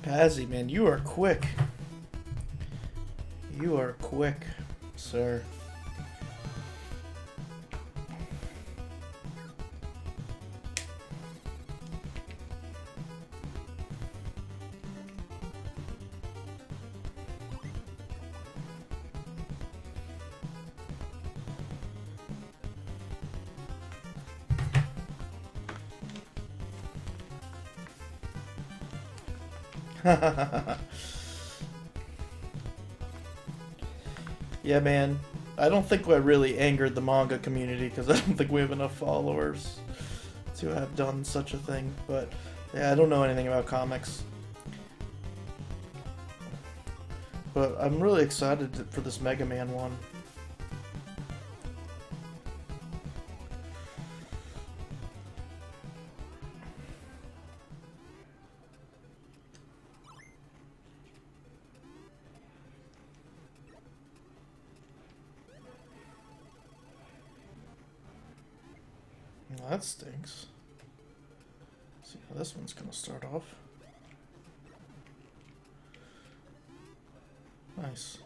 Pazzy, man, you are quick. You are quick, sir. Yeah, man. I don't think I really angered the manga community because I don't think we have enough followers to have done such a thing. But yeah, I don't know anything about comics. But I'm really excited for this Mega Man one. Well, that stinks. Let's see how this one's gonna start off. Nice.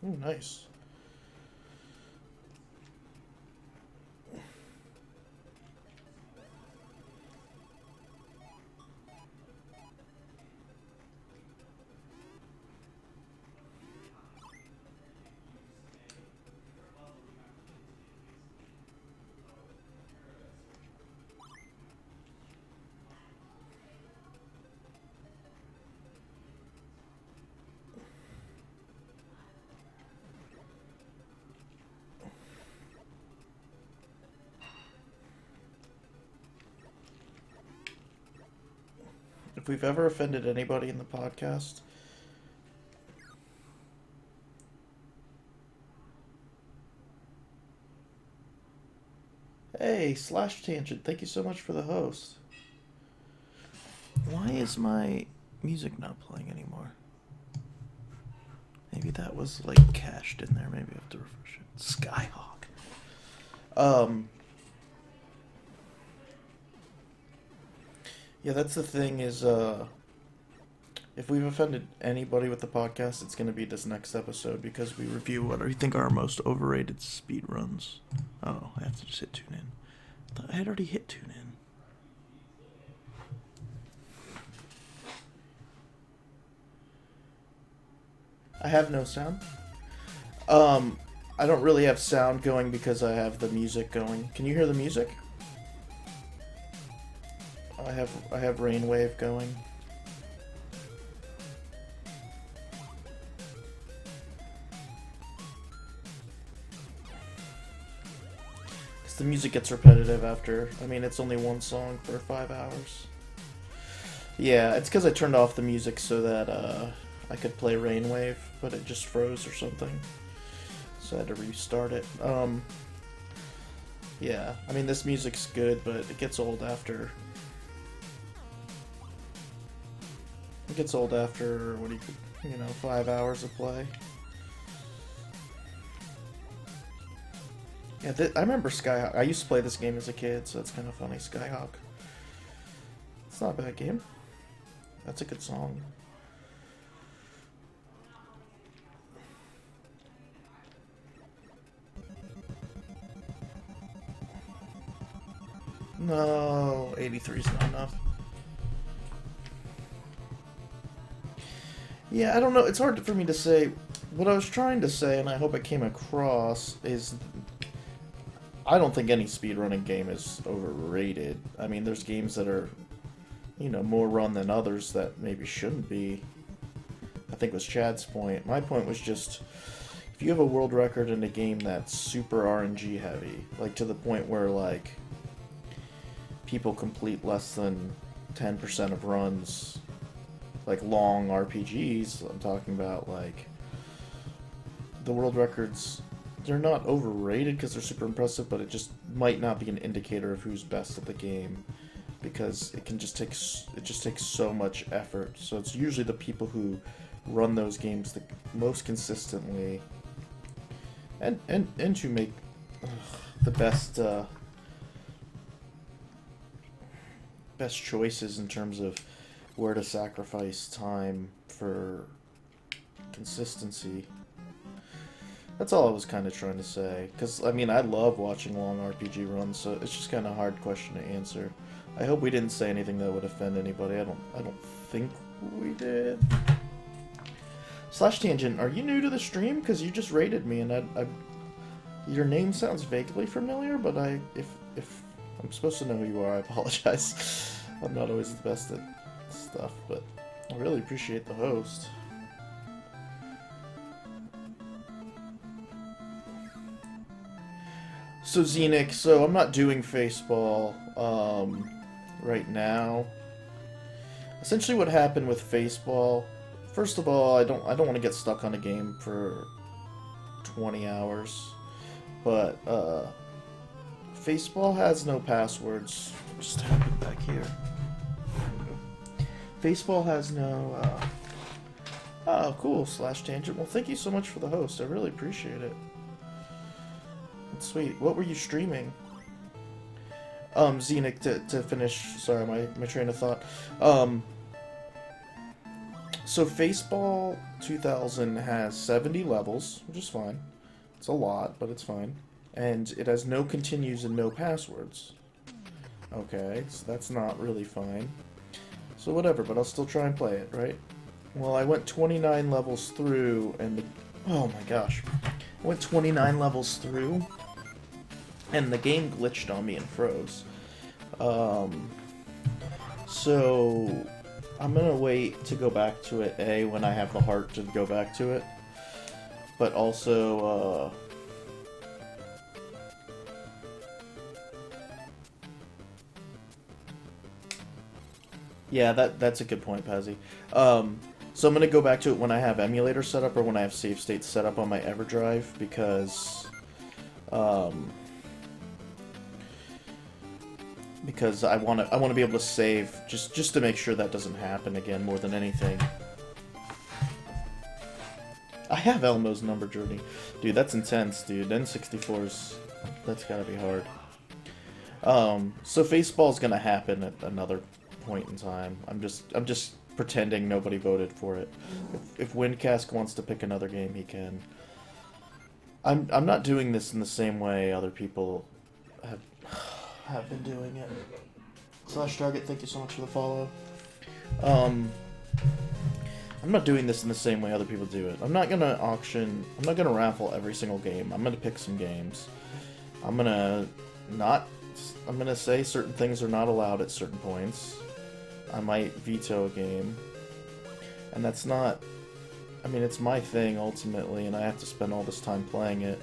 Ooh, nice. If we've ever offended anybody in the podcast, hey, Slash Tangent, thank you so much for the host. Why is my music not playing anymore? Maybe that was like cached in there. Maybe I have to refresh it. Skyhawk. Yeah, that's the thing is, if we've offended anybody with the podcast, it's going to be this next episode because we review what I think are our most overrated speed runs. Oh, I have to just hit tune in. I thought I had already hit tune in. I have no sound. I don't really have sound going because I have the music going. Can you hear the music? I have Rainwave going. Because the music gets repetitive after. I mean, it's only one song for 5 hours. Yeah, it's because I turned off the music so that I could play Rainwave, but it just froze or something. So I had to restart it. Yeah, I mean, this music's good, but it gets old after. It gets old after, 5 hours of play. Yeah, I remember Skyhawk. I used to play this game as a kid, so that's kind of funny. Skyhawk. It's not a bad game. That's a good song. No, 83 is not enough. Yeah, I don't know. It's hard for me to say. What I was trying to say, and I hope it came across, is I don't think any speedrunning game is overrated. I mean, there's games that are, more run than others that maybe shouldn't be. I think was Chad's point. My point was just, if you have a world record in a game that's super RNG heavy, like to the point where, like, people complete less than 10% of runs, like long RPGs, I'm talking about, like, the world records, they're not overrated because they're super impressive, but it just might not be an indicator of who's best at the game, because it just takes so much effort. So it's usually the people who run those games the most consistently, and who make the best choices in terms of where to sacrifice time for consistency. That's all I was kind of trying to say. Because, I mean, I love watching long RPG runs, so it's just kind of a hard question to answer. I hope we didn't say anything that would offend anybody. I don't think we did. Slash Tangent, are you new to the stream? Because you just rated me, and your name sounds vaguely familiar, but if I'm supposed to know who you are, I apologize. I'm not always the best at stuff, but I really appreciate the host. So Xenic, so I'm not doing Faceball right now. Essentially what happened with Faceball, first of all, I don't want to get stuck on a game for 20 hours, but Faceball has no passwords. Just have it back here. Faceball has no oh, cool, Slash Tangent. Well, thank you so much for the host. I really appreciate it. Sweet. What were you streaming? Xenic, to finish, sorry, my train of thought. So Faceball 2000 has 70 levels, which is fine. It's a lot, but it's fine. And it has no continues and no passwords. Okay, so that's not really fine. So whatever, but I'll still try and play it, right? Well, I went 29 levels through, and oh my gosh. I went 29 levels through, and the game glitched on me and froze. So I'm gonna wait to go back to it, A, when I have the heart to go back to it, but also, yeah, that's a good point, Pazzy. So I'm gonna go back to it when I have emulator set up or when I have save states set up on my EverDrive, because I want to be able to save just to make sure that doesn't happen again more than anything. I have Elmo's Number Journey, dude. That's intense, dude. N64's that's gotta be hard. So Faceball's gonna happen at another point in time. I'm just pretending nobody voted for it. If Windcask wants to pick another game, he can. I'm not doing this in the same way other people have been doing it. Slash Target, thank you so much for the follow. I'm not doing this in the same way other people do it. I'm not gonna raffle every single game. I'm gonna pick some games. I'm gonna say certain things are not allowed at certain points. I might veto a game. And that's not... I mean, it's my thing, ultimately, and I have to spend all this time playing it.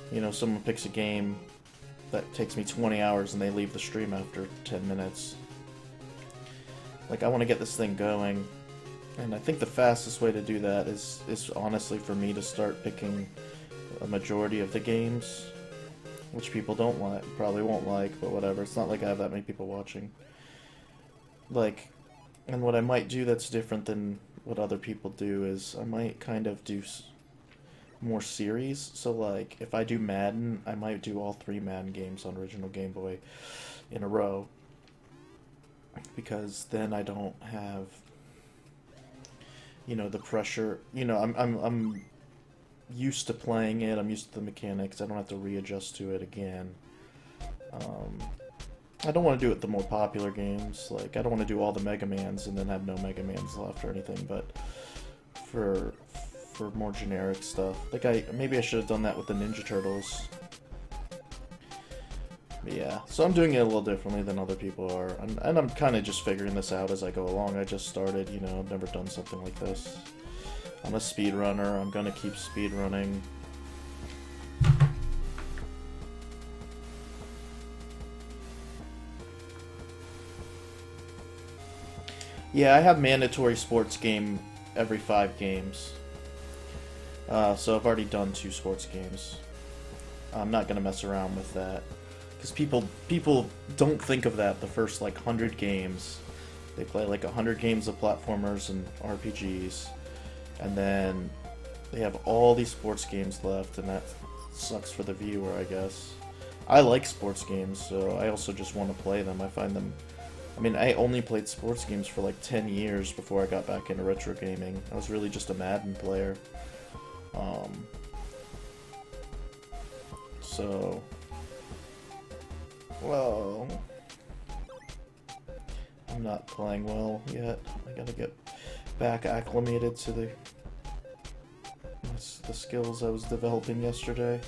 You know, someone picks a game that takes me 20 hours and they leave the stream after 10 minutes. Like, I want to get this thing going. And I think the fastest way to do that is honestly for me to start picking a majority of the games. Which people don't like, probably won't like, but whatever. It's not like I have that many people watching. Like, and what I might do that's different than what other people do is I might kind of do more series. So, like, if I do Madden, I might do all 3 Madden games on original Game Boy in a row. Because then I don't have, you know, the pressure. You know, I'm used to playing it. I'm used to the mechanics. I don't have to readjust to it again. I don't want to do it with the more popular games. Like, I don't want to do all the Mega Mans and then have no Mega Mans left or anything, but for more generic stuff. Like, maybe I should have done that with the Ninja Turtles. But yeah, so I'm doing it a little differently than other people are. And I'm kind of just figuring this out as I go along. I just started, you know, I've never done something like this. I'm a speedrunner. I'm gonna keep speedrunning. Yeah, I have mandatory sports game every 5 games. So I've already done 2 sports games. I'm not gonna mess around with that. Because people don't think of that the first, like, 100 games. They play, like, 100 games of platformers and RPGs. And then they have all these sports games left, and that sucks for the viewer, I guess. I like sports games, so I also just want to play them. I find them... I mean, I only played sports games for like 10 years before I got back into retro gaming. I was really just a Madden player. So... Well... I'm not playing well yet. I gotta get back acclimated to the skills I was developing yesterday.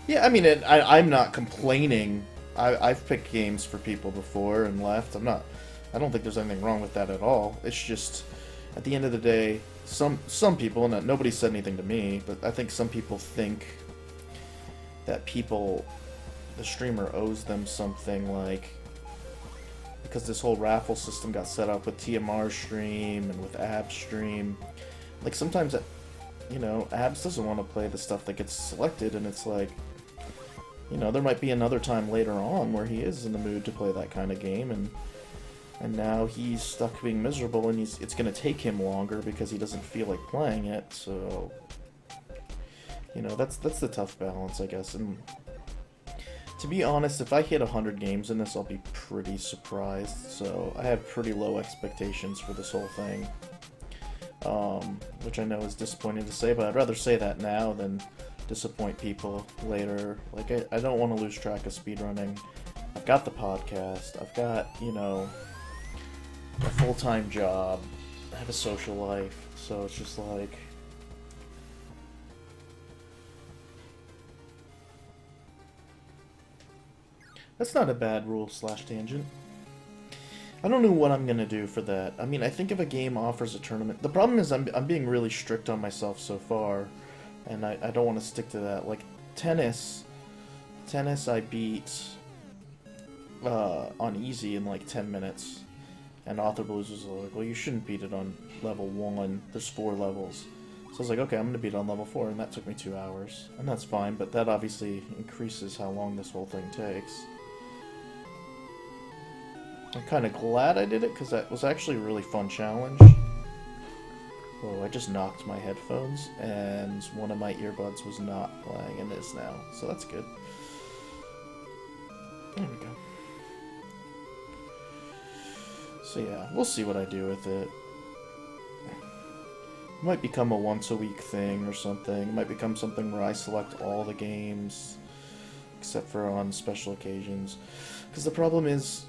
Yeah, I mean, I'm not complaining. I've picked games for people before and left. I don't think there's anything wrong with that at all. It's just, at the end of the day, some people, and nobody said anything to me, but I think some people think that the streamer owes them something, like, because this whole raffle system got set up with TMR stream and with Ab stream. Like, sometimes, Abs doesn't want to play the stuff that gets selected, and it's like, there might be another time later on where he is in the mood to play that kind of game, and now he's stuck being miserable, and it's going to take him longer because he doesn't feel like playing it, so... that's the tough balance, I guess, and... To be honest, if I hit 100 games in this, I'll be pretty surprised, so I have pretty low expectations for this whole thing. Which I know is disappointing to say, but I'd rather say that now than disappoint people later. Like, I don't want to lose track of speedrunning. I've got the podcast, I've got, a full-time job, I have a social life, so it's just like... That's not a bad rule/tangent. I don't know what I'm gonna do for that. I mean, I think if a game offers a tournament... The problem is I'm being really strict on myself so far, and I don't want to stick to that. Like, tennis I beat on easy in like 10 minutes, and Author Blues was like, well, you shouldn't beat it on level 1, there's 4 levels. So I was like, okay, I'm gonna beat it on level 4, and that took me 2 hours. And that's fine, but that obviously increases how long this whole thing takes. I'm kind of glad I did it, because that was actually a really fun challenge. Oh, I just knocked my headphones, and one of my earbuds was not playing, and is now. So that's good. There we go. So yeah, we'll see what I do with it. It might become a once-a-week thing or something. It might become something where I select all the games, except for on special occasions. Because the problem is,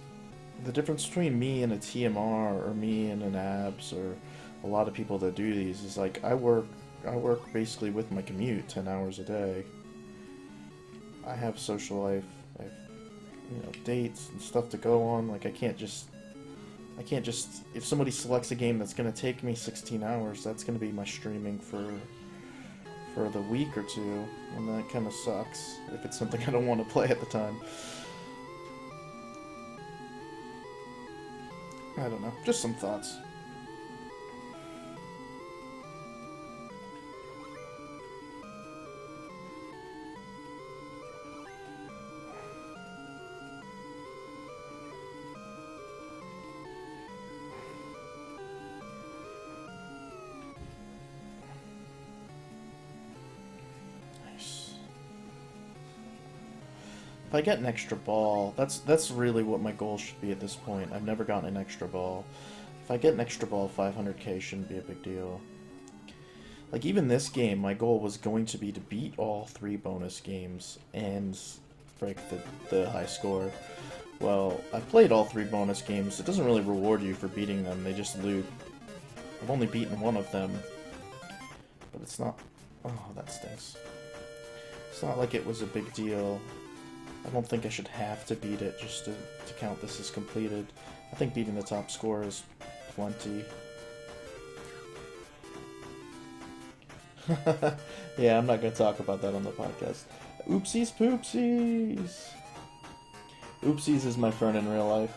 the difference between me and a TMR, or me and an ABS, or a lot of people that do these, is like, I work basically with my commute 10 hours a day. I have social life, I have, dates and stuff to go on. Like, I can't just, if somebody selects a game that's going to take me 16 hours, that's going to be my streaming for the week or two, and that kind of sucks if it's something I don't want to play at the time. I don't know, just some thoughts. If I get an extra ball, that's really what my goal should be at this point. I've never gotten an extra ball. If I get an extra ball, 500k shouldn't be a big deal. Like, even this game, my goal was going to be to beat all 3 bonus games and break the high score. Well, I've played all 3 bonus games. It doesn't really reward you for beating them, they just loot. I've only beaten one of them. But it's not... Oh, that stinks. It's not like it was a big deal. I don't think I should have to beat it just to count this as completed. I think beating the top score is plenty. Yeah, I'm not going to talk about that on the podcast. Oopsies poopsies! Oopsies is my friend in real life.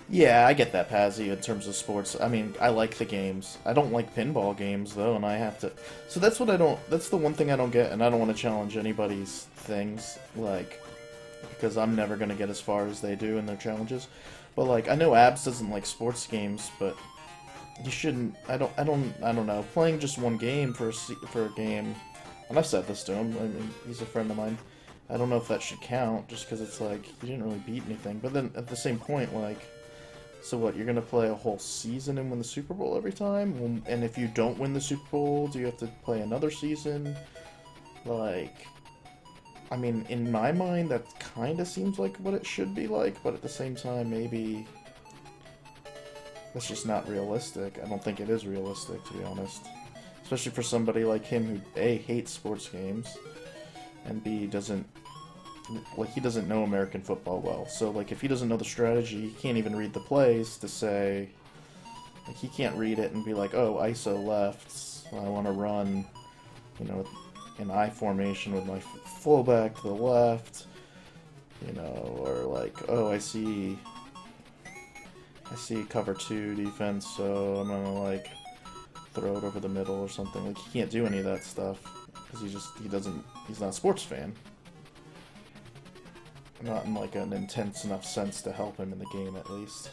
Yeah, I get that, Pazzy, in terms of sports. I mean, I like the games. I don't like pinball games, though, and I have to... So that's what I don't... That's the one thing I don't get, and I don't want to challenge anybody's things, like... Because I'm never going to get as far as they do in their challenges. But, like, I know Abs doesn't like sports games, but... You shouldn't... I don't know. Playing just one game for a game... And I've said this to him, I mean, he's a friend of mine. I don't know if that should count, just because it's like, you didn't really beat anything. But then, at the same point, like... So what, you're going to play a whole season and win the Super Bowl every time? And if you don't win the Super Bowl, do you have to play another season? Like, I mean, in my mind, that kind of seems like what it should be like, but at the same time, maybe that's just not realistic. I don't think it is realistic, to be honest. Especially for somebody like him who, A, hates sports games, and B, doesn't... Like, he doesn't know American football well. So, like, if he doesn't know the strategy, he can't even read the plays to say... Like, he can't read it and be like, oh, ISO left, I want to run, you know, in I formation with my fullback to the left, you know, or like, oh, I see cover 2 defense, so I'm gonna, like, throw it over the middle or something. Like, he can't do any of that stuff, because he's not a sports fan. Not in, like, an intense enough sense to help him in the game, at least.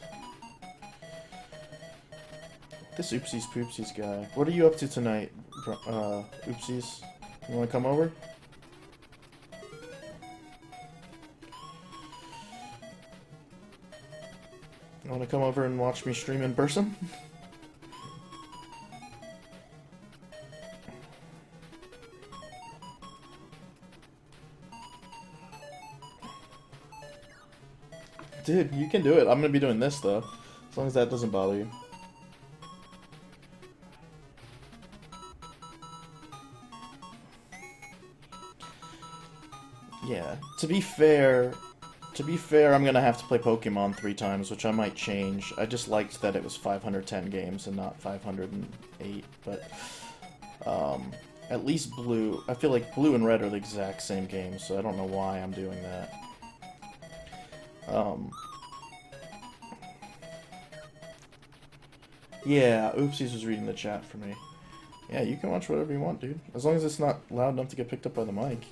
This Oopsies Poopsies guy. What are you up to tonight, Oopsies? You wanna come over? You wanna come over and watch me stream in person? Dude, you can do it. I'm gonna be doing this, though. As long as that doesn't bother you. Yeah. To be fair, I'm gonna have to play Pokemon 3 times, which I might change. I just liked that it was 510 games and not 508, but... at least Blue... I feel like Blue and Red are the exact same game, so I don't know why I'm doing that. Yeah, Oopsies was reading the chat for me. Yeah, you can watch whatever you want, dude. As long as it's not loud enough to get picked up by the mic.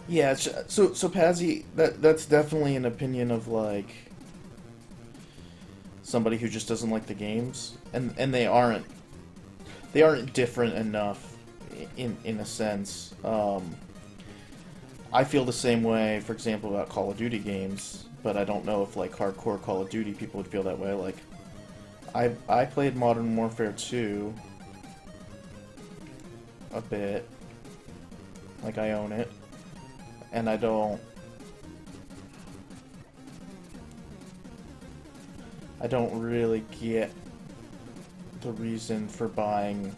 Yeah, so Pazzy, that's definitely an opinion of, like, somebody who just doesn't like the games, and they aren't different enough in a sense. I feel the same way, for example, about Call of Duty games, but I don't know if, like, hardcore Call of Duty people would feel that way. Like, I played Modern Warfare 2 a bit, like, I own it, and I don't really get the reason for buying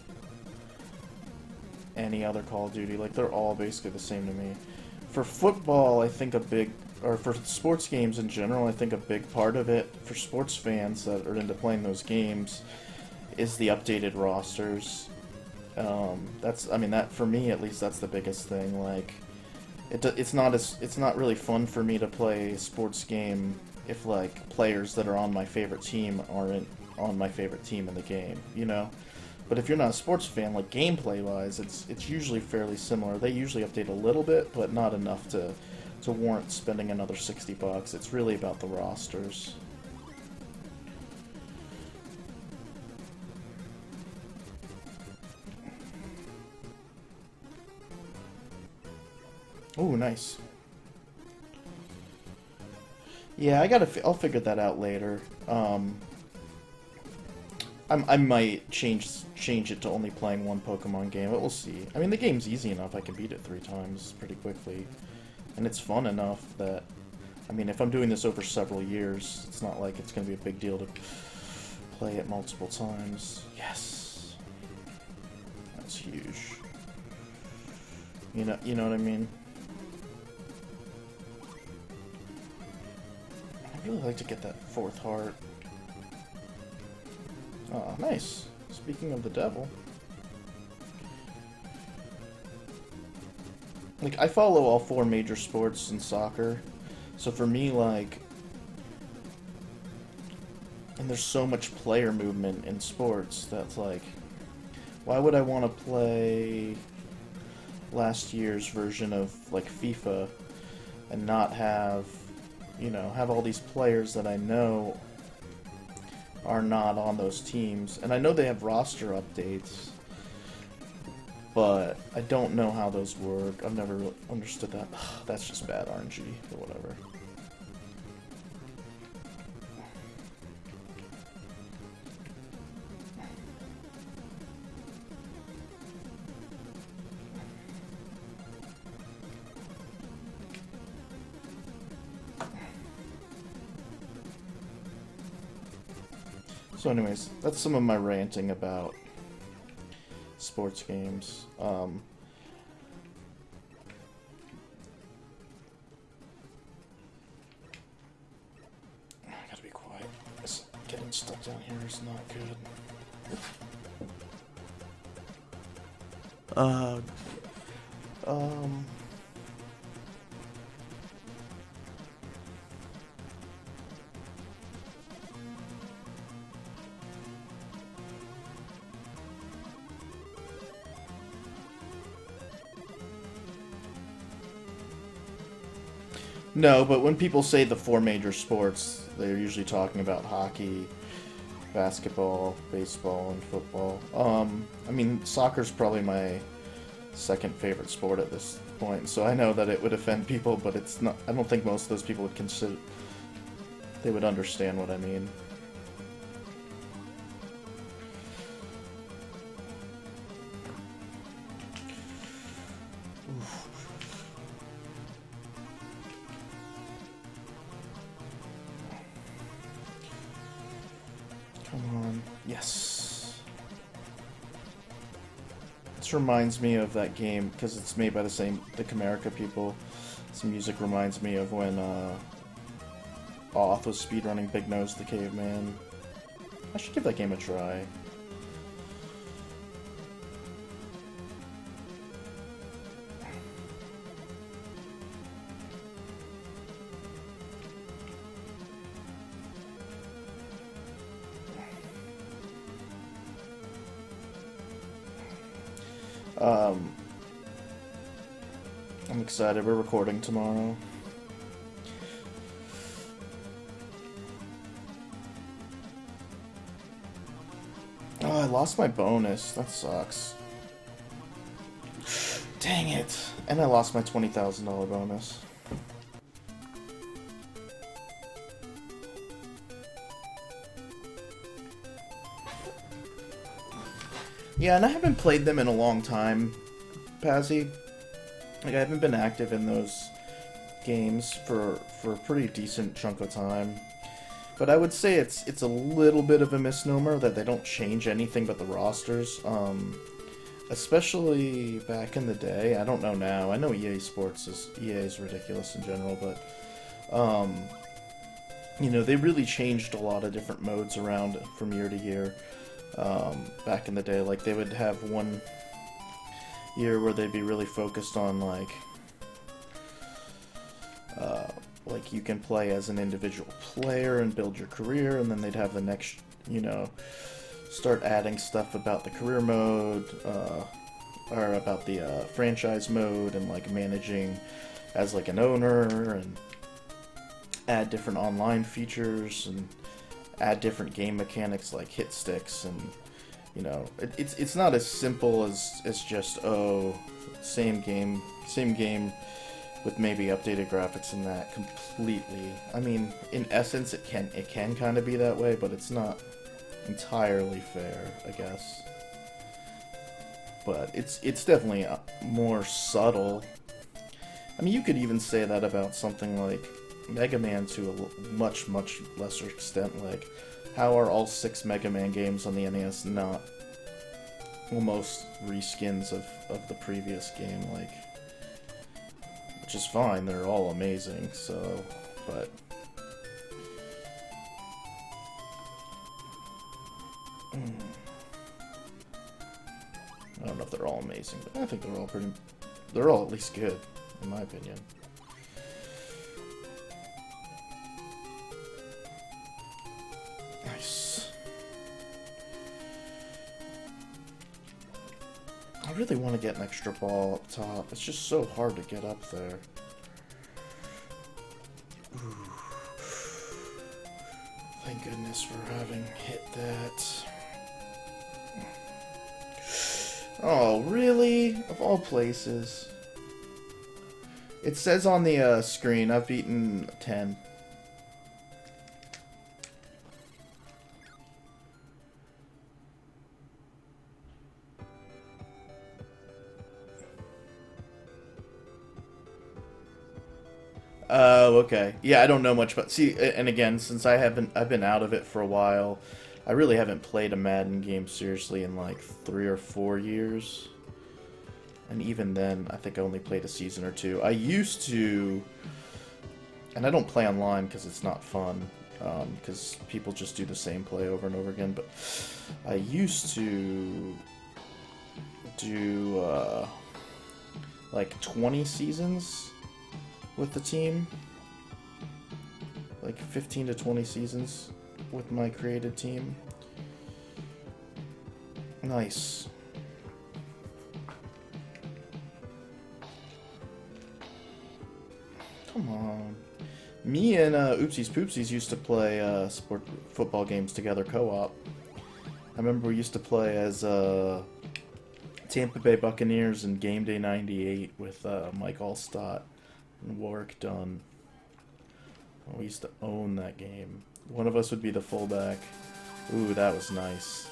any other Call of Duty. Like, they're all basically the same to me. For football, I think for sports games in general, I think a big part of it, for sports fans that are into playing those games, is the updated rosters. That, for me at least, that's the biggest thing. Like, it's not really fun for me to play a sports game if, like, players that are on my favorite team aren't on my favorite team in the game, you know? But if you're not a sports fan, like, gameplay-wise, it's usually fairly similar. They usually update a little bit, but not enough to warrant spending another $60. It's really about the rosters. Oh, nice. Yeah, I'll figure that out later. I might change it to only playing one Pokemon game, but we'll see. I mean, the game's easy enough. I can beat it 3 times pretty quickly. And it's fun enough that, I mean, if I'm doing this over several years, it's not like it's going to be a big deal to play it multiple times. Yes. That's huge. You know what I mean? I'd really like to get that 4th heart. Oh, nice. Speaking of the devil. Like, I follow all 4 major sports in soccer. So for me, like... And there's so much player movement in sports that's like... Why would I want to play last year's version of, like, FIFA and not have, you know, have all these players that I know are not on those teams? And I know they have roster updates, but I don't know how those work. I've never really understood that. That's just bad RNG, or whatever. So anyways, that's some of my ranting about sports games. I gotta be quiet. Getting stuck down here is not good. No, but when people say the 4 major sports, they're usually talking about hockey, basketball, baseball, and football. I mean, soccer's probably my second favorite sport at this point, so I know that it would offend people, but it's not. I don't think most of those people would consider. They would understand what I mean. Come on. Yes. This reminds me of that game, because it's made by the Camerica people. This music reminds me of when, Oth was speedrunning Big Nose the Caveman. I should give that game a try. I'm excited. We're recording tomorrow. Oh, I lost my bonus. That sucks. Dang it. And I lost my $20,000 bonus. Yeah, and I haven't played them in a long time, Pazzy. Like, I haven't been active in those games for a pretty decent chunk of time. But I would say it's a little bit of a misnomer that they don't change anything but the rosters. Especially back in the day. I don't know now. I know EA is ridiculous in general, but you know, they really changed a lot of different modes around from year to year. Back in the day, like, they would have one year where they'd be really focused on, like you can play as an individual player and build your career, and then they'd have the next, you know, start adding stuff about the career mode, or about the franchise mode, and like managing as like an owner, and add different online features, and add different game mechanics like hit sticks, and you know, it's not as simple as just, oh, same game, with maybe updated graphics and that completely. I mean, in essence, it can kind of be that way, but it's not entirely fair, I guess. But it's definitely more subtle. I mean, you could even say that about something like Mega Man to a much lesser extent. Like, how are all 6 Mega Man games on the NES not almost reskins of the previous game? Like, which is fine, they're all amazing, so, but... I don't know if they're all amazing, but I think they're all at least good, in my opinion. Nice. I really want to get an extra ball up top. It's just so hard to get up there. Ooh. Thank goodness for having hit that. Oh, really? Of all places. It says on the screen, I've beaten 10. Oh, okay. Yeah, I don't know much about... See, and again, since I've been out of it for a while, I really haven't played a Madden game seriously in like 3 or 4 years. And even then, I think I only played a season or 2. I used to... And I don't play online because it's not fun. Because people just do the same play over and over again. But I used to do like 20 seasons with the team. Like 15 to 20 seasons with my created team. Nice. Come on. Me and Oopsies Poopsies used to play football games together co-op. I remember we used to play as Tampa Bay Buccaneers in Game Day 98 with Mike Allstott and Warwick Dunn. We used to own that game. One of us would be the fullback. Ooh, that was nice.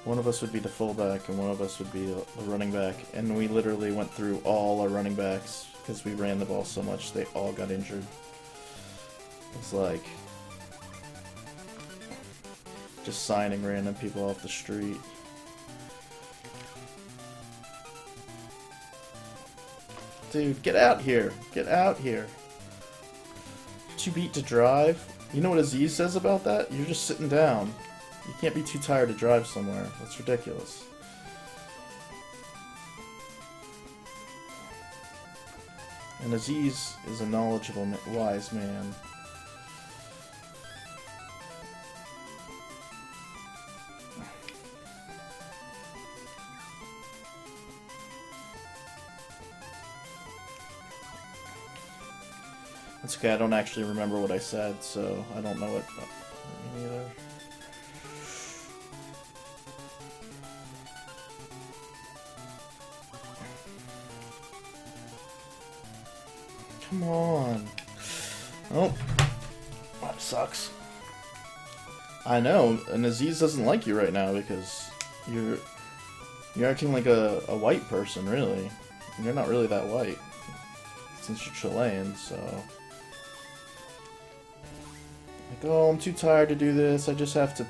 One of us would be the fullback and one of us would be the running back. And we literally went through all our running backs because we ran the ball so much they all got injured. It's like just signing random people off the street. Dude, get out here. Get out here. Too beat to drive? You know what Aziz says about that? You're just sitting down. You can't be too tired to drive somewhere. That's ridiculous. And Aziz is a knowledgeable, wise man. It's okay, I don't actually remember what I said, so I don't know what... Me neither. Come on. Oh. That sucks. I know, and Aziz doesn't like you right now because you're acting like a white person, really. You're not really that white. Since you're Chilean, so... Like, oh, I'm too tired to do this. I just have to,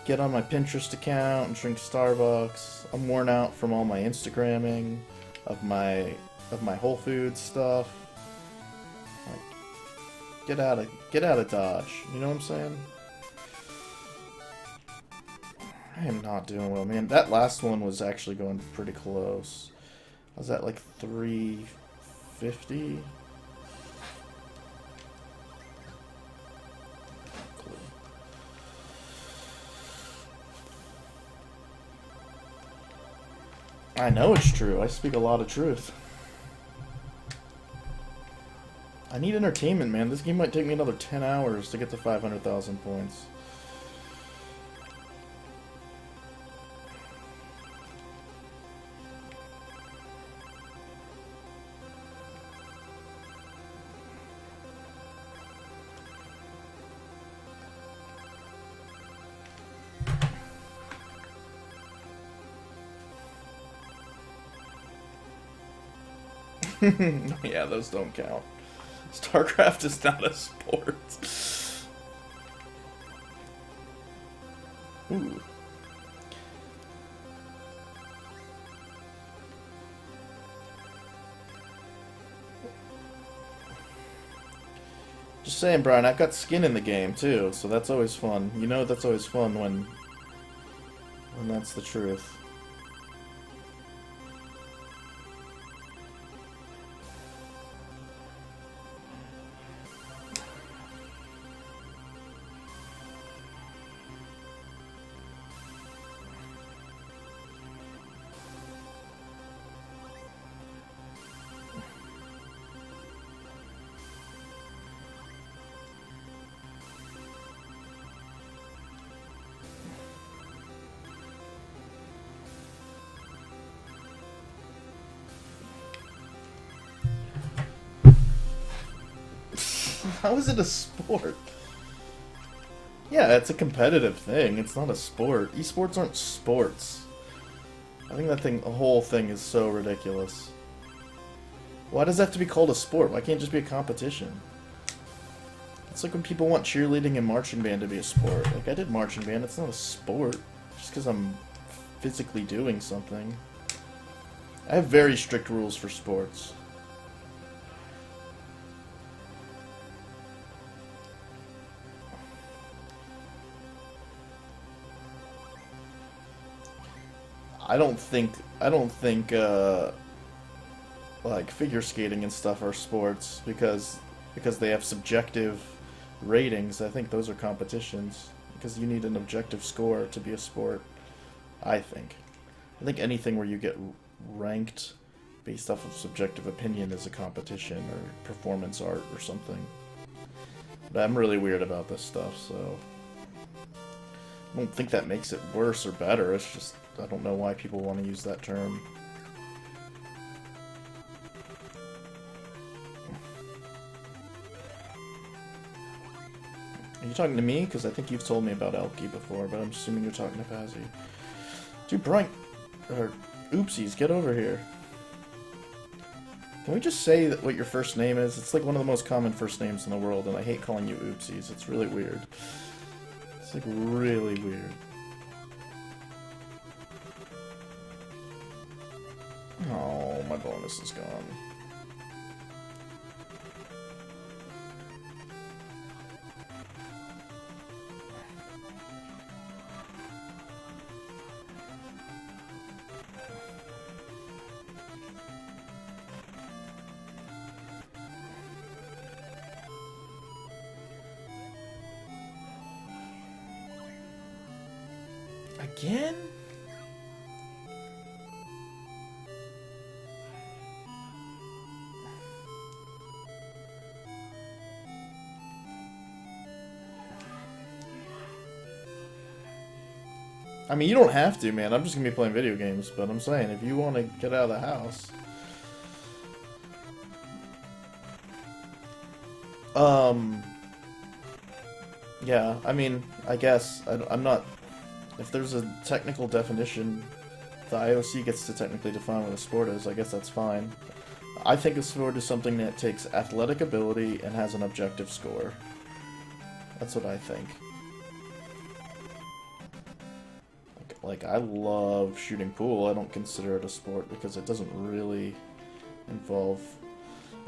get on my Pinterest account and drink Starbucks. I'm worn out from all my Instagramming of my Whole Foods stuff. Like, get out of Dodge. You know what I'm saying? I am not doing well, man. That last one was actually going pretty close. I was at like 350. I know it's true. I speak a lot of truth. I need entertainment, man. This game might take me another 10 hours to get to 500,000 points. Yeah, those don't count. StarCraft is not a sport. Ooh. Just saying, Brian, I've got skin in the game, too, so that's always fun. You know that's always fun when that's the truth. How is it a sport? Yeah, it's a competitive thing. It's not a sport. Esports aren't sports. I think the whole thing is so ridiculous. Why does it have to be called a sport? Why can't it just be a competition? It's like when people want cheerleading and marching band to be a sport. Like, I did marching band. It's not a sport. Just because I'm physically doing something. I have very strict rules for sports. I don't think like figure skating and stuff are sports because they have subjective ratings. I think those are competitions because you need an objective score to be a sport. I think anything where you get ranked based off of subjective opinion is a competition or performance art or something. But I'm really weird about this stuff, so I don't think that makes it worse or better. It's just I don't know why people want to use that term. Are you talking to me? Because I think you've told me about Elky before, but I'm assuming you're talking to Pazzy. Dude, Brian, or Oopsies, get over here. Can we just say what your first name is? It's like one of the most common first names in the world, and I hate calling you Oopsies. It's really weird. It's like really weird. Oh, my bonus is gone. Again? I mean, you don't have to, man. I'm just gonna be playing video games, but I'm saying, if you want to get out of the house... Yeah, I mean, I guess, I'm not... If there's a technical definition, the IOC gets to technically define what a sport is, I guess that's fine. I think a sport is something that takes athletic ability and has an objective score. That's what I think. Like, I love shooting pool. I don't consider it a sport because it doesn't really involve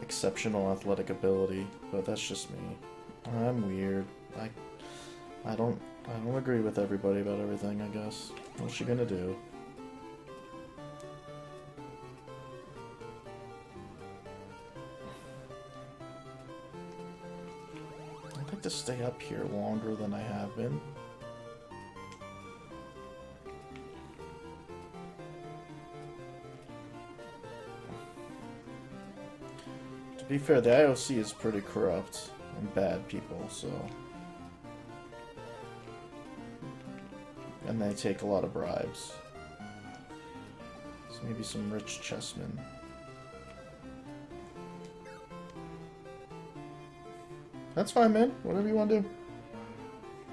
exceptional athletic ability, but that's just me. I'm weird. I don't agree with everybody about everything, I guess. What's you gonna do? I'd like to stay up here longer than I have been. To be fair, the IOC is pretty corrupt and bad people, so... And they take a lot of bribes. So maybe some rich chessmen. That's fine, man. Whatever you want to do.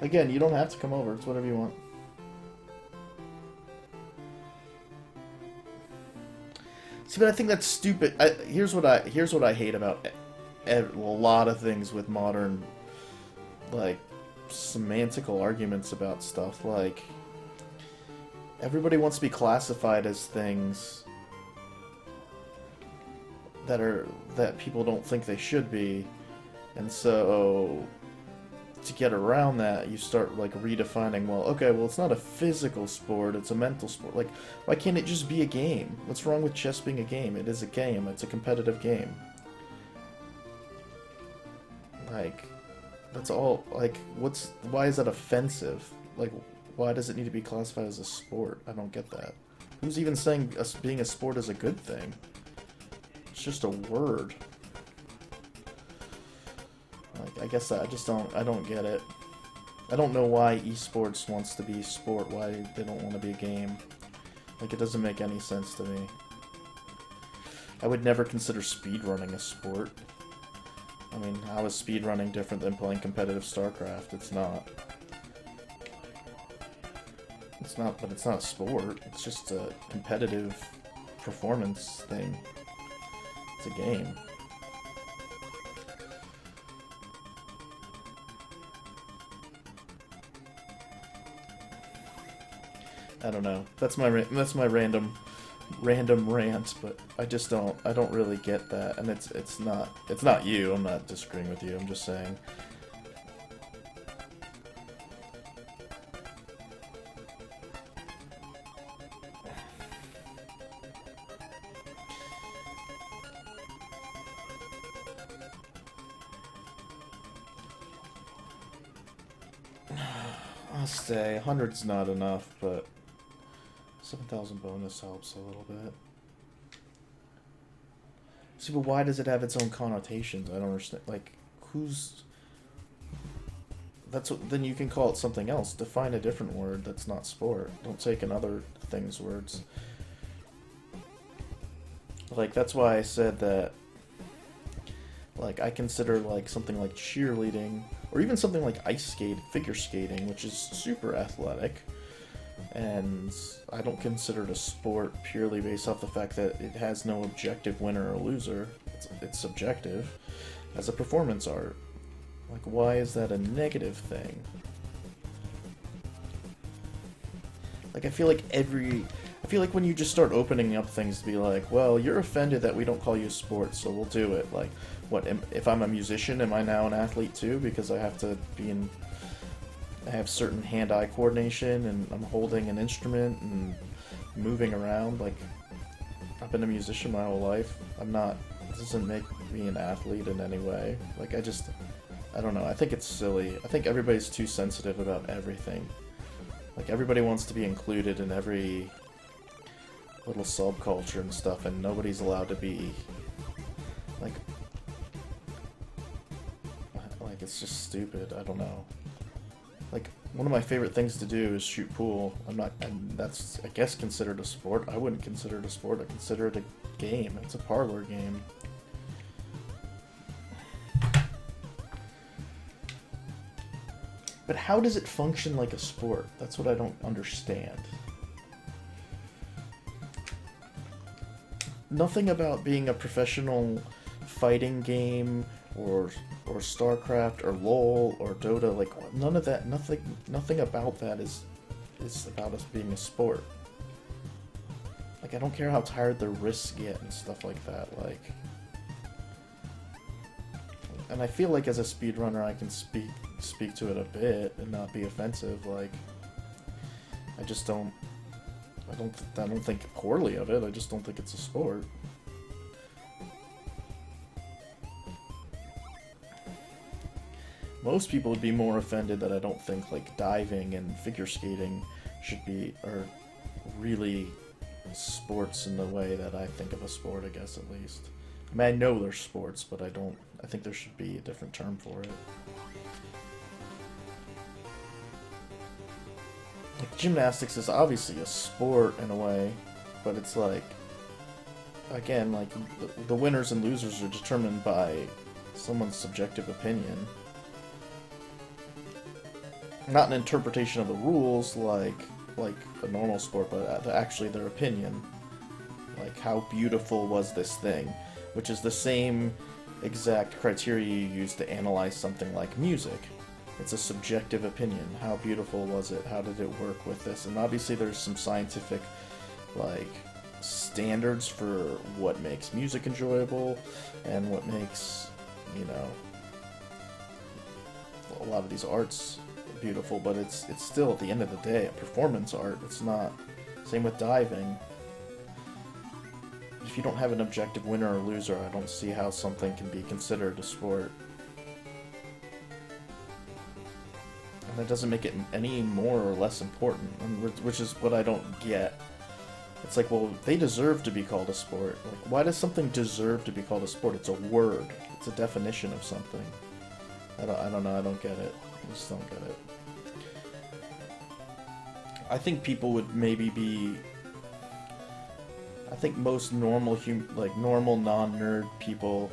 Again, you don't have to come over. It's whatever you want. See, but I think that's stupid. Here's what I hate about a lot of things with modern, like, semantical arguments about stuff. Like, everybody wants to be classified as things that people don't think they should be, and so to get around that, you start like redefining. Well, okay, well, it's not a physical sport; it's a mental sport. Like, why can't it just be a game? What's wrong with chess being a game? It is a game. It's a competitive game. Like, that's all. Like, why is that offensive? Like, why does it need to be classified as a sport? I don't get that. Who's even saying being a sport is a good thing? It's just a word. Like, I guess I don't get it. I don't know why esports wants to be sport, why they don't want to be a game. Like, it doesn't make any sense to me. I would never consider speedrunning a sport. I mean, how is speedrunning different than playing competitive StarCraft? It's not. It's not, but it's not a sport. It's just a competitive performance thing. It's a game. I don't know. That's my random rant, but I don't really get that, and it's not you. I'm not disagreeing with you. I'm just saying. I'll stay. 100's not enough, but 7,000 bonus helps a little bit. See, but why does it have its own connotations? I don't understand. Like, then you can call it something else. Define a different word that's not sport. Don't take another thing's words. Like, that's why I said that, like, I consider, like, something like cheerleading, or even something like figure skating, which is super athletic, and I don't consider it a sport purely based off the fact that it has no objective winner or loser. It's subjective as a performance art. Like, why is that a negative thing? Like, I feel like when you just start opening up things to be like, well, you're offended that we don't call you a sport, so we'll do it. Like, what, if I'm a musician, am I now an athlete too? Because I have to I have certain hand-eye coordination, and I'm holding an instrument and moving around. Like, I've been a musician my whole life. It doesn't make me an athlete in any way. Like, I don't know. I think it's silly. I think everybody's too sensitive about everything. Like, everybody wants to be included in every little subculture and stuff, and nobody's allowed to be, like, it's just stupid. I don't know. Like, one of my favorite things to do is shoot pool. And that's, I guess, considered a sport. I wouldn't consider it a sport. I consider it a game. It's a parlor game. But how does it function like a sport? That's what I don't understand. Nothing about being a professional fighting game or StarCraft or LoL or Dota, like, none of that, nothing about that is about us being a sport. Like, I don't care how tired their wrists get and stuff like that, like. And I feel like as a speedrunner I can speak to it a bit and not be offensive. Like, I don't think poorly of it. I just don't think it's a sport. Most people would be more offended that I don't think, like, diving and figure skating are really sports in the way that I think of a sport, I guess, at least. I mean, I know they're sports, but I think there should be a different term for it. Like, gymnastics is obviously a sport in a way, but it's like, again, like, the winners and losers are determined by someone's subjective opinion. Not an interpretation of the rules like a normal sport, but actually their opinion. Like, how beautiful was this thing? Which is the same exact criteria you use to analyze something like music. It's a subjective opinion. How beautiful was it? How did it work with this? And obviously there's some scientific, like, standards for what makes music enjoyable and what makes, you know, a lot of these arts beautiful, but it's still, at the end of the day, a performance art. It's not. Same with diving. If you don't have an objective winner or loser, I don't see how something can be considered a sport. And that doesn't make it any more or less important, which is what I don't get. It's like, well, they deserve to be called a sport. Like, why does something deserve to be called a sport? It's a word. It's a definition of something. I don't know. I don't get it. I just don't get it. I think people would maybe be... I think most normal normal non-nerd people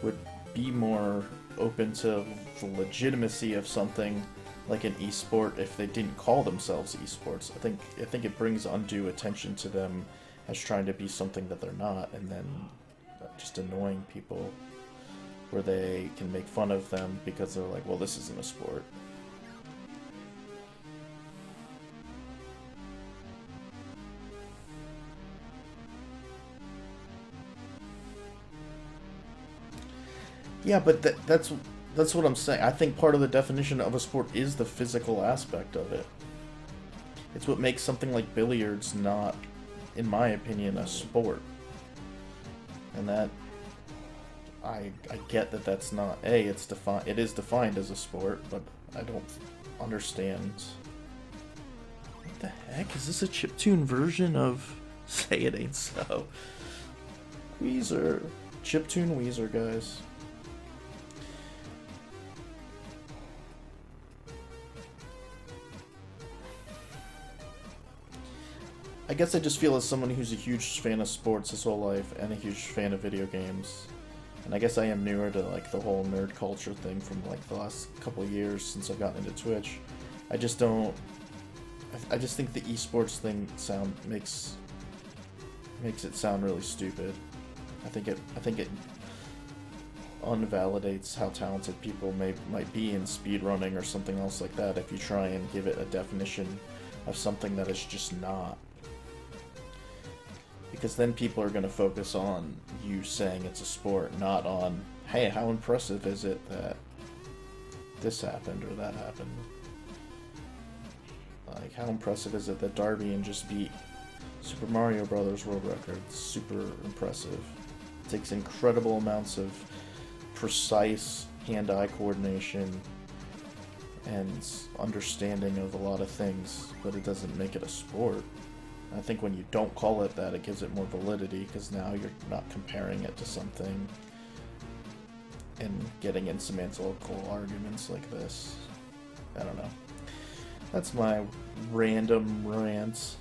would be more open to the legitimacy of something like an esport if they didn't call themselves esports. I think it brings undue attention to them as trying to be something that they're not, and then just annoying people where they can make fun of them because they're like, well, this isn't a sport. Yeah, but that's what I'm saying. I think part of the definition of a sport is the physical aspect of it. It's what makes something like billiards not, in my opinion, a sport. And that I get that that's not it is defined as a sport, but I don't understand. What the heck? Is this a chiptune version of Say It Ain't So? Weezer. Chiptune Weezer, guys. I guess I just feel as someone who's a huge fan of sports his whole life and a huge fan of video games, and I guess I am newer to like the whole nerd culture thing from like the last couple of years since I've gotten into Twitch. I just think the esports thing makes it sound really stupid. I think it unvalidates how talented people might be in speedrunning or something else like that if you try and give it a definition of something that it's just not. Because then people are going to focus on you saying it's a sport, not on, hey, how impressive is it that this happened or that happened? Like, how impressive is it that Darbian just beat Super Mario Bros. World Record? Super impressive. It takes incredible amounts of precise hand-eye coordination and understanding of a lot of things, but it doesn't make it a sport. I think when you don't call it that, it gives it more validity, because now you're not comparing it to something and getting in semantical arguments like this. I don't know. That's my random rant.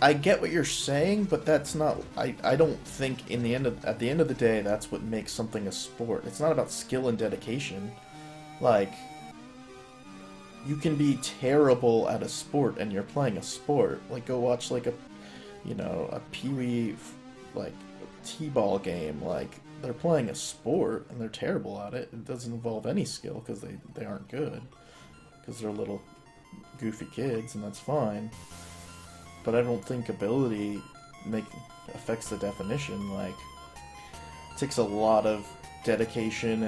I get what you're saying, but that's not. I don't think at the end of the day that's what makes something a sport. It's not about skill and dedication. Like, you can be terrible at a sport and you're playing a sport. Like, go watch like a Pee-wee like T-ball game. Like, they're playing a sport and they're terrible at it. It doesn't involve any skill because they aren't good, because they're little goofy kids, and that's fine. But I don't think ability affects the definition. Like, it takes a lot of dedication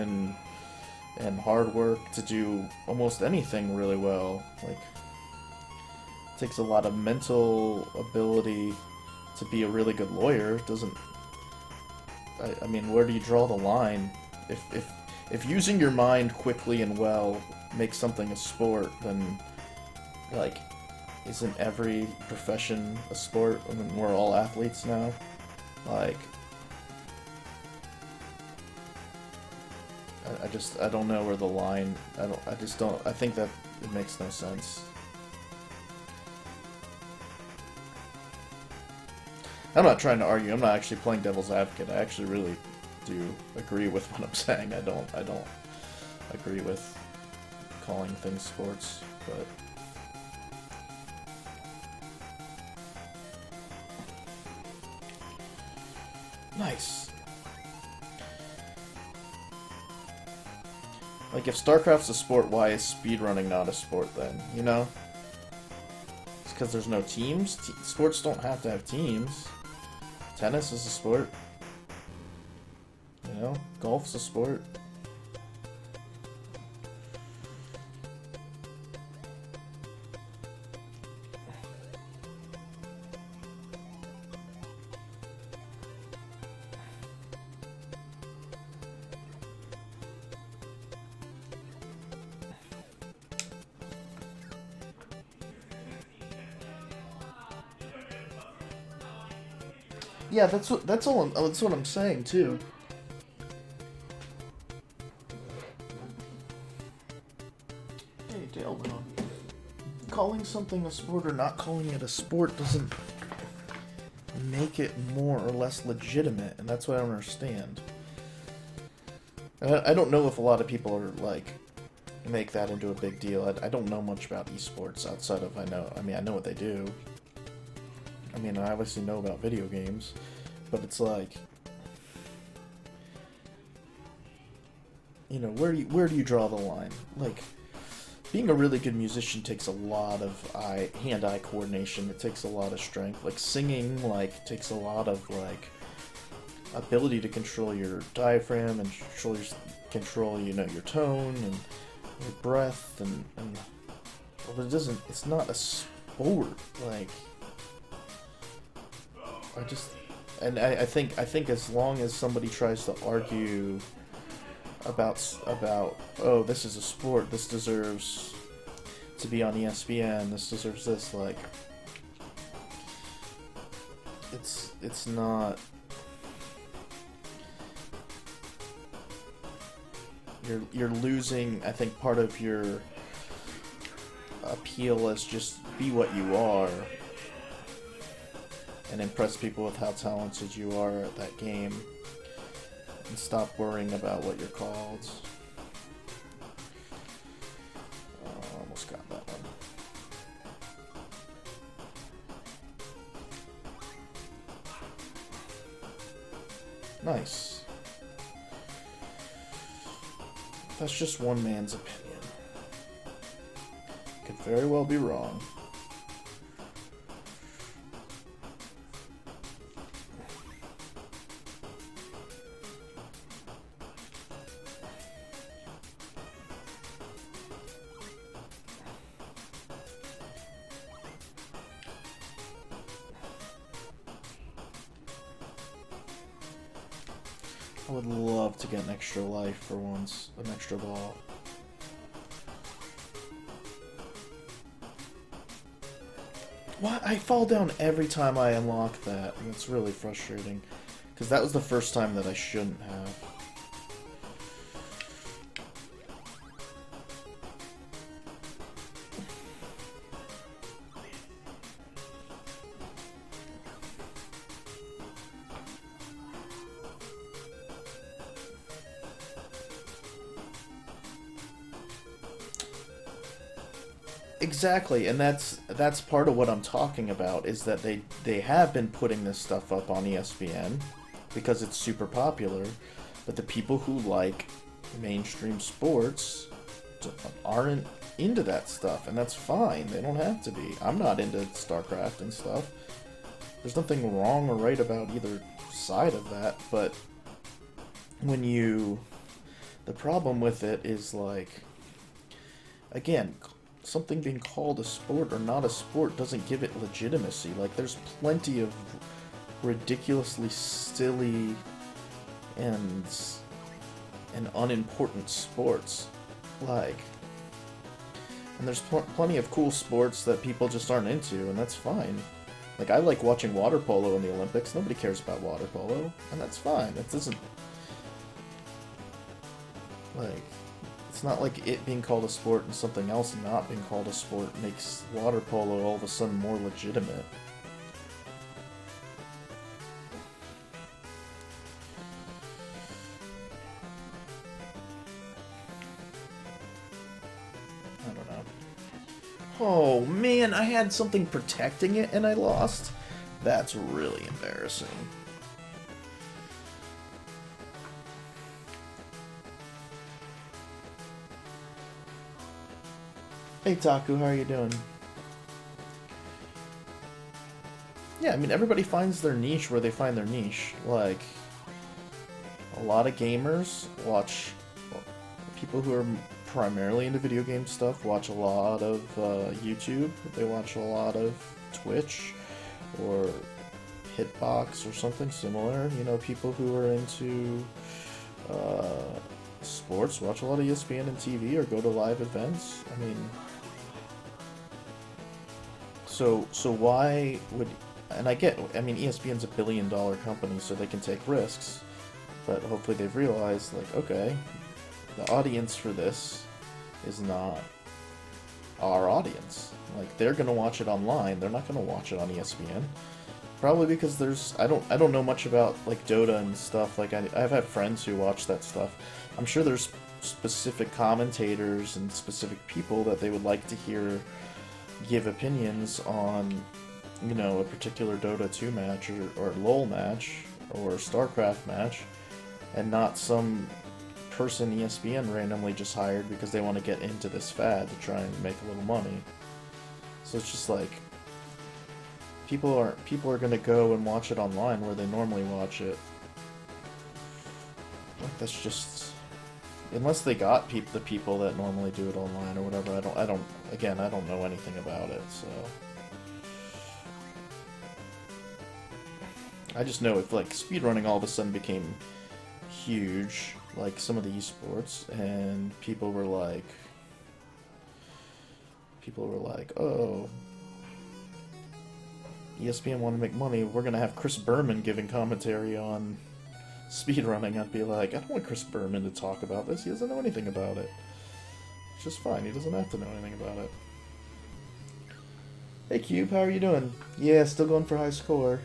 and hard work to do almost anything really well. Like, it takes a lot of mental ability to be a really good lawyer. It doesn't. I mean, where do you draw the line? If using your mind quickly and well makes something a sport, then like, isn't every profession a sport? I mean, we're all athletes now. Like, I don't know where the line, I think that it makes no sense. I'm not trying to argue, I'm not actually playing devil's advocate, I actually really do agree with what I'm saying. I don't agree with calling things sports, but... Nice. Like, if StarCraft's a sport, why is speedrunning not a sport then, you know? It's because there's no teams? Sports don't have to have teams. Tennis is a sport. You know? Golf's a sport. Yeah, that's what I'm saying too. Hey, Dale, calling something a sport or not calling it a sport doesn't make it more or less legitimate, and that's what I don't understand. I don't know if a lot of people are like make that into a big deal. I don't know much about esports outside of I know what they do. I mean, I obviously know about video games, but it's like, you know, where do you draw the line? Like, being a really good musician takes a lot of hand-eye coordination. It takes a lot of strength. Like, singing, like, takes a lot of, like, ability to control your diaphragm and control, you know, your tone and your breath and well, it's not a sport. Like, I think as long as somebody tries to argue about oh, this is a sport, this deserves to be on ESPN, this deserves this, like, it's not. You're losing, I think, part of your appeal as just be what you are and impress people with how talented you are at that game and stop worrying about what you're called. Almost got that one. Nice. That's just one man's opinion. Could very well be wrong. I would love to get an extra life for once, an extra ball. What? I fall down every time I unlock that, and it's really frustrating. Because that was the first time that I shouldn't have. Exactly, and that's part of what I'm talking about, is that they have been putting this stuff up on ESPN because it's super popular, but the people who like mainstream sports aren't into that stuff, and that's fine. They don't have to be. I'm not into StarCraft and stuff. There's nothing wrong or right about either side of that, but the problem with it is, like, again, something being called a sport or not a sport doesn't give it legitimacy. Like, there's plenty of ridiculously silly and unimportant sports, like, and there's plenty of cool sports that people just aren't into, and that's fine. Like, I like watching water polo in the Olympics. Nobody cares about water polo, and that's fine. It doesn't. Like, it's not like it being called a sport and something else not being called a sport makes water polo all of a sudden more legitimate. I don't know. Oh man, I had something protecting it and I lost? That's really embarrassing. Hey Taku, how are you doing? Yeah, I mean, everybody finds their niche where they find their niche. Like, a lot of gamers watch, well, people who are primarily into video game stuff watch a lot of YouTube. They watch a lot of Twitch or Hitbox or something similar. You know, people who are into sports watch a lot of ESPN and TV or go to live events. I mean, so why would, and I mean, ESPN's a billion-dollar company, so they can take risks, but hopefully they've realized, like, okay, the audience for this is not our audience. Like, they're gonna watch it online, they're not gonna watch it on ESPN. Probably because there's, I don't know much about, like, Dota and stuff. Like, I've had friends who watch that stuff. I'm sure there's specific commentators and specific people that they would like to hear give opinions on, you know, a particular Dota 2 match or LoL match or StarCraft match, and not some person ESPN randomly just hired because they want to get into this fad to try and make a little money. So it's just like, people are gonna go and watch it online where they normally watch it. Like, that's just, unless they got the people that normally do it online or whatever. I don't know anything about it, so I just know if, like, speedrunning all of a sudden became huge, like some of the esports, and people were like, oh, ESPN want to make money, we're gonna have Chris Berman giving commentary on speedrunning. I'd be like, I don't want Chris Berman to talk about this, he doesn't know anything about it. It's just fine, he doesn't have to know anything about it. Hey Cube, how are you doing? Yeah, still going for high score.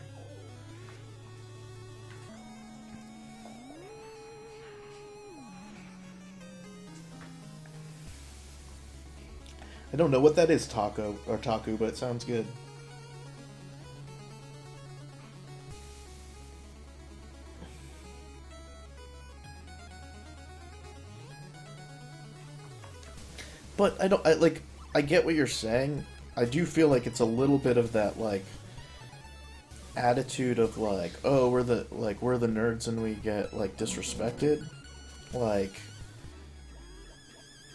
I don't know what that is, Taku, but it sounds good. But I get what you're saying. I do feel like it's a little bit of that, like, attitude of, like, oh, we're the nerds and we get, like, disrespected. Like,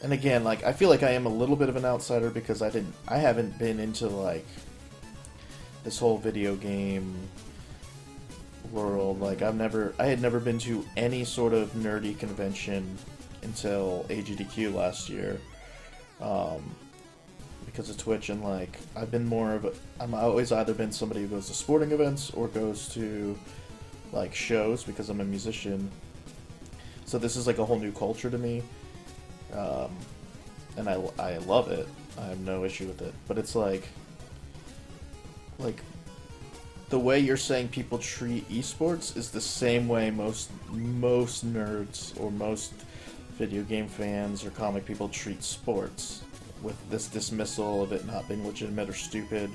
and again, like, I feel like I am a little bit of an outsider because I haven't been into, like, this whole video game world. Like, I had never been to any sort of nerdy convention until AGDQ last year. Because of Twitch, and, like, I'm always either been somebody who goes to sporting events or goes to, like, shows because I'm a musician. So this is, like, a whole new culture to me. And I love it. I have no issue with it. But it's like the way you're saying people treat esports is the same way most nerds or most video game fans or comic people treat sports, with this dismissal of it not being legitimate or stupid,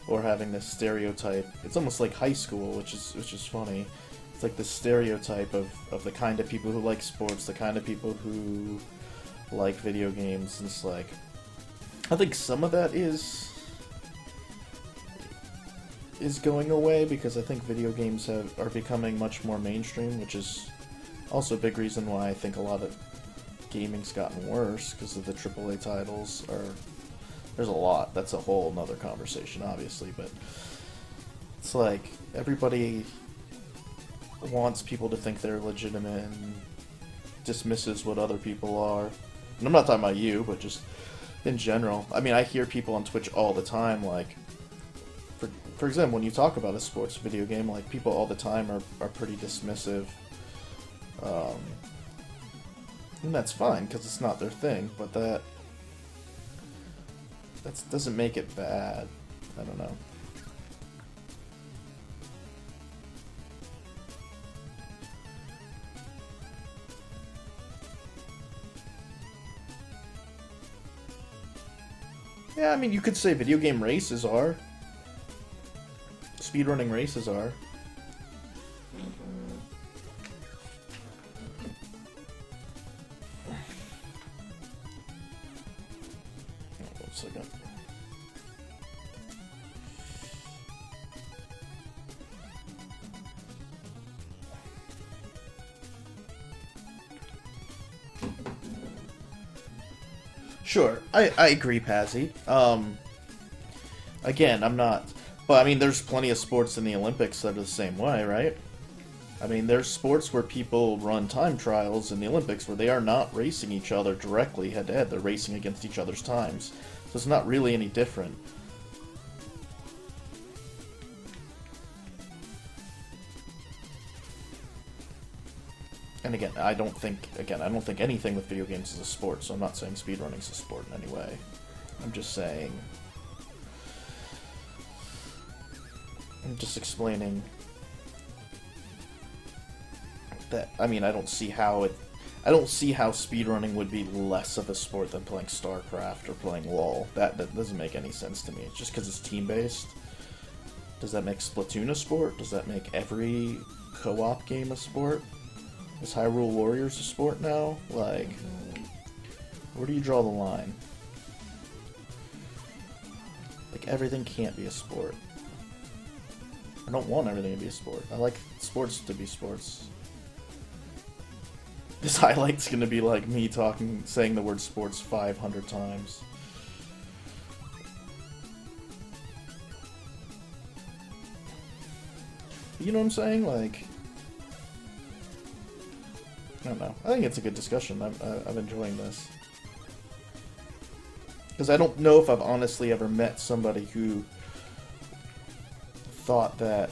or having this stereotype. It's almost like high school, which is funny. It's like this stereotype of the kind of people who like sports, the kind of people who like video games, and it's like, I think some of that is going away because I think video games are becoming much more mainstream, which is also a big reason why I think a lot of gaming's gotten worse, because of the AAA titles. There's a lot. That's a whole nother conversation, obviously, but it's like everybody wants people to think they're legitimate and dismisses what other people are. And I'm not talking about you, but just in general. I mean, I hear people on Twitch all the time, like, for example, when you talk about a sports video game, like, people all the time are pretty dismissive. And that's fine, because it's not their thing, but that doesn't make it bad. I don't know. Yeah, I mean, you could say video game races are. Speedrunning races are. One second. Sure, I agree, Pazzy. Again, I'm not... But, I mean, there's plenty of sports in the Olympics that are the same way, right? I mean, there's sports where people run time trials in the Olympics where they are not racing each other directly head-to-head. They're racing against each other's times. So it's not really any different. And again, I don't think anything with video games is a sport, so I'm not saying speedrunning is a sport in any way. I'm just saying... I'm just explaining that, I mean, I don't see how speedrunning would be less of a sport than playing StarCraft or playing LoL. That doesn't make any sense to me. It's just because it's team-based. Does that make Splatoon a sport? Does that make every co-op game a sport? Is Hyrule Warriors a sport now? Like, where do you draw the line? Like, everything can't be a sport. I don't want everything to be a sport. I like sports to be sports. This highlight's gonna be like me saying the word sports 500 times. You know what I'm saying? Like, I don't know. I think it's a good discussion. I'm enjoying this. Because I don't know if I've honestly ever met somebody who thought that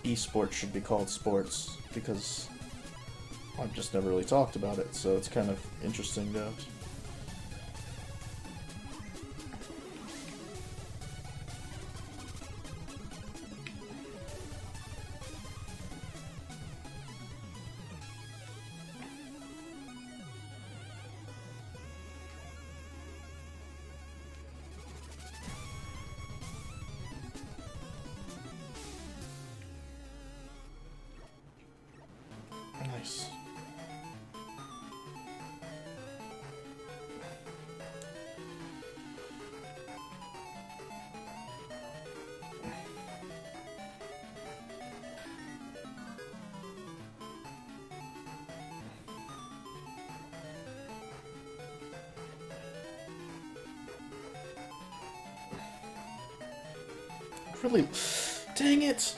esports should be called sports, because I've just never really talked about it, so it's kind of interesting to... Nice. Really... Dang it!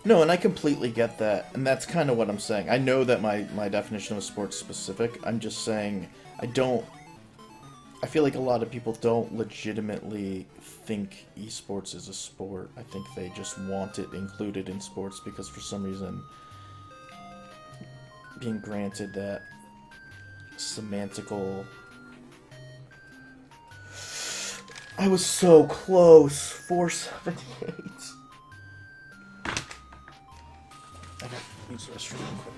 No, and I completely get that, and that's kind of what I'm saying. I know that my definition of sports specific. I'm just saying I feel like a lot of people don't legitimately think esports is a sport. I think they just want it included in sports because for some reason being granted that semantical... I was so close. 478. I gotta use the restroom real quick.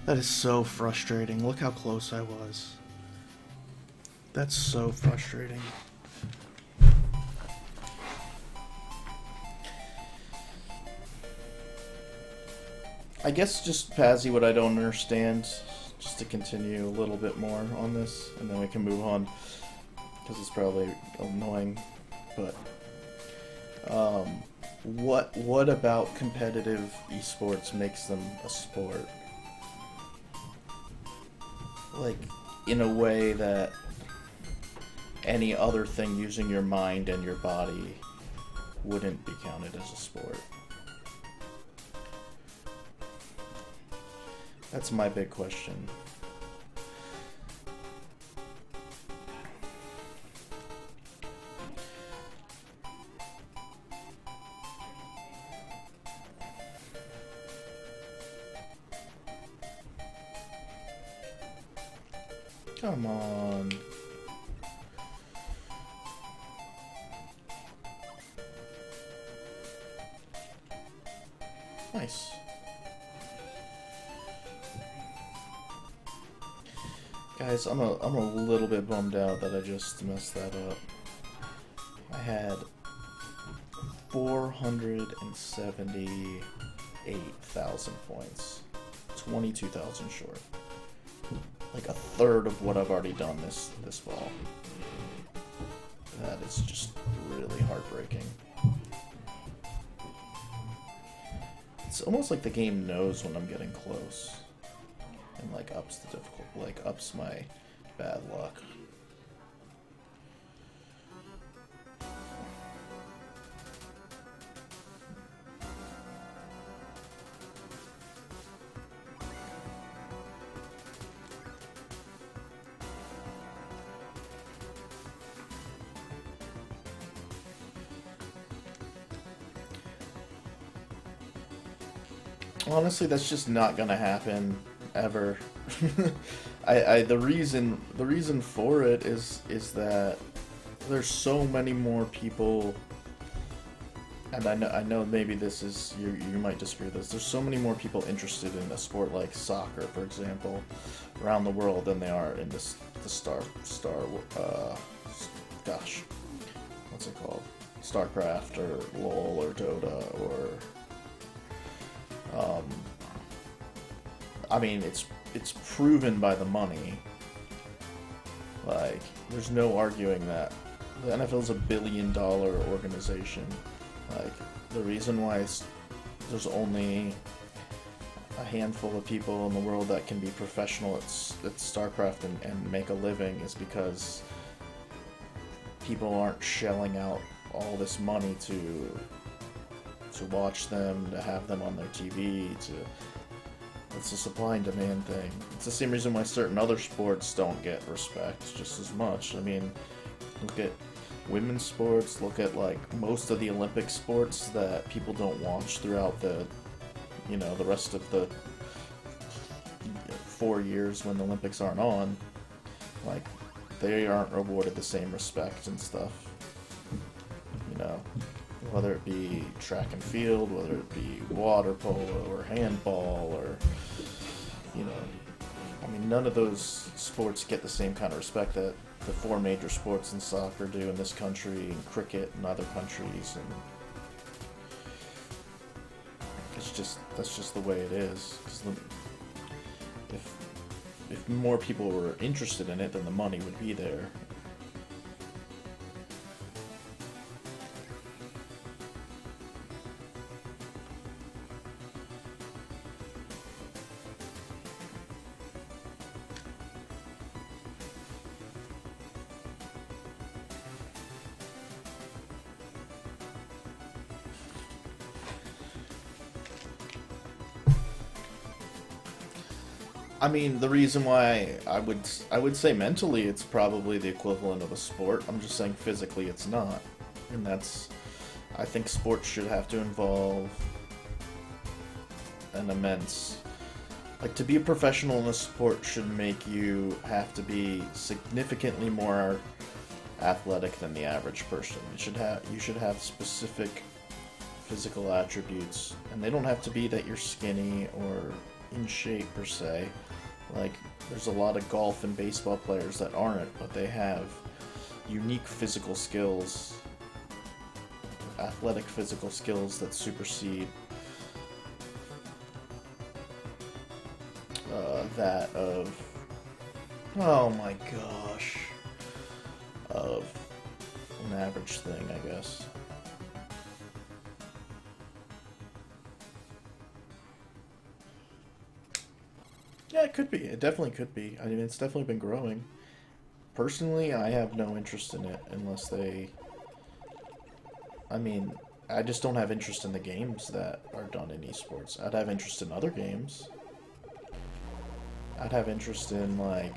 That is so frustrating. Look how close I was. That's so frustrating. I guess just Pazzy, what I don't understand, just to continue a little bit more on this, and then we can move on, because it's probably annoying, but what about competitive esports makes them a sport? Like, in a way that any other thing using your mind and your body wouldn't be counted as a sport. That's my big question. Come on. Nice. Guys, I'm a little bit bummed out that I just messed that up. I had 478,000 points. 22,000 short. Like a third of what I've already done this fall. That is just really heartbreaking. It's almost like the game knows when I'm getting close. And like ups the difficult, like ups my bad luck. Honestly, that's just not gonna happen ever. The reason for it is that there's so many more people, and I know maybe this is you might disagree with this. There's so many more people interested in a sport like soccer, for example, around the world than they are in the gosh, what's it called? StarCraft or LoL or Dota or I mean, it's proven by the money. Like, there's no arguing that. The NFL is $1 billion organization. Like, the reason why there's only a handful of people in the world that can be professional at StarCraft and make a living is because people aren't shelling out all this money to watch them, to have them on their TV, it's a supply and demand thing. It's the same reason why certain other sports don't get respect just as much. I mean, look at women's sports, look at like most of the Olympic sports that people don't watch throughout the rest of the 4 years when the Olympics aren't on. Like, they aren't rewarded the same respect and stuff. Whether it be track and field, whether it be water polo or handball or, I mean, none of those sports get the same kind of respect that the 4 major sports in soccer do in this country, and cricket in other countries, and that's just the way it is. 'Cause if more people were interested in it, then the money would be there. I mean, the reason why I would say mentally it's probably the equivalent of a sport. I'm just saying physically it's not. And I think sports should have to involve an immense, like, to be a professional in a sport should make you have to be significantly more athletic than the average person. You should have specific physical attributes, and they don't have to be that you're skinny or in shape per se. Like, there's a lot of golf and baseball players that aren't, but they have unique physical skills, athletic physical skills that supersede that of, oh my gosh, of an average thing, I guess. Yeah, it could be. It definitely could be. I mean, it's definitely been growing. Personally, I have no interest in it unless they... I mean, I just don't have interest in the games that are done in esports. I'd have interest in other games. I'd have interest in, like...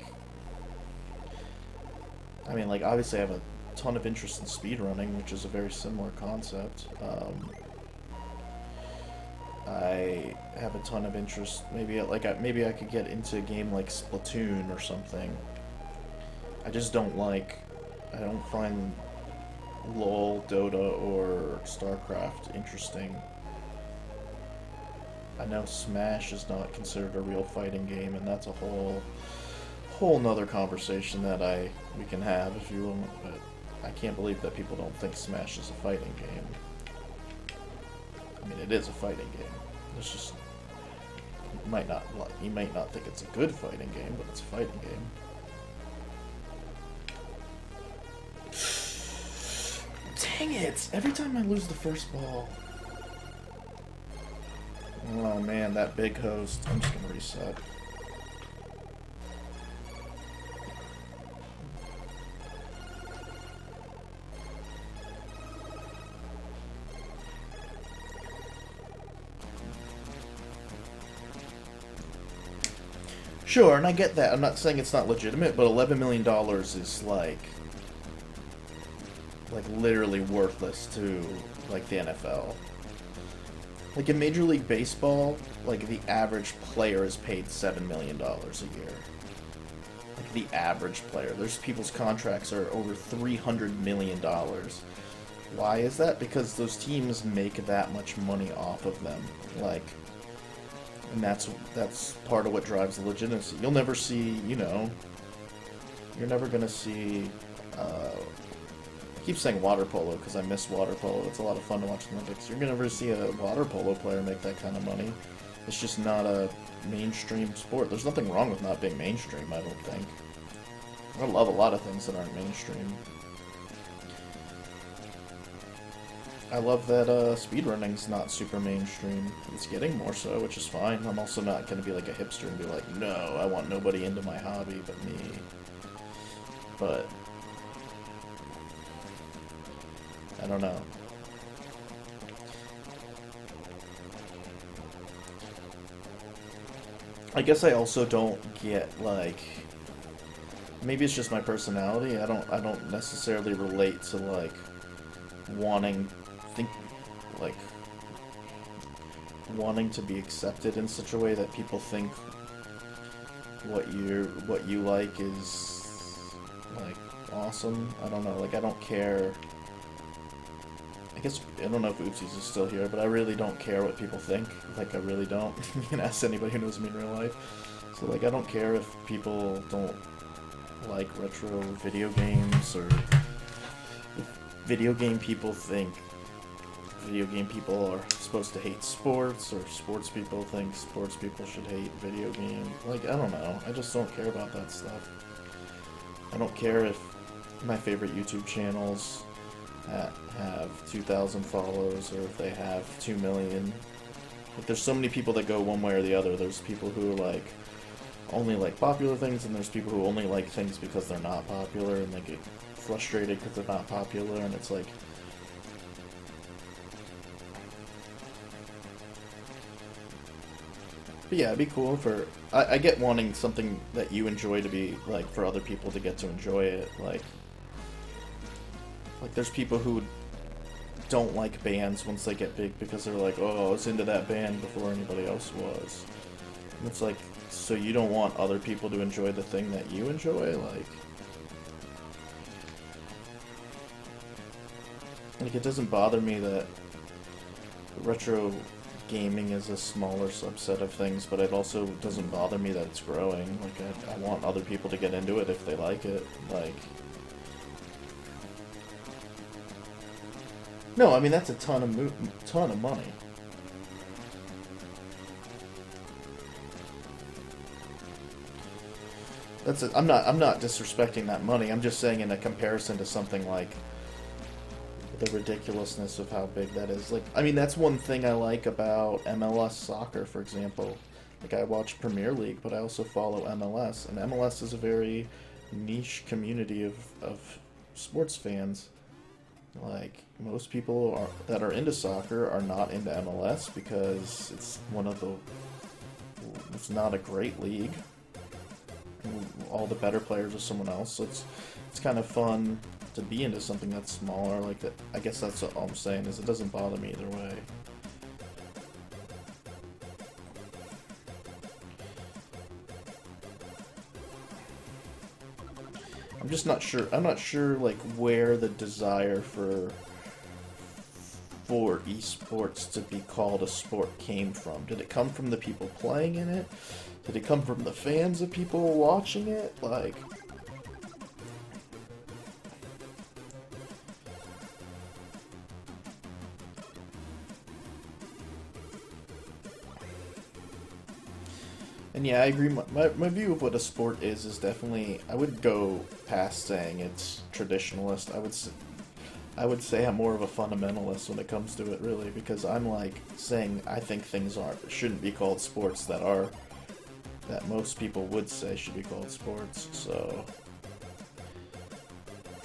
I mean, like, obviously I have a ton of interest in speedrunning, which is a very similar concept. I have a ton of interest. Maybe maybe I could get into a game like Splatoon or something. I just don't like. I don't find LoL, Dota, or StarCraft interesting. I know Smash is not considered a real fighting game, and that's a whole nother conversation that we can have if you want. But I can't believe that people don't think Smash is a fighting game. I mean, it is a fighting game. It's just you might not think it's a good fighting game, but it's a fighting game. Dang it! Every time I lose the first ball. Oh man, that big host. I'm just gonna reset. Sure, and I get that. I'm not saying it's not legitimate, but $11 million is like literally worthless to like the NFL. Like in Major League Baseball, like the average player is paid $7 million a year. Like the average player. There's people's contracts are over $300 million. Why is that? Because those teams make that much money off of them. Like, and that's part of what drives the legitimacy. You'll never see, you know, you're never gonna see. I keep saying water polo because I miss water polo. It's a lot of fun to watch the Olympics. You're gonna never see a water polo player make that kind of money. It's just not a mainstream sport. There's nothing wrong with not being mainstream, I don't think. I love a lot of things that aren't mainstream. I love that speedrunning's not super mainstream. It's getting more so, which is fine. I'm also not going to be like a hipster and be like, no, I want nobody into my hobby but me. But I don't know. I guess I also don't get, like, maybe it's just my personality. I don't necessarily relate to, like, wanting to be accepted in such a way that people think what you like is like awesome. I don't know, like I don't care. I guess I don't know if Oopsies is still here, but I really don't care what people think. Like I really don't. You can ask anybody who knows me in real life. So like I don't care if people don't like retro video games, or if video game people think video game people are supposed to hate sports, or sports people think sports people should hate video games. Like, I don't know. I just don't care about that stuff. I don't care if my favorite YouTube channels have 2,000 follows, or if they have 2 million. Like, there's so many people that go one way or the other. There's people who like only like popular things, and there's people who only like things because they're not popular, and they get frustrated because they're not popular, and it's like, but yeah, it'd be cool for... I get wanting something that you enjoy to be, like, for other people to get to enjoy it. Like, there's people who don't like bands once they get big because they're like, oh, I was into that band before anybody else was. And it's like, so you don't want other people to enjoy the thing that you enjoy? Like, it doesn't bother me that retro gaming is a smaller subset of things, but it also doesn't bother me that it's growing. Like, I want other people to get into it if they like it. Like, no, I mean that's a ton of money. I'm not disrespecting that money. I'm just saying in a comparison to something like the ridiculousness of how big that is. Like, I mean, that's one thing I like about MLS soccer, for example. Like, I watch Premier League, but I also follow MLS, and MLS is a very niche community of sports fans. Like, most people that are into soccer are not into MLS because it's not a great league. All the better players are someone else, so it's kind of fun to be into something that's smaller like that. I guess that's all I'm saying, is it doesn't bother me either way. I'm just not sure. I'm not sure like where the desire for esports to be called a sport came from. Did it come from the people playing in it? Did it come from the fans of people watching it? Like, and yeah, I agree. My view of what a sport is definitely, I would go past saying it's traditionalist. I would say I'm more of a fundamentalist when it comes to it, really, because I'm like saying I think things shouldn't be called sports that most people would say should be called sports. So,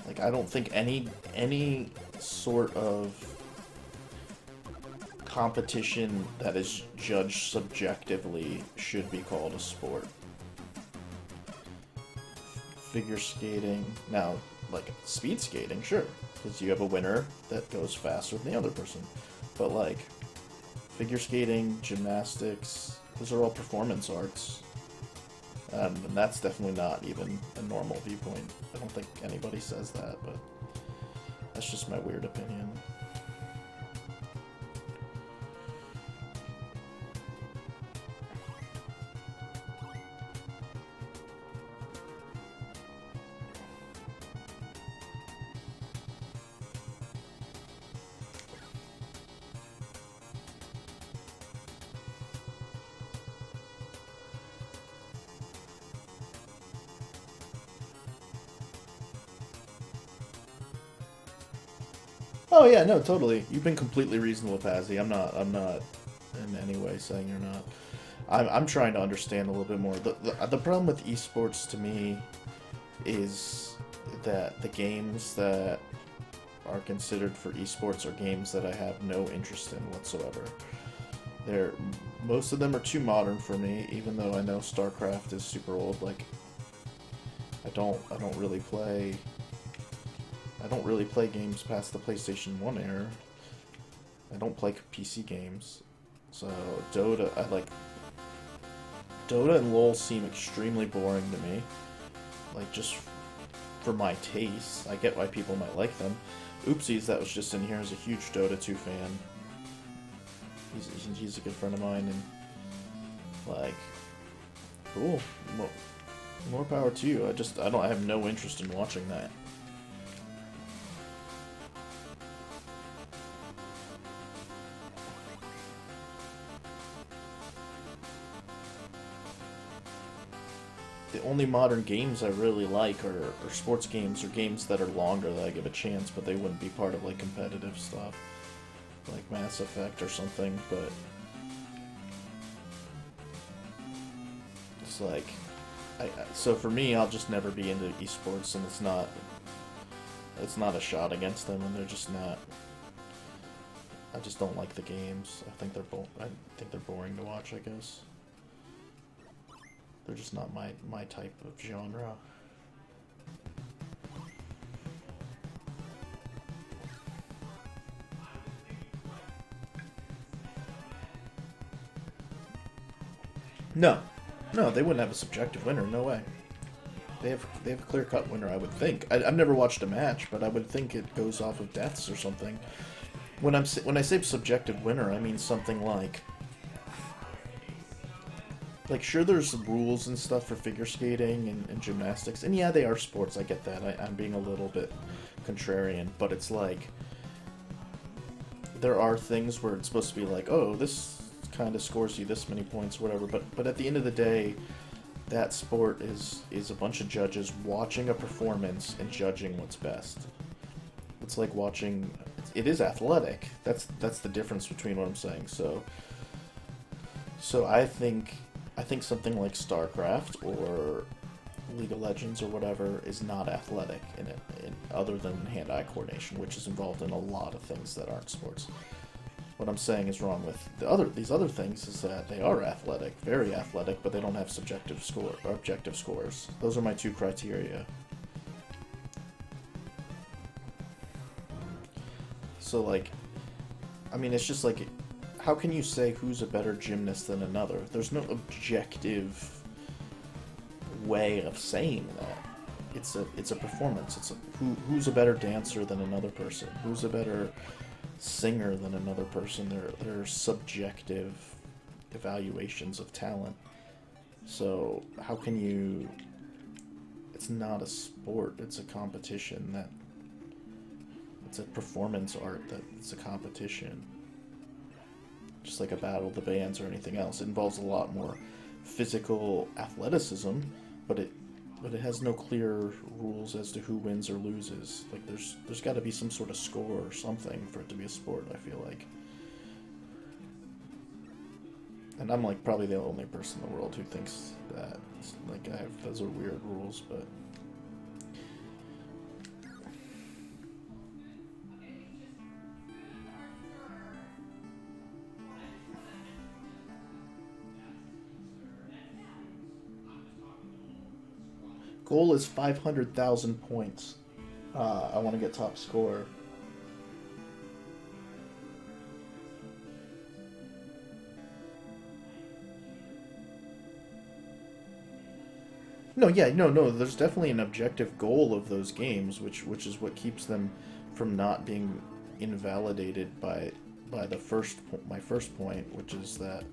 like, I don't think any sort of competition that is judged subjectively should be called a sport. Figure skating, now, like, speed skating, sure, because you have a winner that goes faster than the other person. But, like, figure skating, gymnastics, those are all performance arts. And that's definitely not even a normal viewpoint. I don't think anybody says that, but that's just my weird opinion. Oh yeah, no, totally. You've been completely reasonable, Pazzy. I'm not in any way saying you're not. I'm trying to understand a little bit more. The problem with esports to me is that the games that are considered for esports are games that I have no interest in whatsoever. Most of them are too modern for me, even though I know StarCraft is super old. Like, I don't really play games past the PlayStation 1 era. I don't play PC games. So Dota and LoL seem extremely boring to me. Like, just for my tastes. I get why people might like them. Oopsies, that was just in here, is a huge Dota 2 fan. He's a good friend of mine, and like, cool. More power to you. I have no interest in watching that. The only modern games I really like are sports games or games that are longer that I give a chance, but they wouldn't be part of like competitive stuff, like Mass Effect or something. But it's like, so for me, I'll just never be into esports, and it's not a shot against them, and they're just not. I just don't like the games. I think they're boring to watch, I guess. They're just not my type of genre. No, they wouldn't have a subjective winner. No way. They have a clear-cut winner, I would think. I've never watched a match, but I would think it goes off of deaths or something. When I say subjective winner, I mean something like like, sure, there's rules and stuff for figure skating and gymnastics, and yeah, they are sports. I get that. I'm being a little bit contrarian, but it's like there are things where it's supposed to be like, oh, this kind of scores you this many points, or whatever. But at the end of the day, that sport is a bunch of judges watching a performance and judging what's best. It's like watching. It is athletic. That's the difference between what I'm saying. So I think something like StarCraft or League of Legends or whatever is not athletic in other than hand-eye coordination, which is involved in a lot of things that aren't sports. What I'm saying is wrong with these other things is that they are athletic, very athletic, but they don't have objective scores. Those are my two criteria. So, like, I mean, it's just like, how can you say who's a better gymnast than another? There's no objective way of saying that. It's a performance. It's who's a better dancer than another person? Who's a better singer than another person? There are subjective evaluations of talent. So how can you? It's not a sport. It's a competition. It's a performance art. That it's a competition. Just like a battle of the bands or anything else. It involves a lot more physical athleticism, but it has no clear rules as to who wins or loses. Like there's got to be some sort of score or something for it to be a sport, I feel like. And I'm like probably the only person in the world who thinks that. Like those are weird rules, but goal is 500,000 points. I want to get top score. No, yeah, no. There's definitely an objective goal of those games, which is what keeps them from not being invalidated by my first point, which is that,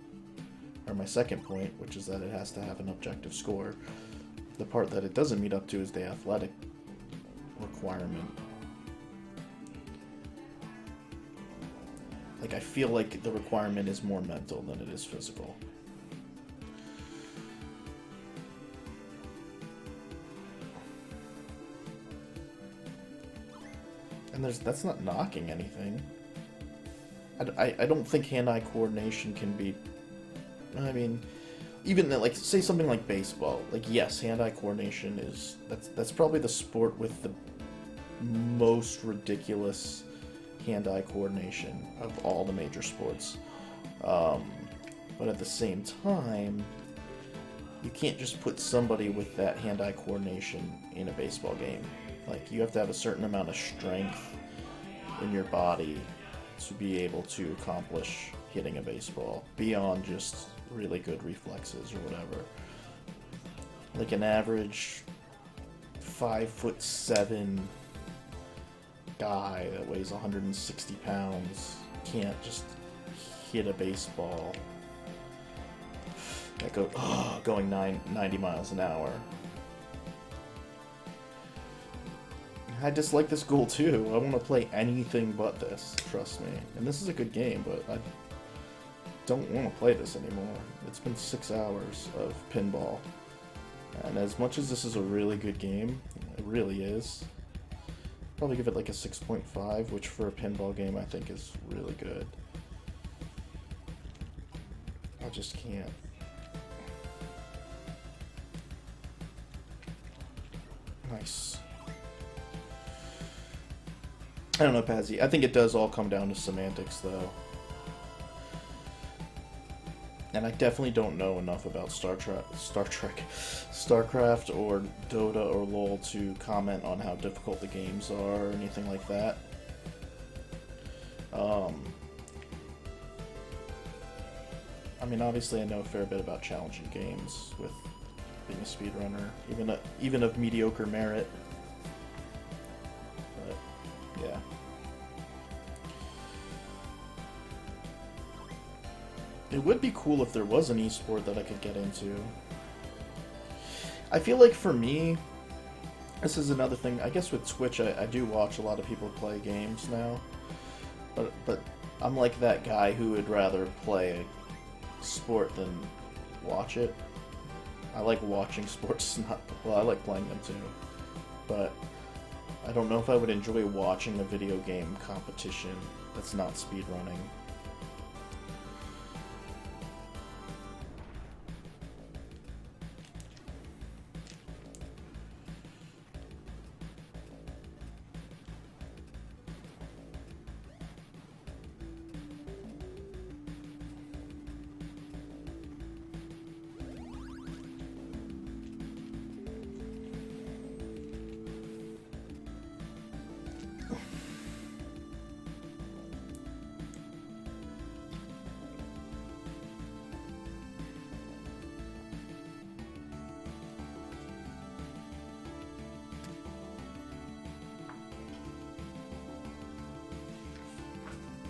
or my second point, which is that it has to have an objective score. The part that it doesn't meet up to is the athletic requirement. Like, I feel like the requirement is more mental than it is physical. And that's not knocking anything. I don't think hand-eye coordination can be... I mean, even like, say something like baseball. Like, yes, hand-eye coordination is... That's probably the sport with the most ridiculous hand-eye coordination of all the major sports. But at the same time, you can't just put somebody with that hand-eye coordination in a baseball game. Like, you have to have a certain amount of strength in your body to be able to accomplish hitting a baseball beyond just really good reflexes or whatever. Like, an average 5'7" guy that weighs 160 pounds can't just hit a baseball that going 90 miles an hour. I dislike this goal too. I want to play anything but this, trust me. And this is a good game, but I don't want to play this anymore. It's been 6 hours of pinball. And as much as this is a really good game, it really is, probably give it like a 6.5, which for a pinball game I think is really good. I just can't. Nice. I don't know, Pazzy. I think it does all come down to semantics, though. And I definitely don't know enough about StarCraft, or Dota, or LoL to comment on how difficult the games are, or anything like that. I mean, obviously I know a fair bit about challenging games with being a speedrunner, even of mediocre merit. But, yeah. It would be cool if there was an esport that I could get into. I feel like for me, this is another thing. I guess with Twitch, I do watch a lot of people play games now, but I'm like that guy who would rather play a sport than watch it. I like watching sports, well, I like playing them too, but I don't know if I would enjoy watching a video game competition that's not speedrunning.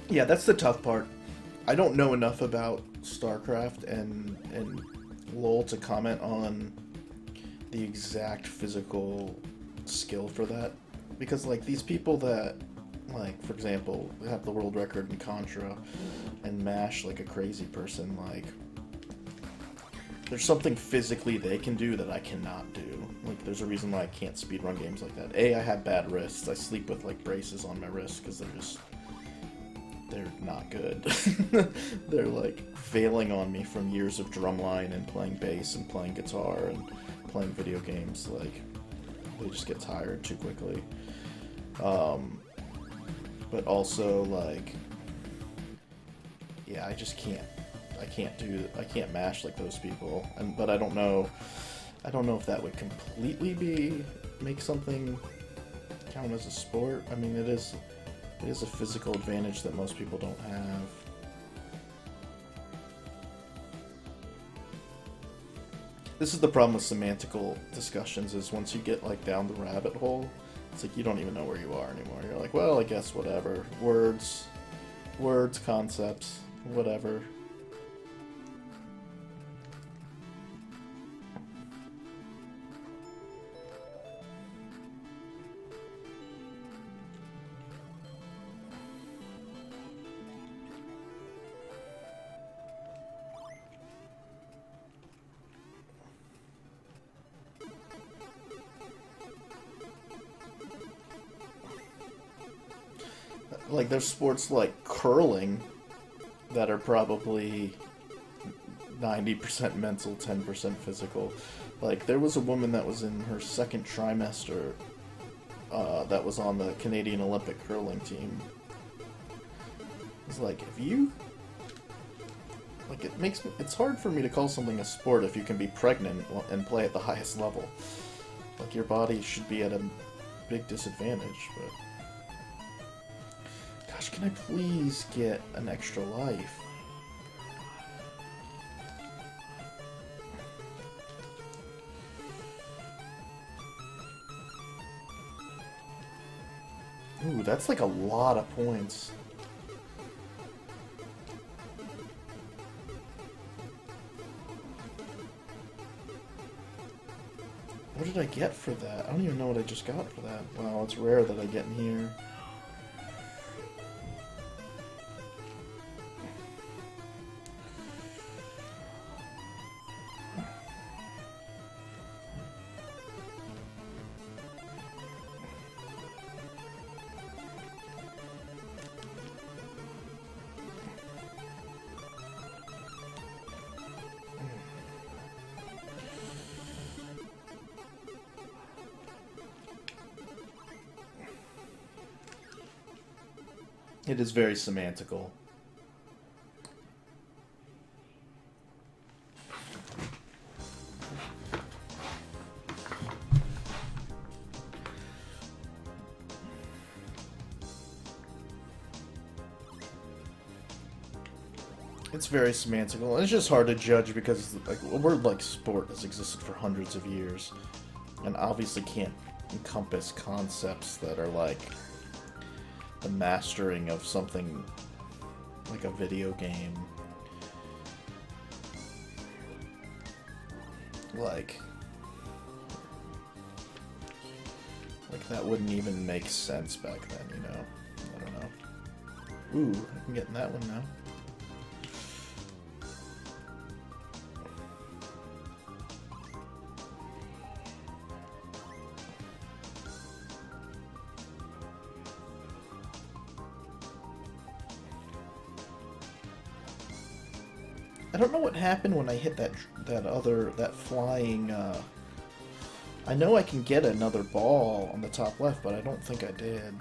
Yeah, that's the tough part. I don't know enough about StarCraft and LoL to comment on the exact physical skill for that. Because, like, these people that, like, for example, have the world record in Contra and mash like a crazy person, like, there's something physically they can do that I cannot do. Like, there's a reason why I can't speedrun games like that. A, I have bad wrists. I sleep with, like, braces on my wrists because they're not good. They're like failing on me from years of drumline and playing bass and playing guitar and playing video games. Like, they just get tired too quickly. But also, like, yeah, I just can't. I can't mash like those people. But I don't know if that would completely make something count as a sport. I mean, it is a physical advantage that most people don't have. This is the problem with semantical discussions, is once you get, like, down the rabbit hole, it's like you don't even know where you are anymore. You're like, well, I guess whatever. Words, concepts, whatever. Like, there's sports like curling that are probably 90% mental, 10% physical. Like, there was a woman that was in her second trimester that was on the Canadian Olympic curling team. It's like, if you... Like, it's hard for me to call something a sport if you can be pregnant and play at the highest level. Like, your body should be at a big disadvantage, but... Gosh, can I please get an extra life? Ooh, that's like a lot of points. What did I get for that? I don't even know what I just got for that. Wow, it's rare that I get in here. It is very semantical. It's very semantical, and it's just hard to judge because, like, a word like sport has existed for hundreds of years, and obviously can't encompass concepts that are like the mastering of something like a video game. Like that wouldn't even make sense back then, you know? I don't know. Ooh, I can get in that one now. I don't know what happened when I hit that flying, I know I can get another ball on the top left, but I don't think I did.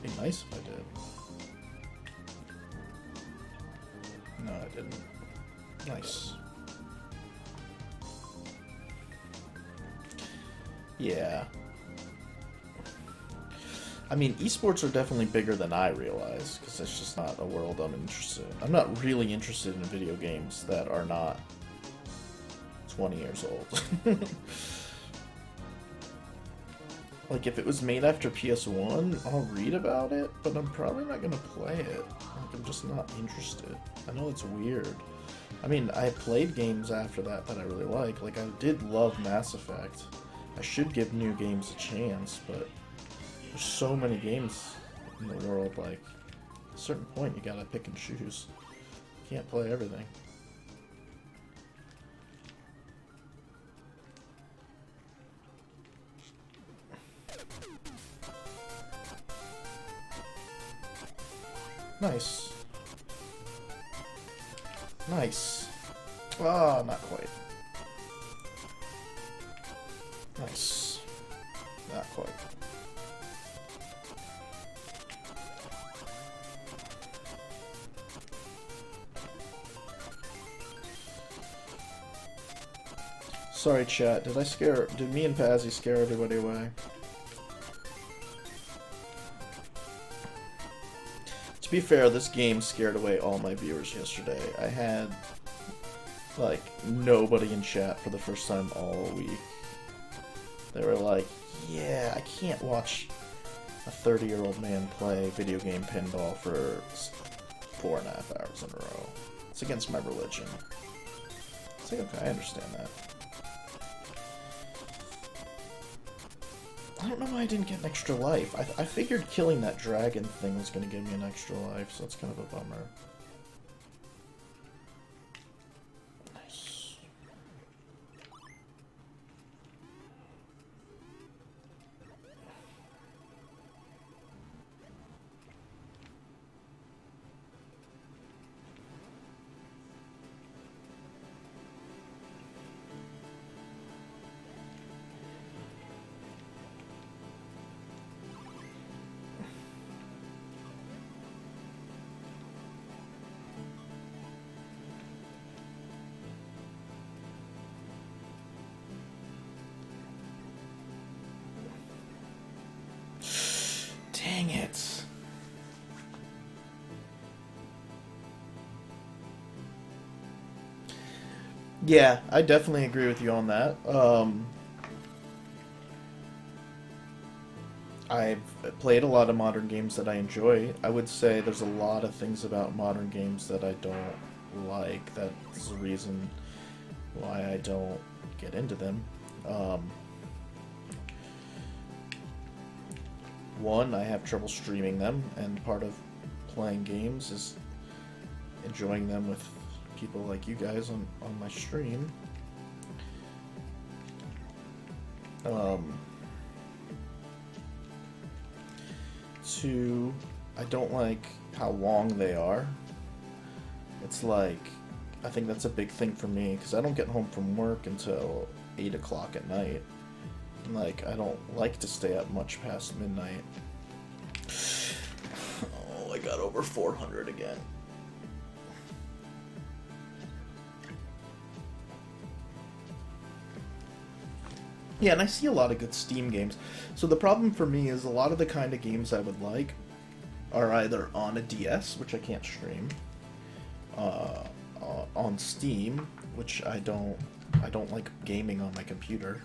It'd be nice if I did. No, I didn't. Nice. Yeah. I mean, esports are definitely bigger than I realize, because it's just not a world I'm interested in. I'm not really interested in video games that are not 20 years old. Like, if it was made after PS1, I'll read about it, but I'm probably not gonna play it. Like, I'm just not interested. I know it's weird. I mean, I played games after that I really like. Like, I did love Mass Effect. I should give new games a chance, but there's so many games in the world, like, at a certain point you gotta pick and choose. You can't play everything. Nice. Nice. Ah, not quite. Nice. Not quite. Sorry, chat. Did me and Pazzy scare everybody away? To be fair, this game scared away all my viewers yesterday. I had, like, nobody in chat for the first time all week. They were like, yeah, I can't watch a 30-year-old man play video game pinball for 4.5 hours in a row. It's against my religion. It's like, okay, I understand that. I don't know why I didn't get an extra life. I figured killing that dragon thing was going to give me an extra life, so that's kind of a bummer. Nice. Dang it. Yeah, I definitely agree with you on that. I've played a lot of modern games that I enjoy. I would say there's a lot of things about modern games that I don't like. That's the reason why I don't get into them. One, I have trouble streaming them, and part of playing games is enjoying them with people like you guys on my stream. Two, I don't like how long they are. It's like, I think that's a big thing for me, because I don't get home from work until 8 o'clock at night. Like, I don't like to stay up much past midnight. Oh, I got over 400 again. Yeah, and I see a lot of good Steam games. So the problem for me is a lot of the kind of games I would like are either on a DS, which I can't stream, on Steam, which I don't like gaming on my computer.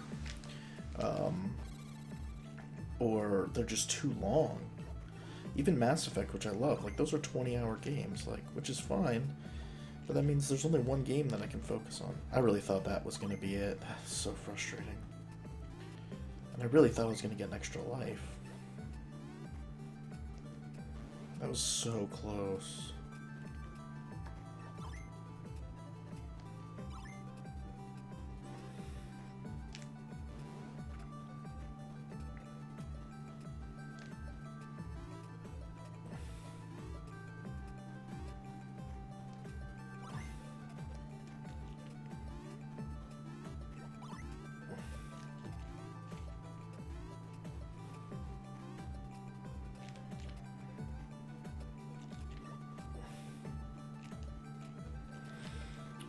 Or they're just too long. Even Mass Effect, which I love, like, those are 20-hour games, like, which is fine, But that means there's only one game that I can focus on. I really thought that was going to be it. That's so frustrating. And I really thought I was going to get an extra life. That was so close.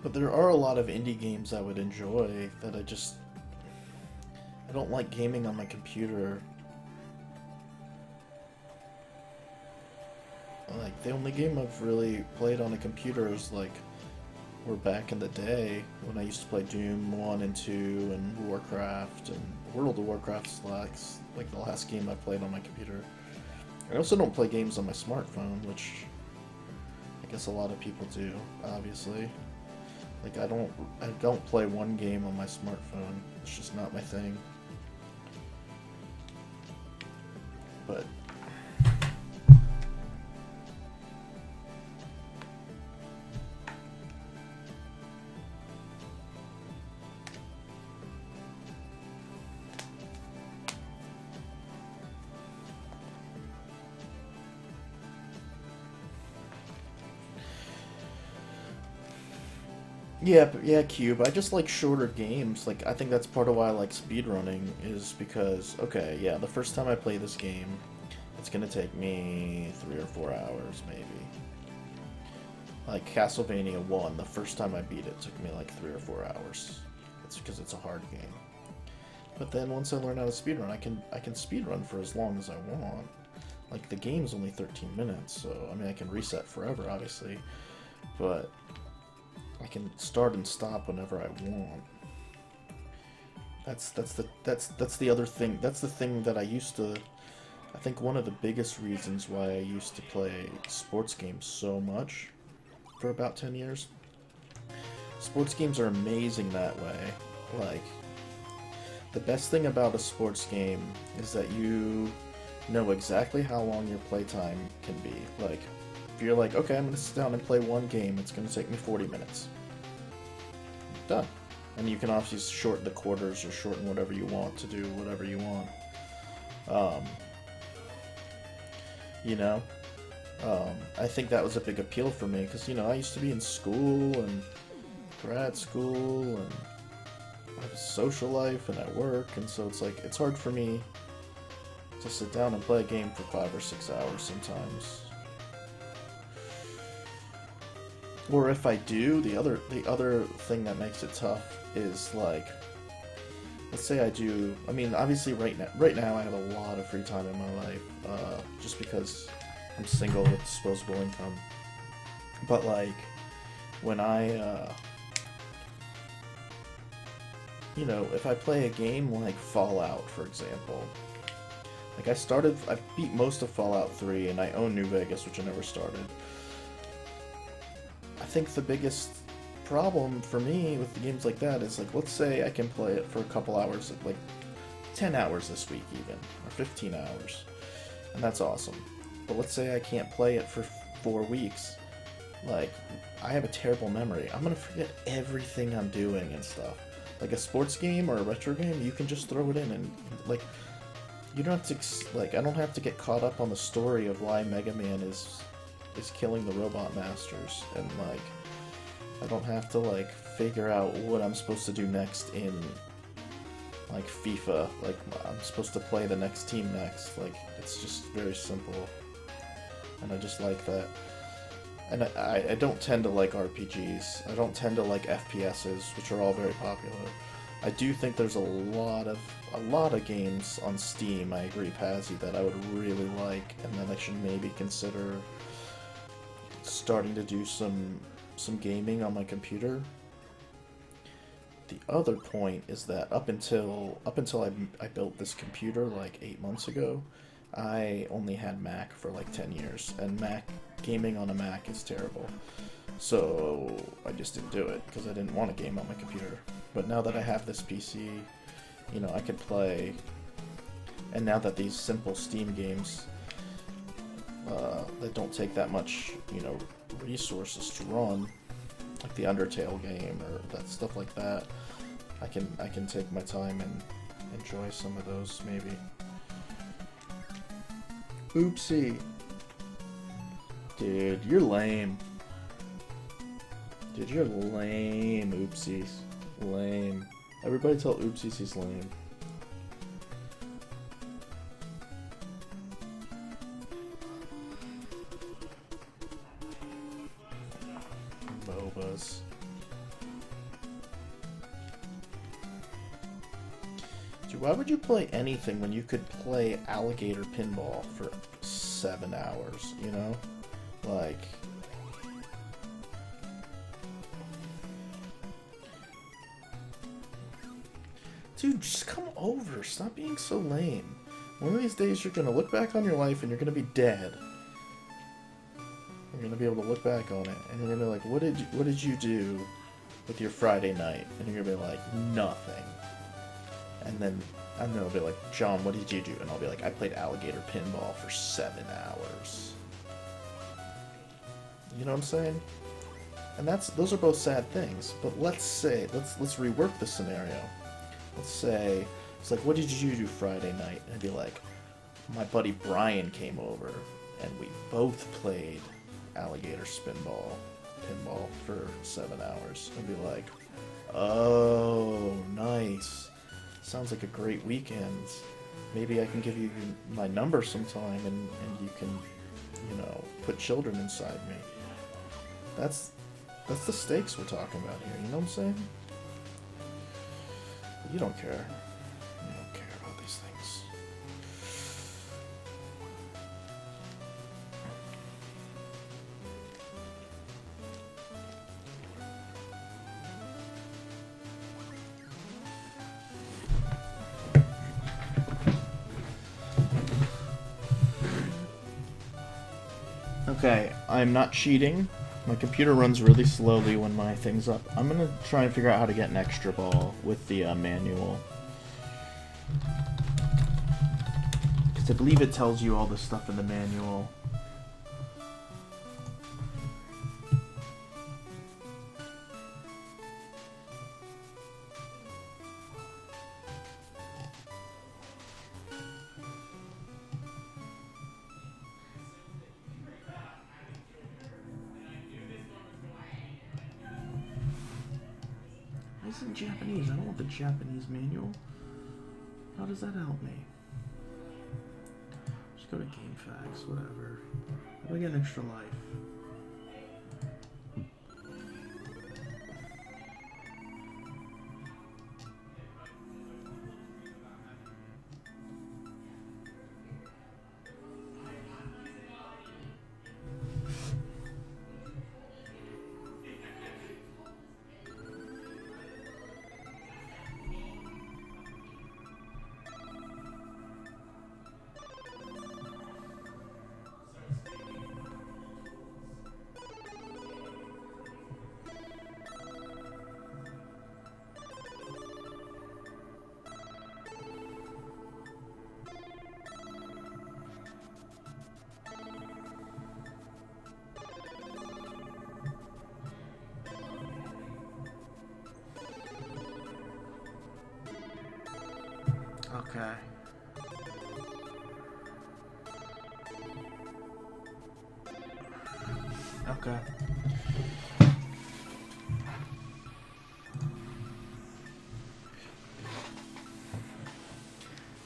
But there are a lot of indie games I would enjoy that I don't like gaming on my computer. Like, the only game I've really played on a computer is, like, were back in the day when I used to play Doom 1 and 2 and Warcraft, and World of Warcraft's like the last game I played on my computer. I also don't play games on my smartphone, which I guess a lot of people do, obviously. Like, I don't play one game on my smartphone. It's just not my thing. But yeah, Cube. I just like shorter games. Like, I think that's part of why I like speedrunning, is because, okay, yeah, the first time I play this game, it's gonna take me 3 or 4 hours, maybe. Like, Castlevania 1, the first time I beat it, took me like 3 or 4 hours. It's because it's a hard game. But then once I learn how to speedrun, I can speedrun for as long as I want. Like, the game's only 13 minutes, so, I mean, I can reset forever, obviously. But I can start and stop whenever I want. That's the other thing. That's the thing that I think one of the biggest reasons why I used to play sports games so much for about 10 years. Sports games are amazing that way. Like, the best thing about a sports game is that you know exactly how long your playtime can be. Like, if you're like, okay, I'm going to sit down and play one game, it's going to take me 40 minutes. Done. And you can obviously shorten the quarters or shorten whatever you want to do whatever you want. You know? I think that was a big appeal for me, because, you know, I used to be in school and grad school and I have a social life and at work, and so it's like, it's hard for me to sit down and play a game for 5 or 6 hours sometimes. Or if I do, the other thing that makes it tough is, like, let's say I do. I mean, obviously, right now I have a lot of free time in my life, just because I'm single with disposable income. But like, when you know, if I play a game like Fallout, for example, like I beat most of Fallout 3, and I own New Vegas, which I never started. I think the biggest problem for me with the games like that is, like, let's say I can play it for a couple hours, like 10 hours this week even, or 15 hours, and that's awesome. But let's say I can't play it for 4 weeks. Like, I have a terrible memory. I'm gonna forget everything I'm doing and stuff. Like a sports game or a retro game, you can just throw it in and, like, you don't have to, like, I don't have to get caught up on the story of why Mega Man is killing the Robot Masters, and, like, I don't have to, like, figure out what I'm supposed to do next in, like, FIFA. Like, I'm supposed to play the next team next. Like, it's just very simple, and I just like that. And I don't tend to like RPGs. I don't tend to like FPSs, which are all very popular. I do think there's a lot of games on Steam, I agree, Pazzy, that I would really like, and that I should maybe consider starting to do some gaming on my computer. The other point is that up until I built this computer like 8 months ago, I only had Mac for like 10 years, and gaming on a Mac is terrible. So I just didn't do it because I didn't want to game on my computer. But now that I have this PC, you know, I could play. And now that these simple Steam games that don't take that much, you know, resources to run, like the Undertale game or that stuff like that, I can take my time and enjoy some of those maybe. Oopsie. Dude, you're lame. Dude, you're lame, Oopsies. Lame. Everybody tell Oopsies he's lame. MOBAs. Dude, why would you play anything when you could play alligator pinball for 7 hours, you know? Like... Dude, just come over. Stop being so lame. One of these days you're gonna look back on your life and you're gonna be dead. You're gonna be able to look back on it and you're gonna be like, what did you do with your Friday night? And you're gonna be like, nothing. And then I'm gonna be like, John, what did you do? And I'll be like, I played alligator pinball for 7 hours. You know what I'm saying? And those are both sad things. But let's rework the scenario. Let's say, it's like, what did you do Friday night? And I'd be like, my buddy Brian came over, and we both played alligator pinball for 7 hours. I'd be like, oh, nice. Sounds like a great weekend. Maybe I can give you my number sometime, and you can, you know, put children inside me. That's the stakes we're talking about here, you know what I'm saying? You don't care. You don't care about these things. Okay, I'm not cheating. My computer runs really slowly when my thing's up. I'm gonna try and figure out how to get an extra ball with the manual. Because I believe it tells you all the stuff in the manual. This is in Japanese. I don't want the Japanese manual. How does that help me? Just go to GameFAQs, whatever. How do I get an extra life? Okay. Okay.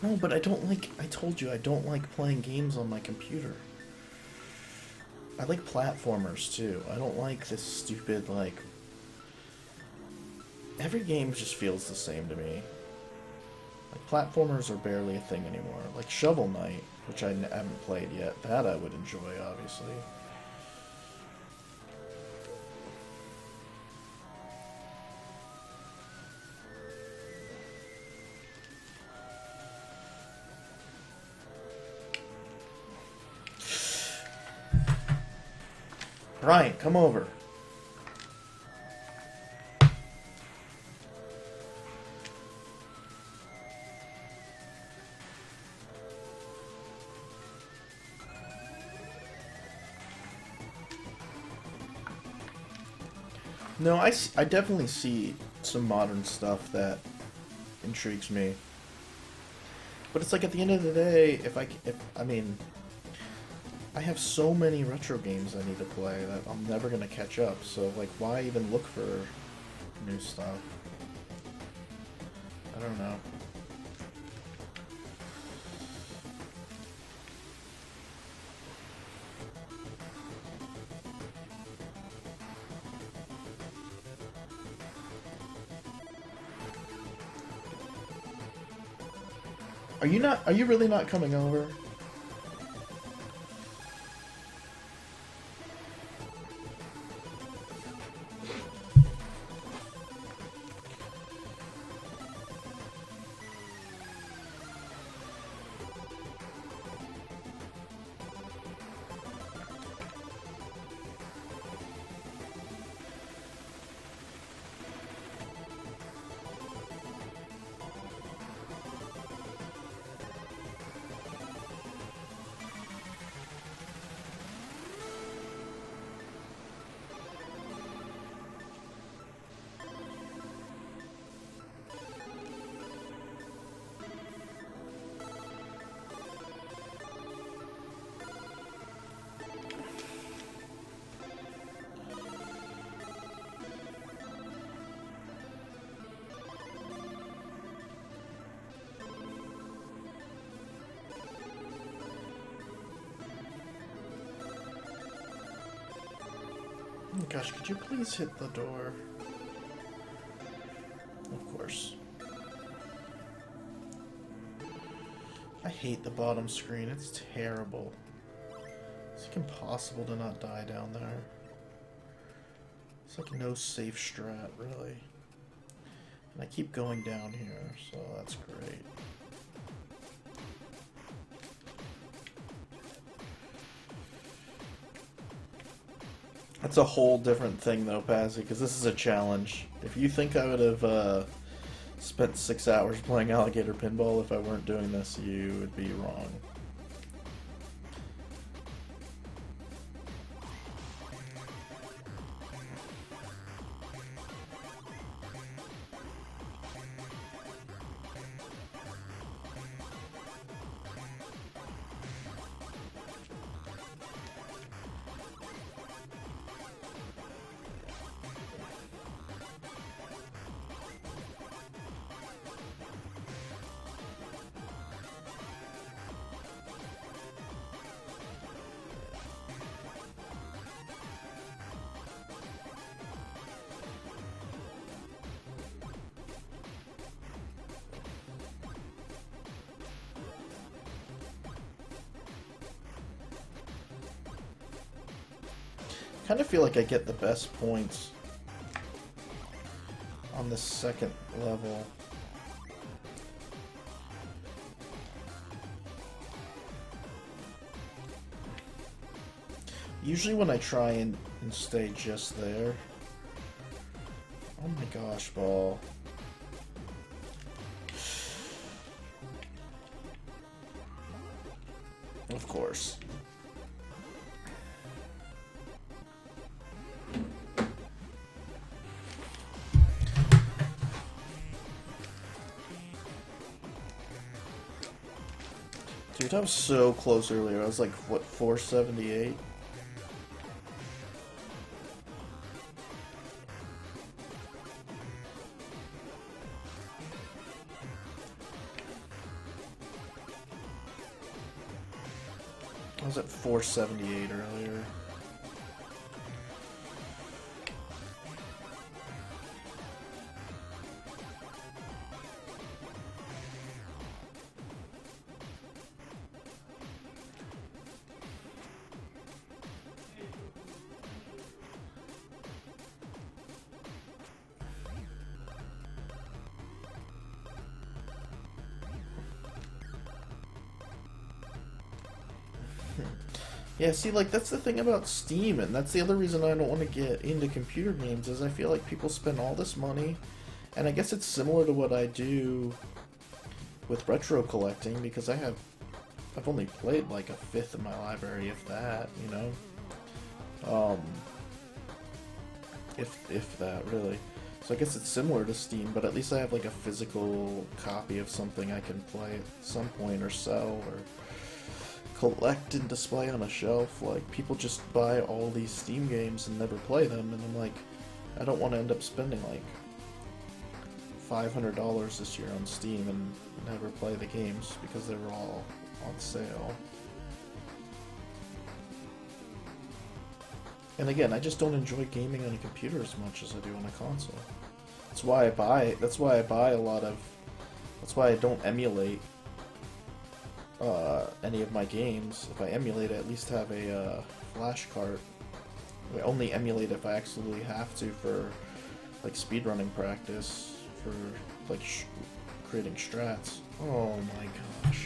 No, but I told you, I don't like playing games on my computer. I like platformers, too. I don't like this stupid, like... Every game just feels the same to me. Like, platformers are barely a thing anymore. Like Shovel Knight, which I haven't played yet. That I would enjoy, obviously. Brian, come over. No, I definitely see some modern stuff that intrigues me. But it's like at the end of the day, I mean, I have so many retro games I need to play that I'm never gonna catch up. So like, why even look for new stuff? I don't know. Are you really not coming over? Oh gosh, could you please hit the door? Of course. I hate the bottom screen, it's terrible. It's like impossible to not die down there. It's like no safe strat, really. And I keep going down here, so that's great. That's a whole different thing, though, Pazzy, because this is a challenge. If you think I would have spent 6 hours playing Alligator Pinball if I weren't doing this, you would be wrong. I kind of feel like I get the best points on the second level. Usually when I try and stay just there. Oh my gosh, ball. Of course. Dude, I was so close earlier. I was like, what, 478? I was at 478 earlier. Yeah, see, like, that's the thing about Steam, and that's the other reason I don't want to get into computer games, is I feel like people spend all this money, and I guess it's similar to what I do with retro collecting, because I've only played, like, a fifth of my library, if that, you know? If that, really. So I guess it's similar to Steam, but at least I have, like, a physical copy of something I can play at some point, or sell, or collect and display on a shelf. Like, people just buy all these Steam games and never play them, and I'm like, I don't want to end up spending like $500 this year on Steam and never play the games because they were all on sale. And again, I just don't enjoy gaming on a computer as much as I do on a console. That's why I buy a lot of, that's why I don't emulate any of my games. If I emulate, I at least have a flash card. I only emulate if I absolutely have to for like speedrunning practice, for like creating strats. Oh my gosh.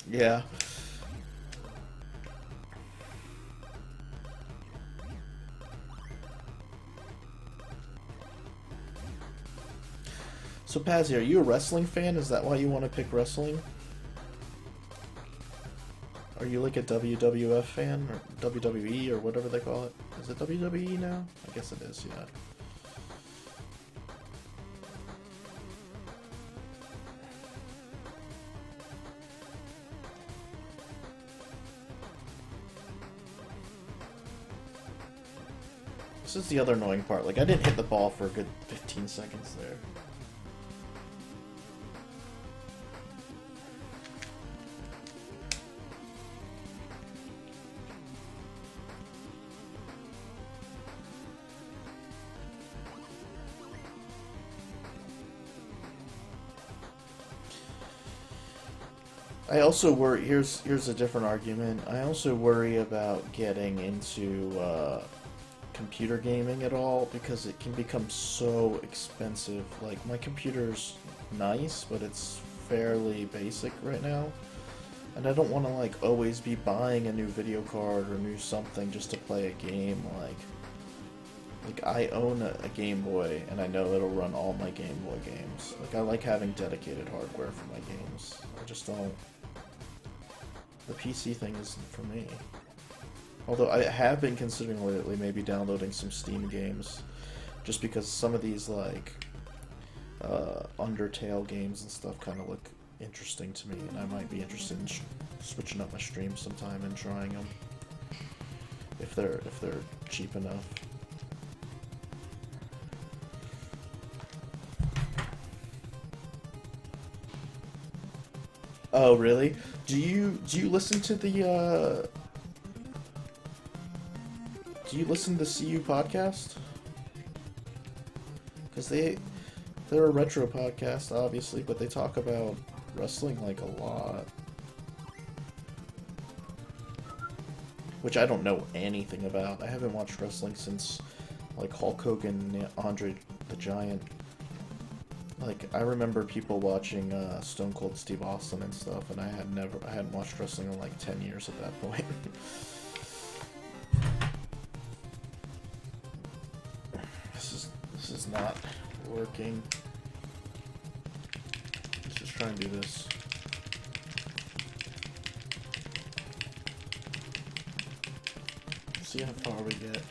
Yeah. So Pazzy, are you a wrestling fan? Is that why you want to pick wrestling? Are you like a WWF fan, or WWE, or whatever they call it? Is it WWE now? I guess it is, yeah. This is the other annoying part. Like, I didn't hit the ball for a good 15 seconds there. I also worry. Here's a different argument. I also worry about getting into computer gaming at all because it can become so expensive. Like, my computer's nice, but it's fairly basic right now, and I don't want to like always be buying a new video card or new something just to play a game. Like I own a Game Boy, and I know it'll run all my Game Boy games. Like, I like having dedicated hardware for my games. I just don't. The PC thing isn't for me. Although I have been considering lately maybe downloading some Steam games, just because some of these like Undertale games and stuff kind of look interesting to me, and I might be interested in switching up my stream sometime and trying them if they're cheap enough. Oh, really? Do you listen to the do you listen to the CU podcast? Because they're a retro podcast, obviously, but they talk about wrestling like a lot, which I don't know anything about. I haven't watched wrestling since like Hulk Hogan and Andre the Giant. Like, I remember people watching Stone Cold Steve Austin and stuff, and I hadn't watched wrestling in like 10 years at that point. This is not working. Let's just try and do this. See how far we get.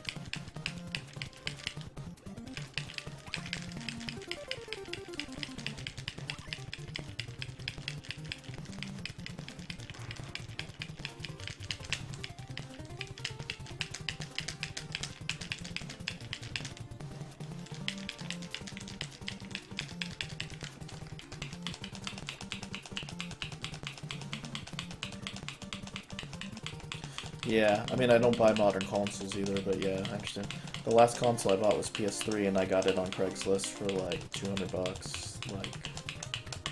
Yeah, I mean, I don't buy modern consoles either, but yeah, I understand. The last console I bought was PS3, and I got it on Craigslist for like $200, like,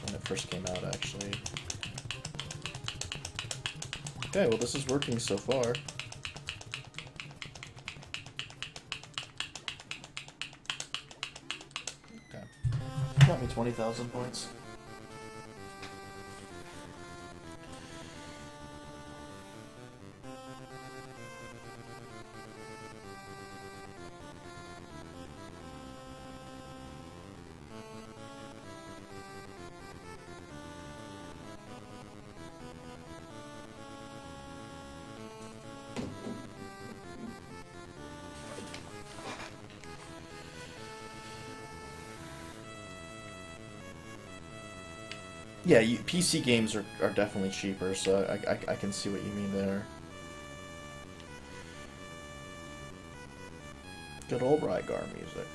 when it first came out, actually. Okay, well, this is working so far. 20,000 points. Yeah, PC games are definitely cheaper, so I can see what you mean there. Good old Rygar music.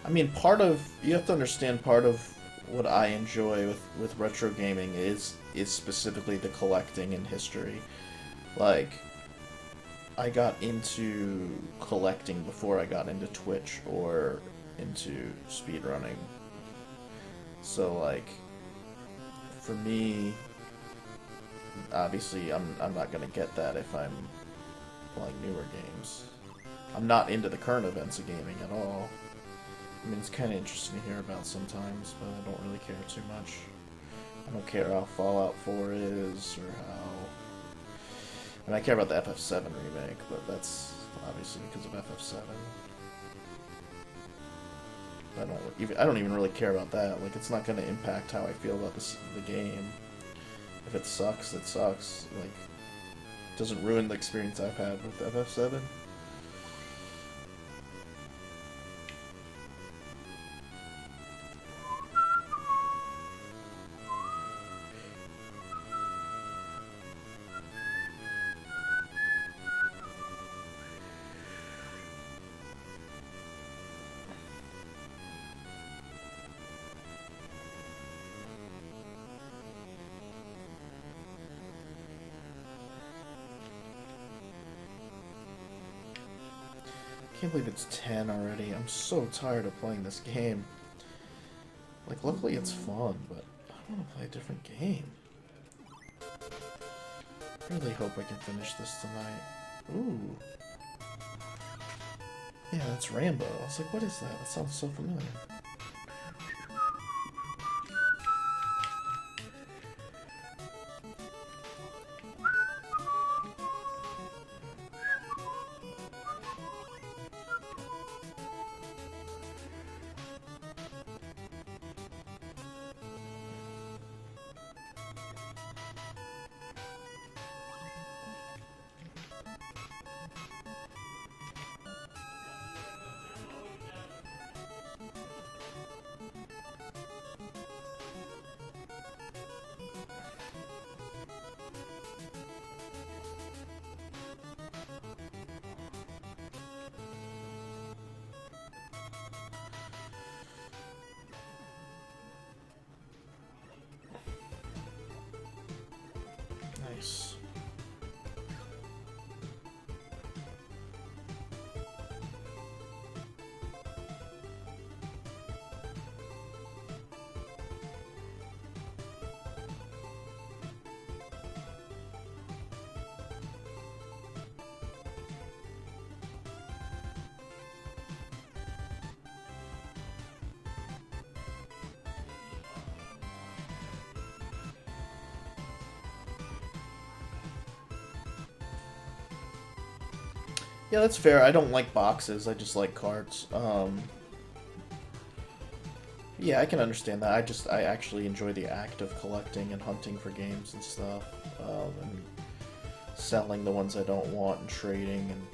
I mean, you have to understand, part of what I enjoy with retro gaming is specifically the collecting and history. Like, I got into collecting before I got into Twitch or into speedrunning. So, like, for me, obviously I'm not gonna get that if I'm playing newer games. I'm not into the current events of gaming at all. I mean, it's kind of interesting to hear about sometimes, but I don't really care too much. I don't care how Fallout 4 is, or how... I mean, I care about the FF7 remake, but that's obviously because of FF7. I don't even really care about that. Like, it's not going to impact how I feel about the game. If it sucks, it sucks. Like, it doesn't ruin the experience I've had with FF7. I can't believe it's 10 already. I'm so tired of playing this game. Like, luckily it's fun, but I want to play a different game. I really hope I can finish this tonight. Ooh. Yeah, that's Rambo. I was like, what is that? That sounds so familiar. Nice. Yeah, that's fair. I don't like boxes. I just like cards. Yeah, I can understand that. I actually enjoy the act of collecting and hunting for games and stuff, and selling the ones I don't want and trading, and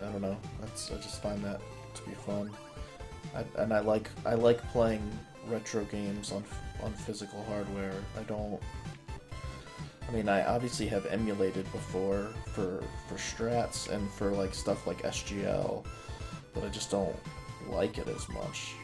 I don't know. I just find that to be fun. I like playing retro games on physical hardware. I mean, I obviously have emulated before for strats and for like stuff like SGL, but I just don't like it as much.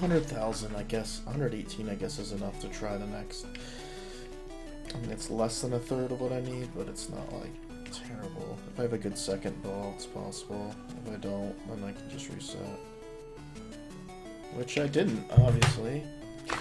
100,000, I guess. 118, I guess, is enough to try the next. I mean, it's less than a third of what I need, but it's not, like, terrible. If I have a good second ball, it's possible. If I don't, then I can just reset. Which I didn't, obviously. Gosh.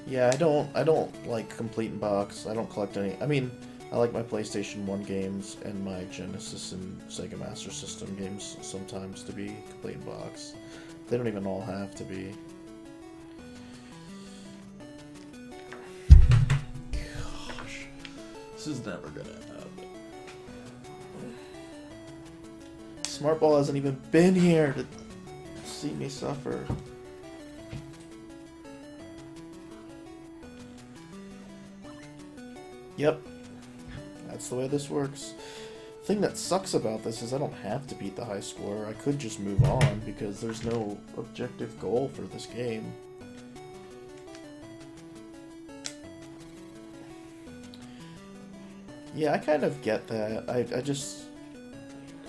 Yeah, I don't like complete in box. I don't collect any. I mean, I like my PlayStation 1 games and my Genesis and Sega Master System games sometimes to be complete in box. They don't even all have to be. Gosh. This is never gonna happen. Smart Ball hasn't even been here to see me suffer. Yep. That's the way this works. The thing that sucks about this is I don't have to beat the high score. I could just move on because there's no objective goal for this game. Yeah, I kind of get that. I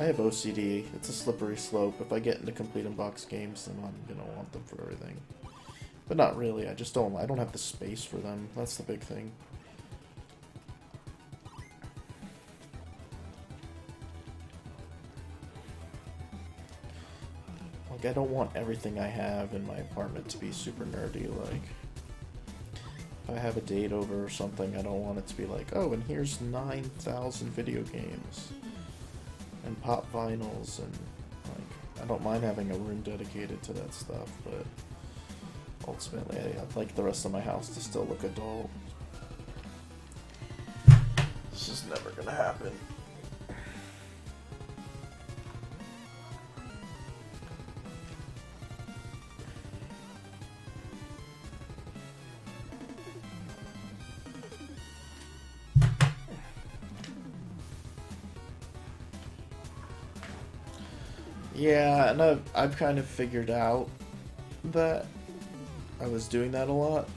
have OCD. It's a slippery slope. If I get into complete in box games, then I'm gonna want them for everything. But not really. I don't have the space for them. That's the big thing. Like, I don't want everything I have in my apartment to be super nerdy. Like, if I have a date over or something, I don't want it to be like, oh, and here's 9,000 video games and pop vinyls, and like, I don't mind having a room dedicated to that stuff, but ultimately I'd like the rest of my house to still look adult. This is never gonna happen. Yeah, and I've kind of figured out that I was doing that a lot.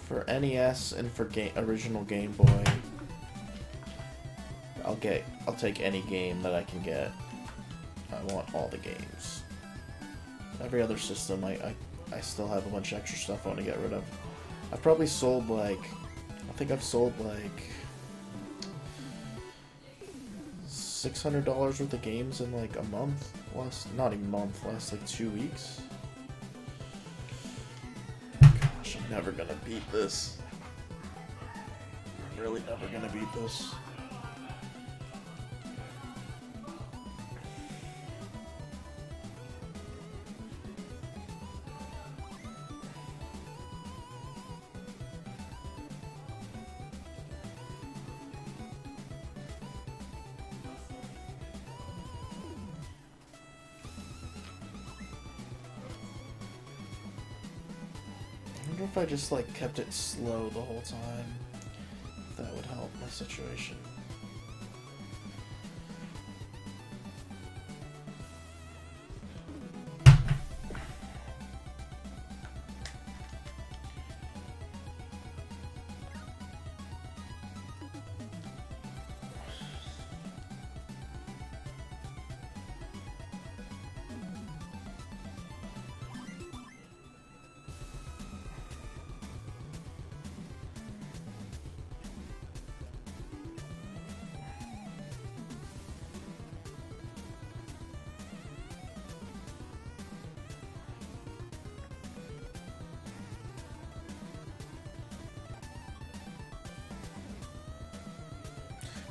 For NES and for original Game Boy, I'll take any game that I can get. I want all the games. Every other system, I still have a bunch of extra stuff I want to get rid of. I've probably sold I think I've sold $600 worth of games in like a month. Not even a month, last like 2 weeks. Gosh, I'm never gonna beat this. I'm really never gonna beat this. I wonder if I just like kept it slow the whole time. That would help my situation.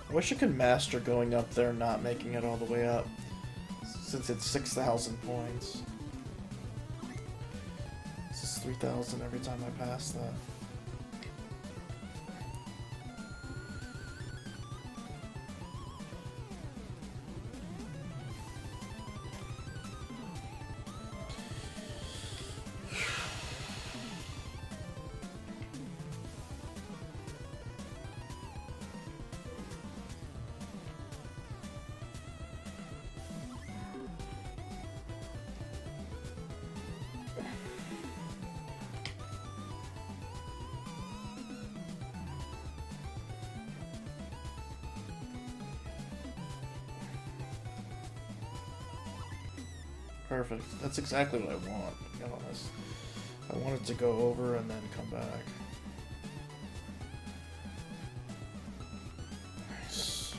I wish I could master going up there and not making it all the way up, since it's 6,000 points. This is 3,000 every time I pass that. Perfect. That's exactly what I want, to be honest. I want it to go over and then come back. Nice.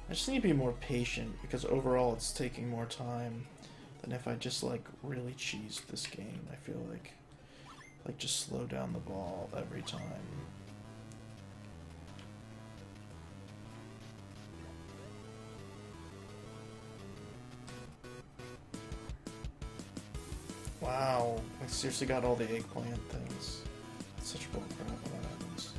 I just need to be more patient because overall it's taking more time than if I just like really cheesed this game. I feel like just slow down the ball every time. Wow, I seriously got all the eggplant things. That's such bullcrap when that happens.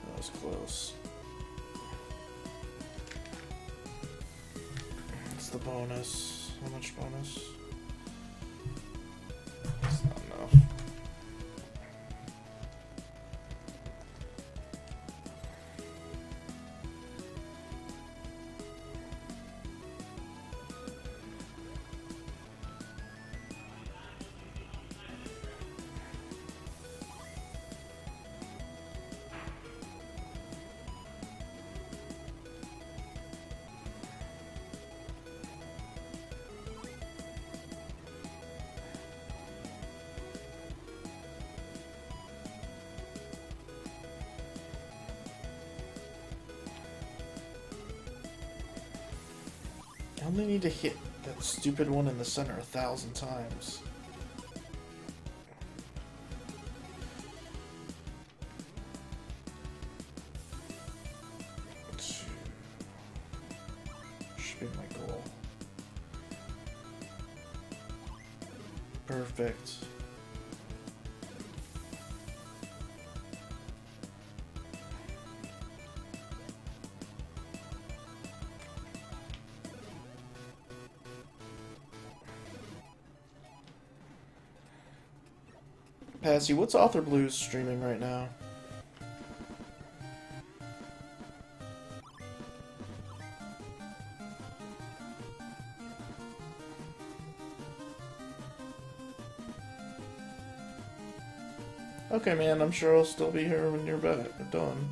That was close. What's the bonus? How much bonus? It's not enough. I only need to hit that stupid one in the center 1,000 times. Should be my goal. Perfect. Passy, what's Author Blues streaming right now? Okay, man, I'm sure I'll still be here when you're back done.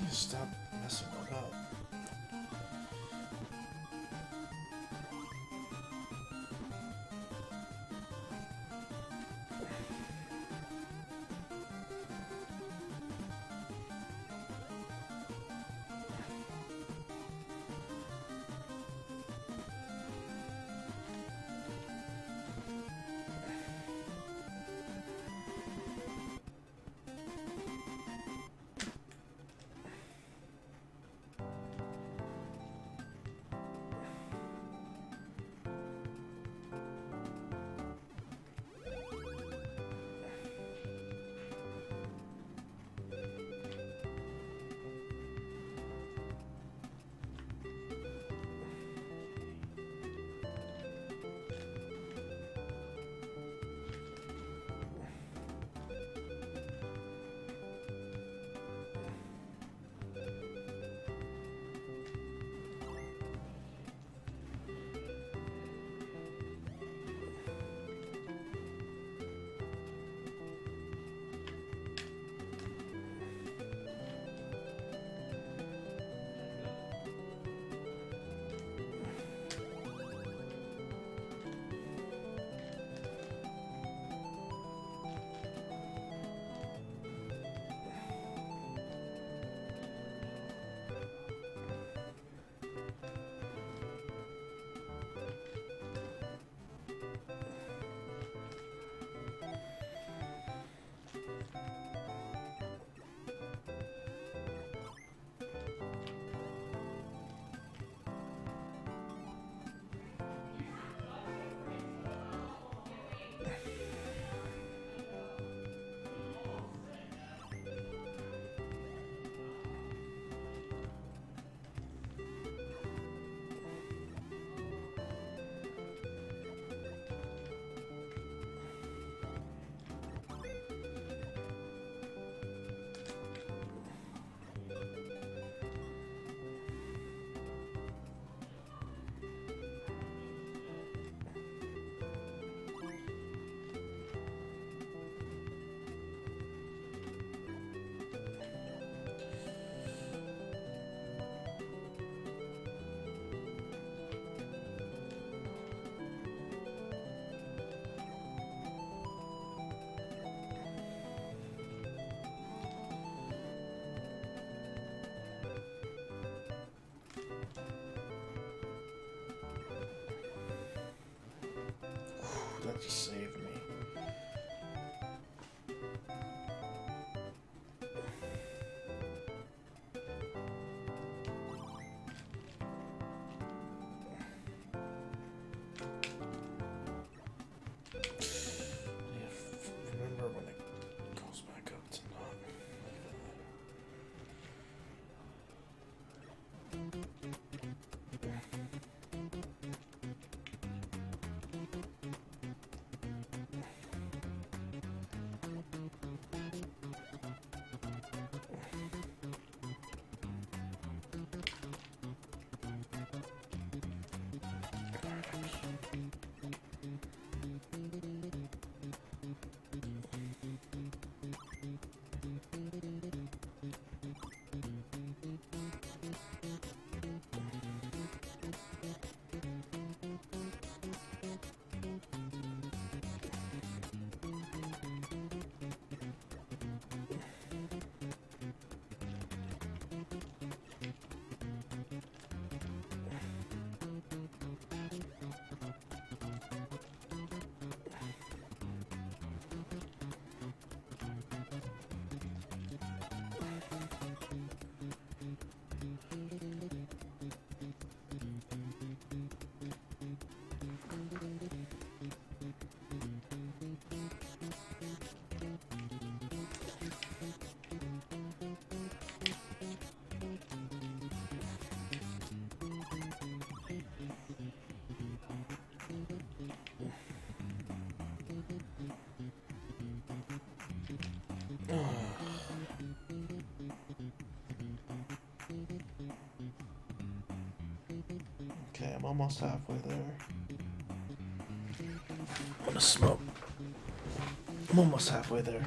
Stop messing it up. just saved me. Remember when it goes back up to not like okay, I'm almost halfway there. I'm gonna smoke. I'm almost halfway there.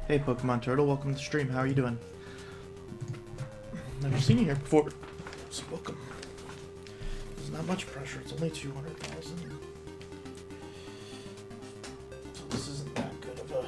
Hey Pokemon Turtle, welcome to the stream. How are you doing? Never seen you here before, so welcome. There's not much pressure, it's only 200,000. So this isn't that good of a...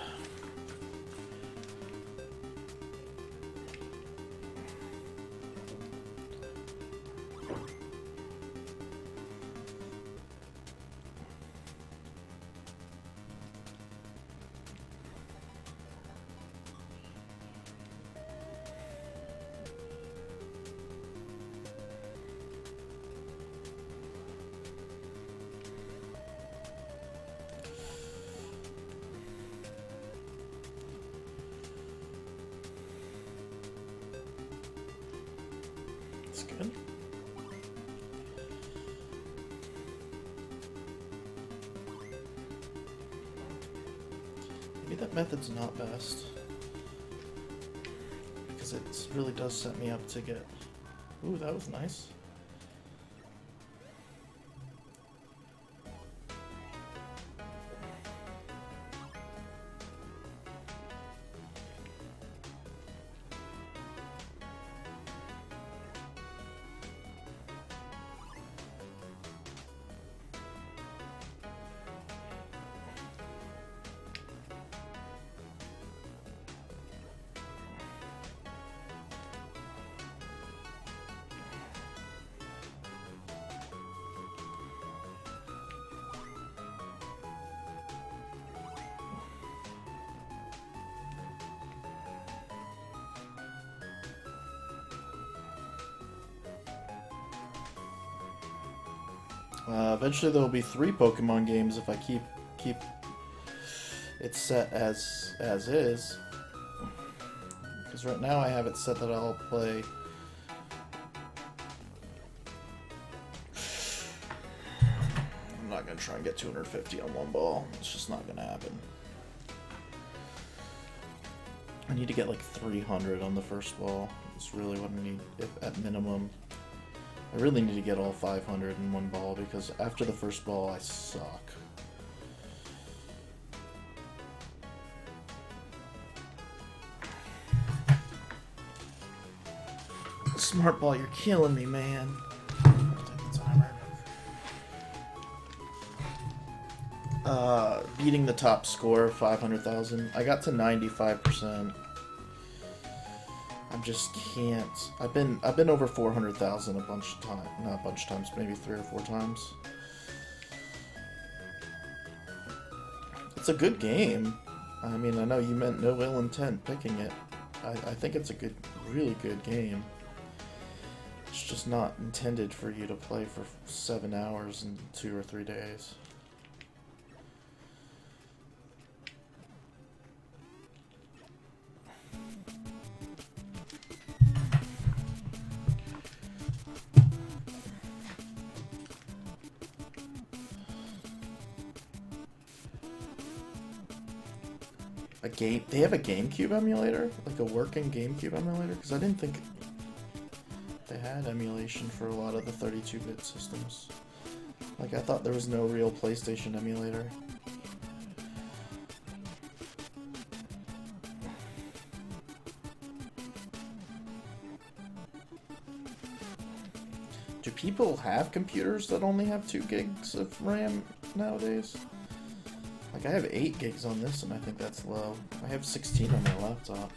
Good. Maybe that method's not best, because it really does set me up to get... Ooh, that was nice. Eventually there will be 3 Pokemon games if I keep it set as is. Because right now I have it set that I'll play... I'm not going to try and get 250 on one ball. It's just not going to happen. I need to get like 300 on the first ball. That's really what I need, if at minimum. I really need to get all 500 in one ball, because after the first ball, I suck. Smart ball, you're killing me, man. Beating the top score, 500,000. I got to 95%. I just can't. I've been over 400,000 a bunch of times. Not a bunch of times, maybe 3 or 4 times. It's a good game. I mean, I know you meant no ill intent picking it. I think it's a good, really good game. It's just not intended for you to play for 7 hours in 2 or 3 days. They have a GameCube emulator? Like a working GameCube emulator? Because I didn't think they had emulation for a lot of the 32-bit systems. Like, I thought there was no real PlayStation emulator. Do people have computers that only have 2 gigs of RAM nowadays? Like, I have 8 gigs on this, and I think that's low. I have 16 on my laptop.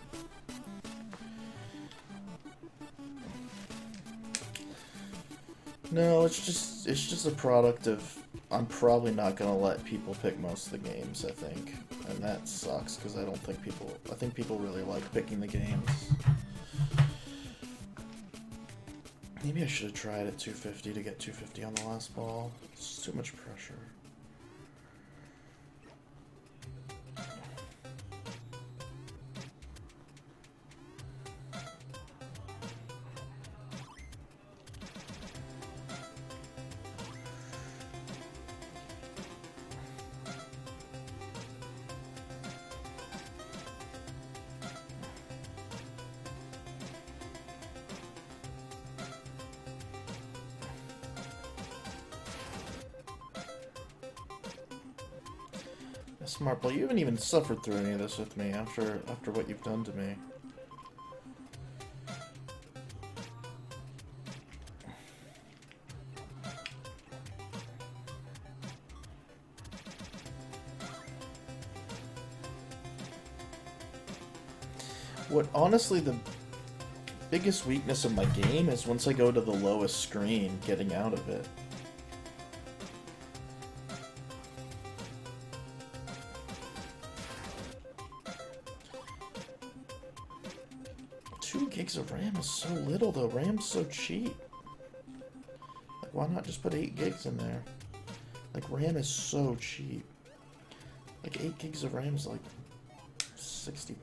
No, it's just a product of... I'm probably not gonna let people pick most of the games, I think. And that sucks, because I think people really like picking the games. Maybe I should have tried at 250 to get 250 on the last ball. It's too much pressure. Smart boy, you haven't even suffered through any of this with me after what you've done to me. What, honestly, the biggest weakness of my game is once I go to the lowest screen, getting out of it. Gigs of RAM is so little though. RAM's so cheap. Like, why not just put 8 gigs in there? Like, RAM is so cheap. Like, 8 gigs of RAM is like $60.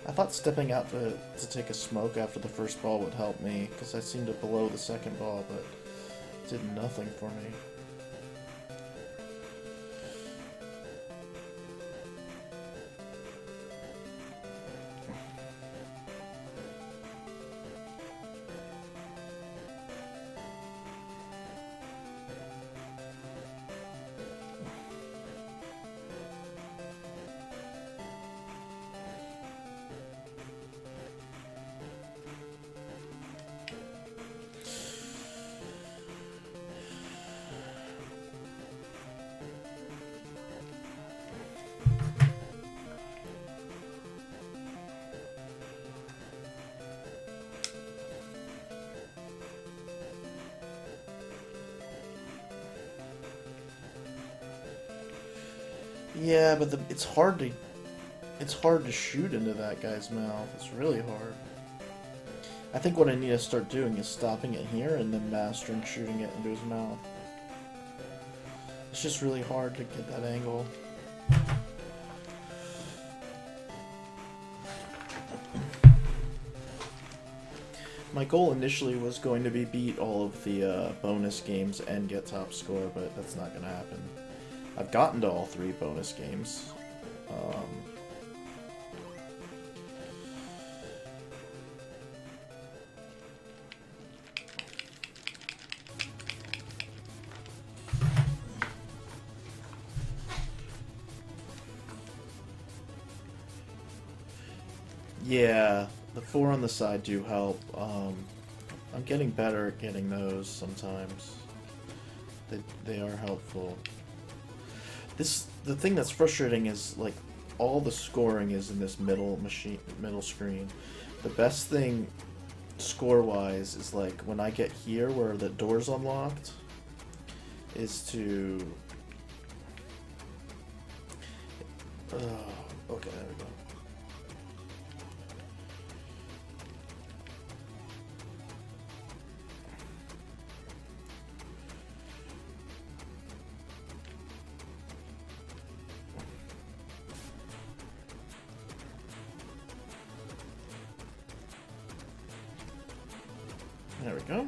I thought stepping out to take a smoke after the first ball would help me, because I seemed to blow the second ball, but it did nothing for me. Yeah, but it's hard to shoot into that guy's mouth. It's really hard. I think what I need to start doing is stopping it here and then mastering shooting it into his mouth. It's just really hard to get that angle. My goal initially was going to be beat all of the bonus games and get top score, but that's not going to happen. I've gotten to all 3 bonus games. Yeah, the 4 on the side do help. I'm getting better at getting those sometimes. They are helpful. The thing that's frustrating is, like, all the scoring is in this middle screen. The best thing score-wise is, like, when I get here where the door's unlocked, is to... okay, there we go. There we go.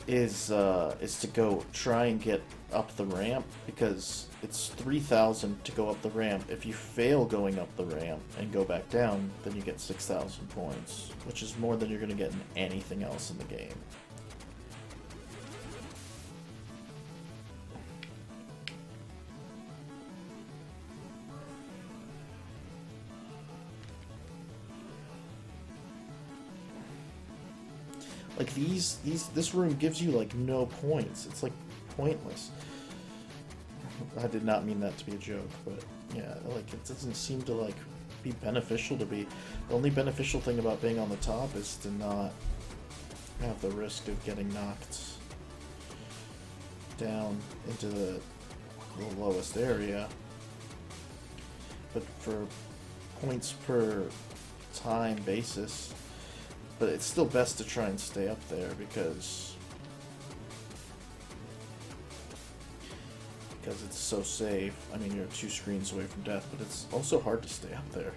Is to go try and get up the ramp, because it's 3,000 to go up the ramp. If you fail going up the ramp and go back down, then you get 6,000 points, which is more than you're going to get in anything else in the game. Like, this room gives you, like, no points. It's, like, pointless. I did not mean that to be a joke, but, yeah, like, it doesn't seem to, like, be beneficial to be. The only beneficial thing about being on the top is to not have the risk of getting knocked down into the lowest area. But for points per time basis... But it's still best to try and stay up there because it's so safe. I mean, you're 2 screens away from death, but it's also hard to stay up there.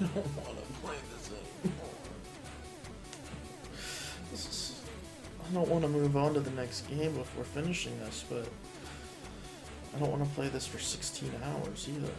don't want to play this anymore. I don't want to move on to the next game before finishing this, but I don't want to play this for 16 hours either.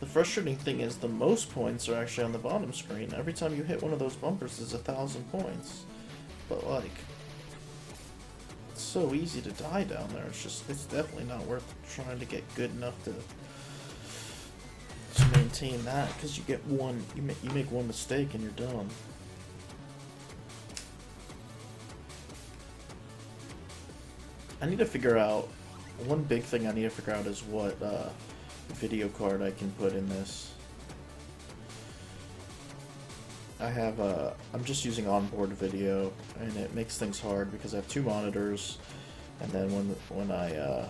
The frustrating thing is the most points are actually on the bottom screen. Every time you hit one of those bumpers is 1,000 points. But like, it's so easy to die down there. It's definitely not worth trying to get good enough to maintain that, because you get one, you make one mistake and you're done. I need to figure out, one big thing I need to figure out is what video card I can put in this. I'm just using onboard video, and it makes things hard because I have two monitors, and then when I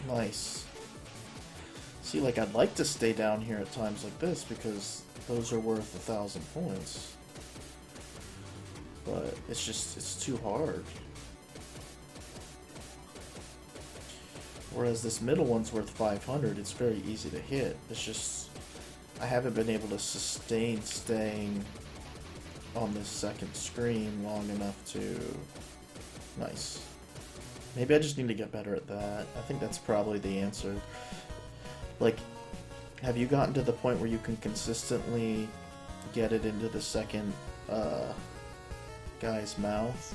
nice. See, like, I'd like to stay down here at times like this because those are worth 1,000 points. But it's too hard. Whereas this middle one's worth 500, it's very easy to hit. It's just, I haven't been able to sustain staying on this second screen long enough to... Nice. Maybe I just need to get better at that. I think that's probably the answer. Like, have you gotten to the point where you can consistently get it into the second guy's mouth?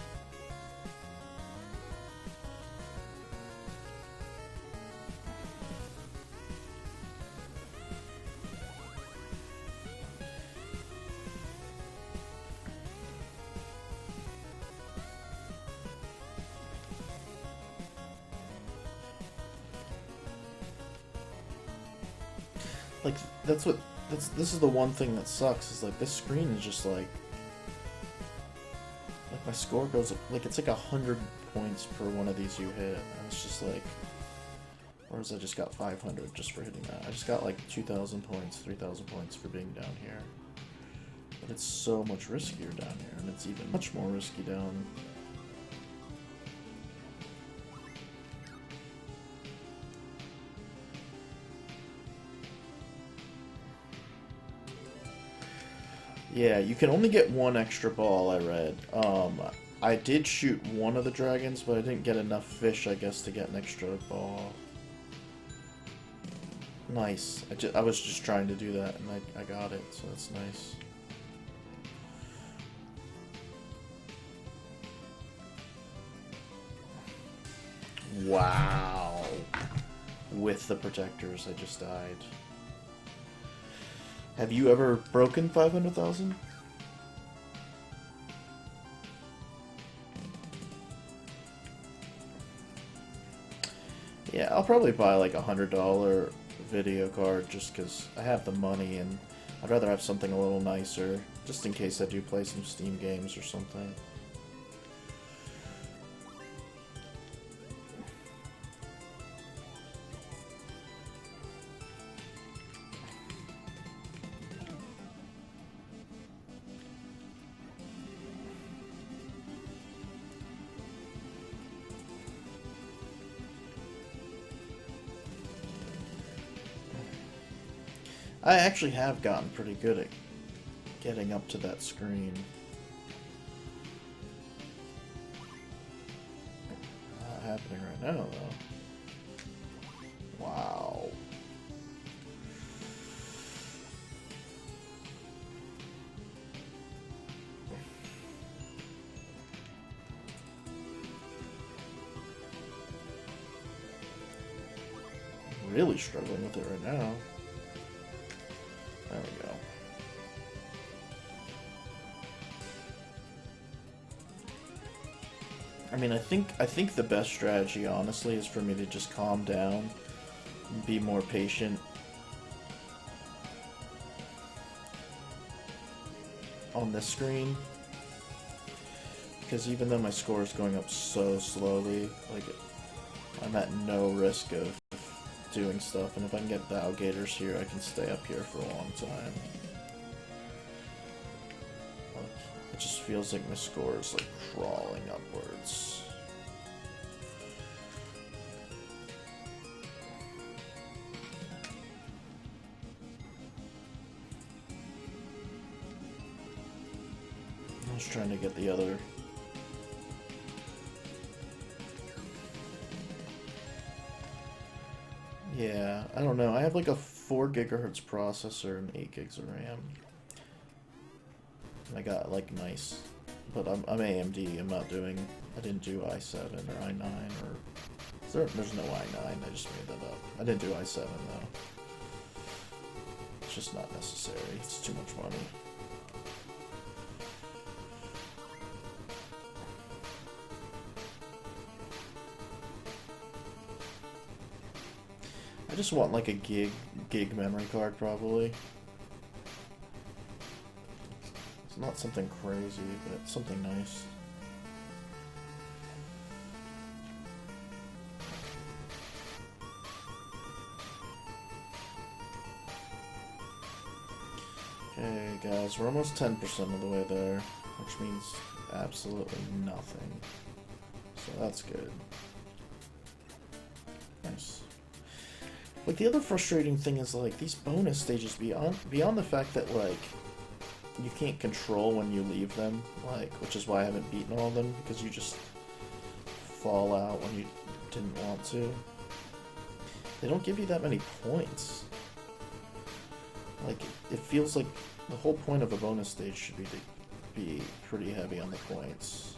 Like, this is the one thing that sucks, is like this screen is just like my score goes up, like it's like 100 points per one of these you hit, and it's just like, whereas I just got 500 just for hitting that. I just got like 2,000 points, 3,000 points for being down here. But it's so much riskier down here, and it's even much more risky down. Yeah, you can only get one extra ball, I read. I did shoot one of the dragons, but I didn't get enough fish, I guess, to get an extra ball. Nice. I was just trying to do that, and I got it, so that's nice. Wow. With the protectors, I just died. Have you ever broken 500,000? Yeah, I'll probably buy like a $100 video card just because I have the money, and I'd rather have something a little nicer, just in case I do play some Steam games or something. I actually have gotten pretty good at getting up to that screen. Not happening right now, though. Wow. I'm really struggling with it right now. There we go. I mean, I think the best strategy, honestly, is for me to just calm down be more patient on this screen. Because even though my score is going up so slowly, like, I'm at no risk of doing stuff, and if I can get the Gators here, I can stay up here for a long time. Like, it just feels like my score is like crawling upwards. I was trying to get the other. Yeah, I don't know. I have like a 4 gigahertz processor and 8 gigs of RAM. And I got like nice, but I'm AMD. I'm not doing. I didn't do i7 or i9 or there's no i9. I just made that up. I didn't do i7 though. It's just not necessary. It's too much money. I just want like a gig memory card probably. It's not something crazy, but it's something nice. Okay guys, we're almost 10% of the way there, which means absolutely nothing. So that's good. Nice. Like, the other frustrating thing is, like, these bonus stages, beyond the fact that, like, you can't control when you leave them, like, which is why I haven't beaten all of them, because you just fall out when you didn't want to. They don't give you that many points. Like, it feels like the whole point of a bonus stage should be to be pretty heavy on the points.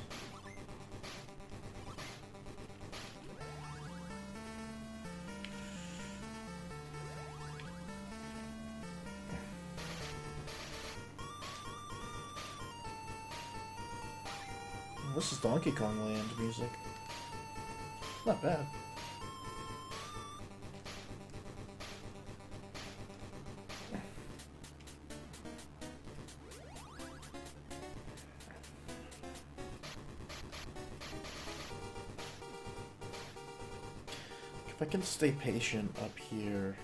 This is Donkey Kong Land music. Not bad. If I can stay patient up here.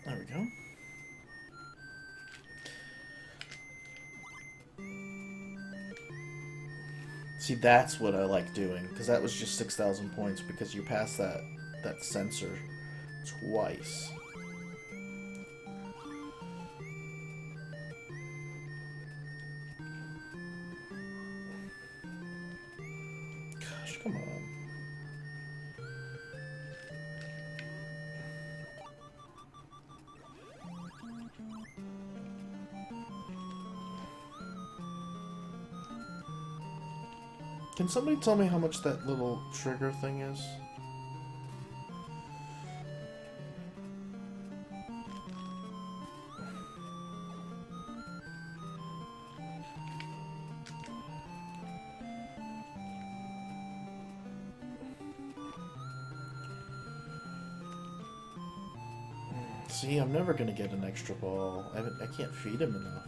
There we go. See, that's what I like doing, because that was just 6,000 points, because you passed that sensor twice. Gosh, come on. Can somebody tell me how much that little trigger thing is? See, I'm never gonna get an extra ball. I can't feed him enough.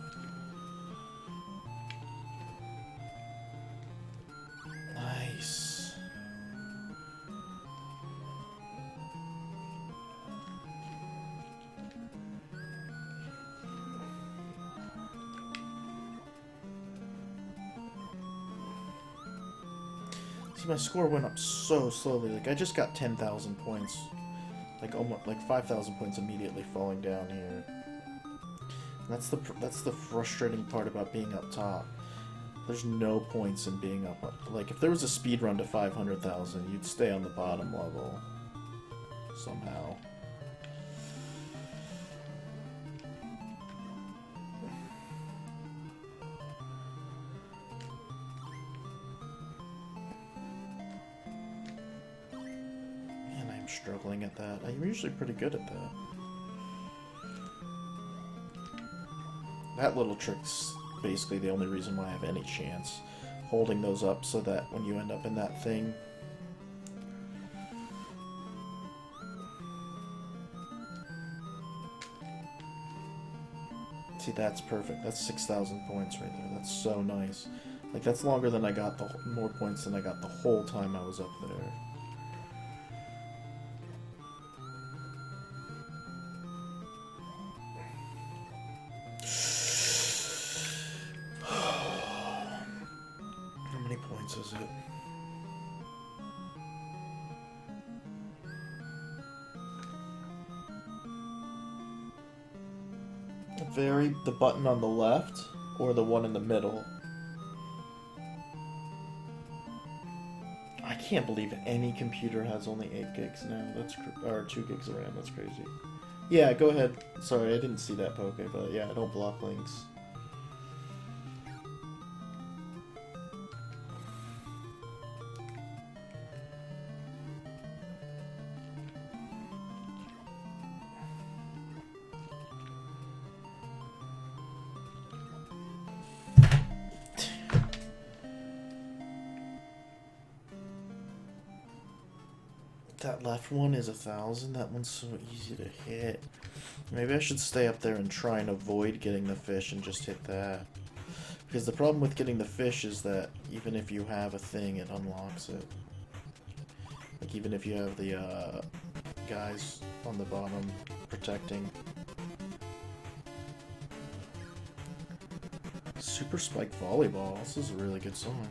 Nice. See, my score went up so slowly. Like, I just got 10,000 points. Like, almost, like 5,000 points immediately falling down here. And that's the frustrating part about being up top. There's no points in being up. Like, if there was a speed run to 500,000, you'd stay on the bottom level somehow. Man, I I'm struggling at that. I'm usually pretty good at that. That little trick's basically the only reason why I have any chance. Holding those up so that when you end up in that thing... See, that's perfect. That's 6,000 points right there. That's so nice. Like, that's longer than I got more points than I got the whole time I was up there. How many points is it? The button on the left or the one in the middle? I can't believe any computer has only 8 gigs now. Or 2 gigs of RAM. That's crazy. Yeah, go ahead. Sorry, I didn't see that poke, but yeah, I don't block links. That left one is 1,000. That one's so easy to hit. Maybe I should stay up there and try and avoid getting the fish and just hit that. Because the problem with getting the fish is that even if you have a thing, it unlocks it. Like even if you have the guys on the bottom protecting. Super Spike Volleyball. This is a really good song.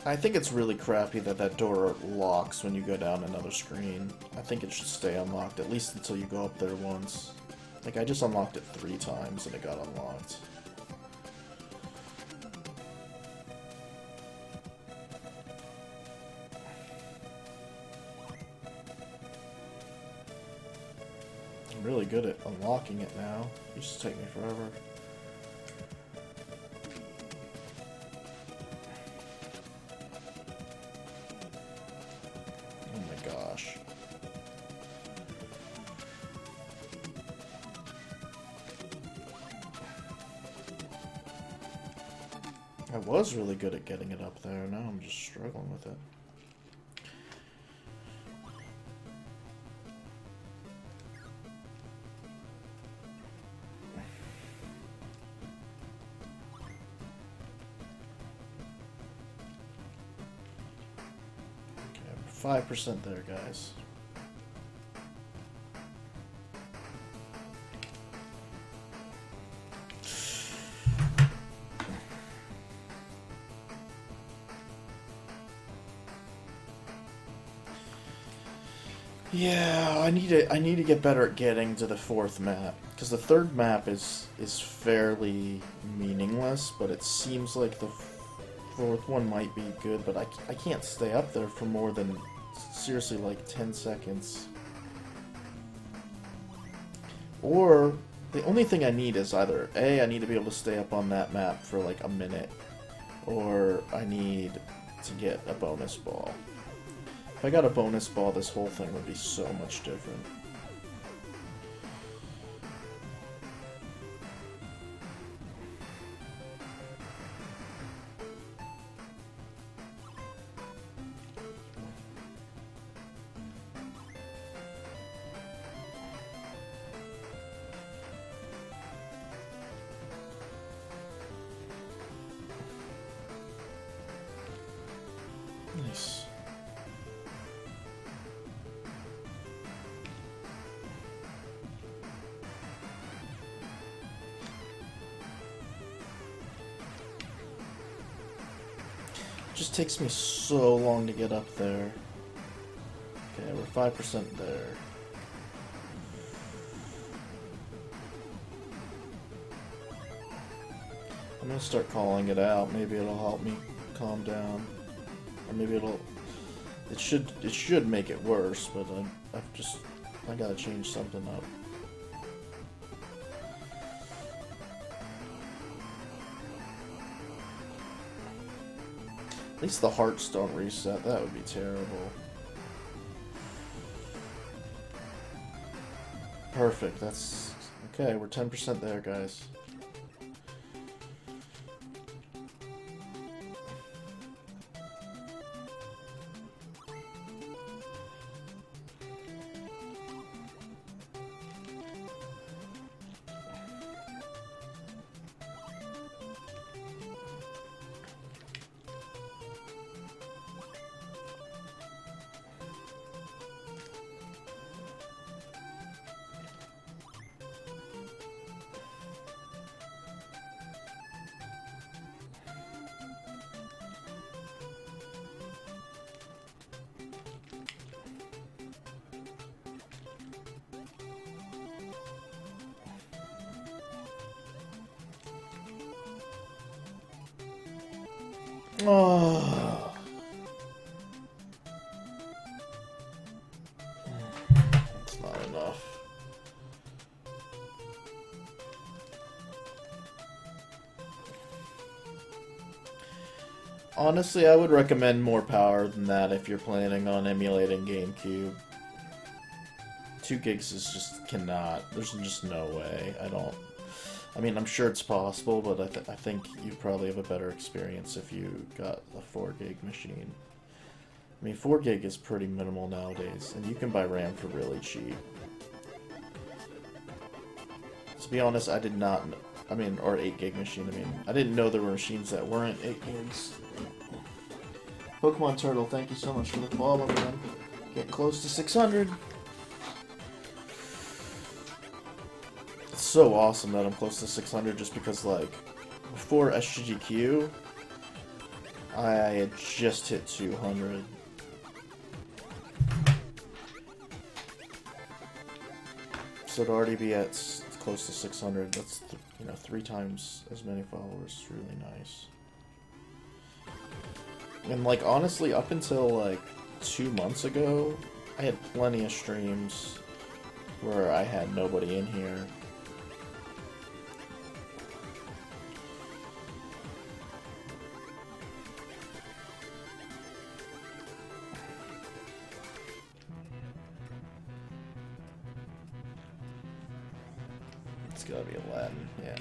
I think it's really crappy that that door locks when you go down another screen. I think it should stay unlocked, at least until you go up there once. Like, I just unlocked it 3 times and it got unlocked. I'm really good at unlocking it now. It used to take me forever. I was really good at getting it up there, now I'm just struggling with it. Okay, 5% there, guys. Yeah, I need to get better at getting to the 4th map, because the 3rd map is fairly meaningless, but it seems like the 4th one might be good, but I can't stay up there for more than, seriously, like 10 seconds. Or, the only thing I need is either, A, I need to be able to stay up on that map for like a minute, or I need to get a bonus ball. If I got a bonus ball, this whole thing would be so much different. Nice. Just takes me so long to get up there. Okay, we're 5% there. I'm gonna start calling it out. Maybe it'll help me calm down, or maybe it should make it worse. But I gotta change something up. At least the hearts don't reset. That would be terrible. Perfect. That's okay. We're 10% there, guys. Oh. That's not enough. Honestly, I would recommend more power than that if you're planning on emulating GameCube. 2 gigs is just cannot. There's just no way. I mean, I'm sure it's possible, but I think you probably have a better experience if you got a 4 gig machine. I mean, 4 gig is pretty minimal nowadays, and you can buy RAM for really cheap. To be honest, I did not. I mean, or 8 gig machine. I mean, I didn't know there were machines that weren't 8 gigs. Pokemon Turtle, thank you so much for the follow, man. Get close to 600. It's so awesome that I'm close to 600 just because, like, before SGGQ, I had just hit 200. So to already be at close to 600, that's, 3 times as many followers. It's really nice. And, like, honestly, up until, like, 2 months ago, I had plenty of streams where I had nobody in here. It's gotta be Aladdin, yeah.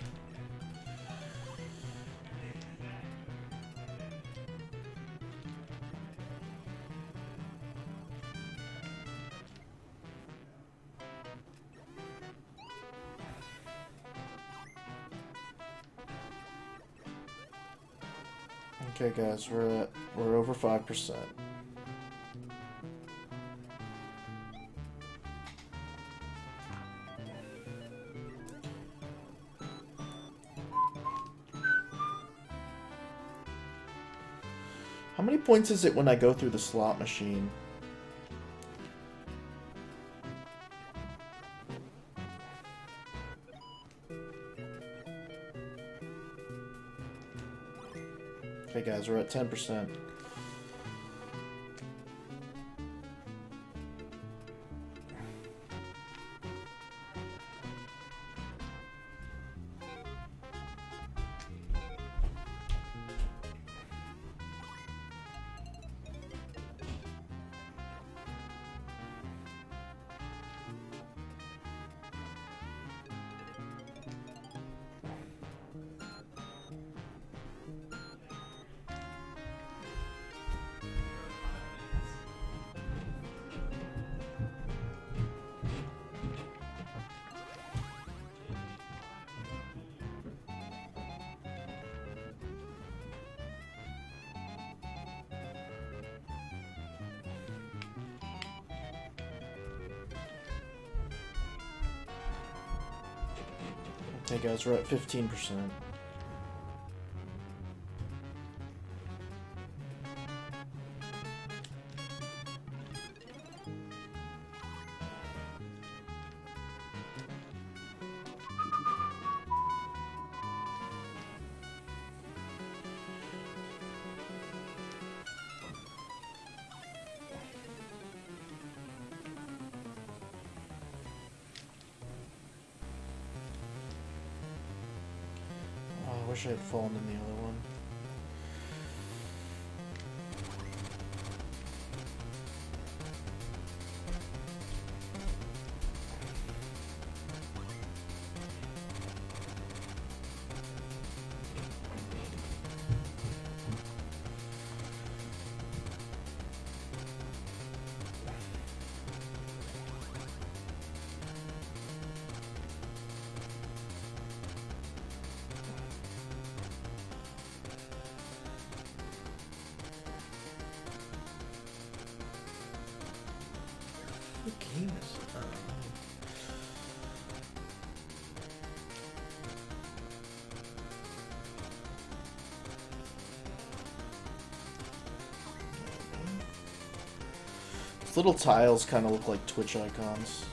Okay, guys, we're over 5%. How many points is it when I go through the slot machine? Okay, guys, we're at 10%. Okay, guys, we're at 15%. wish I had fallen in the other one. What game is it? These little tiles kind of look like Twitch icons.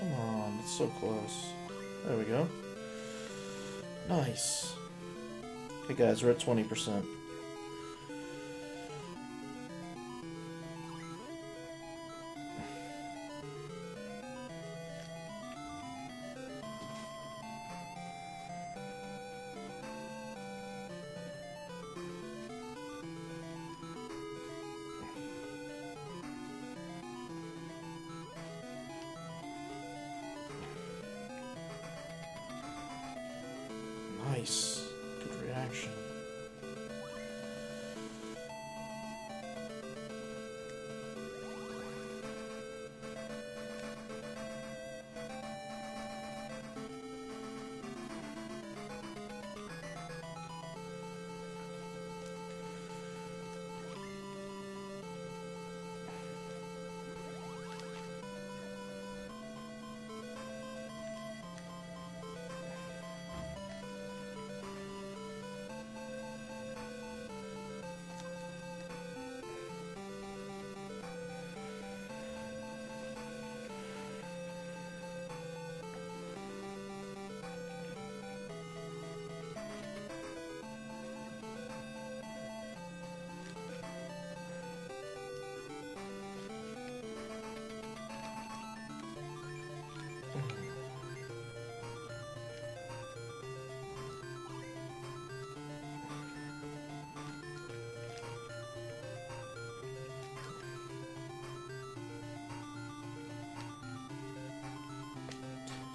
Come on, it's so close. There we go. Nice. Hey guys, we're at 20%. Nice. Good reaction.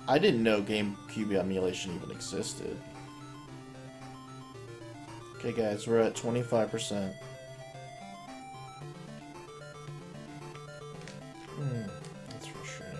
I didn't know GameCube emulation even existed. Okay guys, we're at 25%. That's frustrating.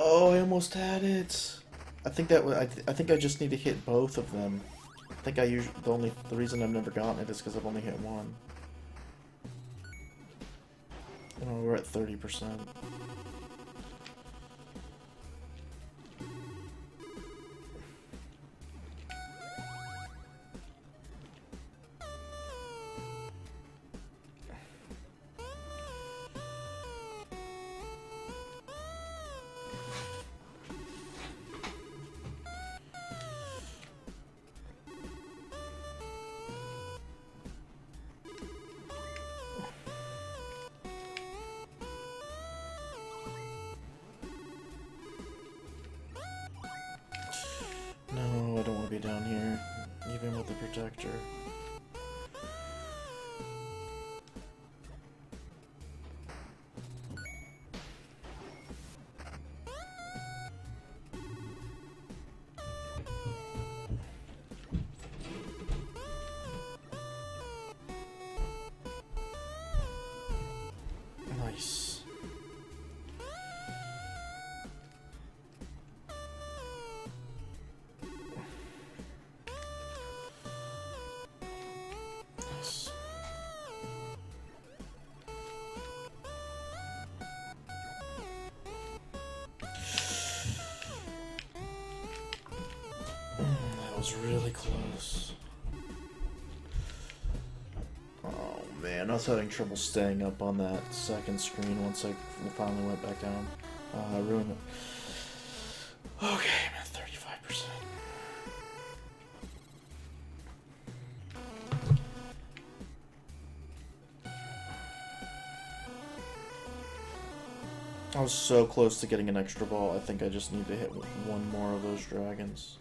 Oh, I almost had it. I think that I think I just need to hit both of them. I think the reason I've never gotten it is because I've only hit one. Oh, we're at 30%. way down here, even with the protector. Nice. Nice. That was really close. Oh man, I was having trouble staying up on that second screen once I finally went back down. I ruined it. Okay, I'm at 35%. I was so close to getting an extra ball. I think I just need to hit one more of those dragons.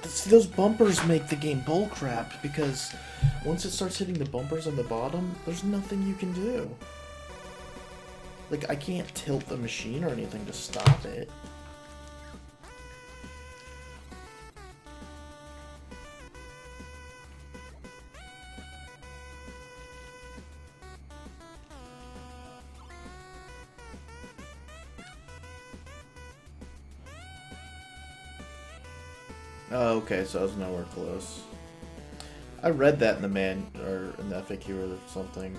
See, those bumpers make the game bullcrap, because once it starts hitting the bumpers on the bottom, there's nothing you can do. Like, I can't tilt the machine or anything to stop it. Oh, okay, so I was nowhere close. I read that in the or in the FAQ or something.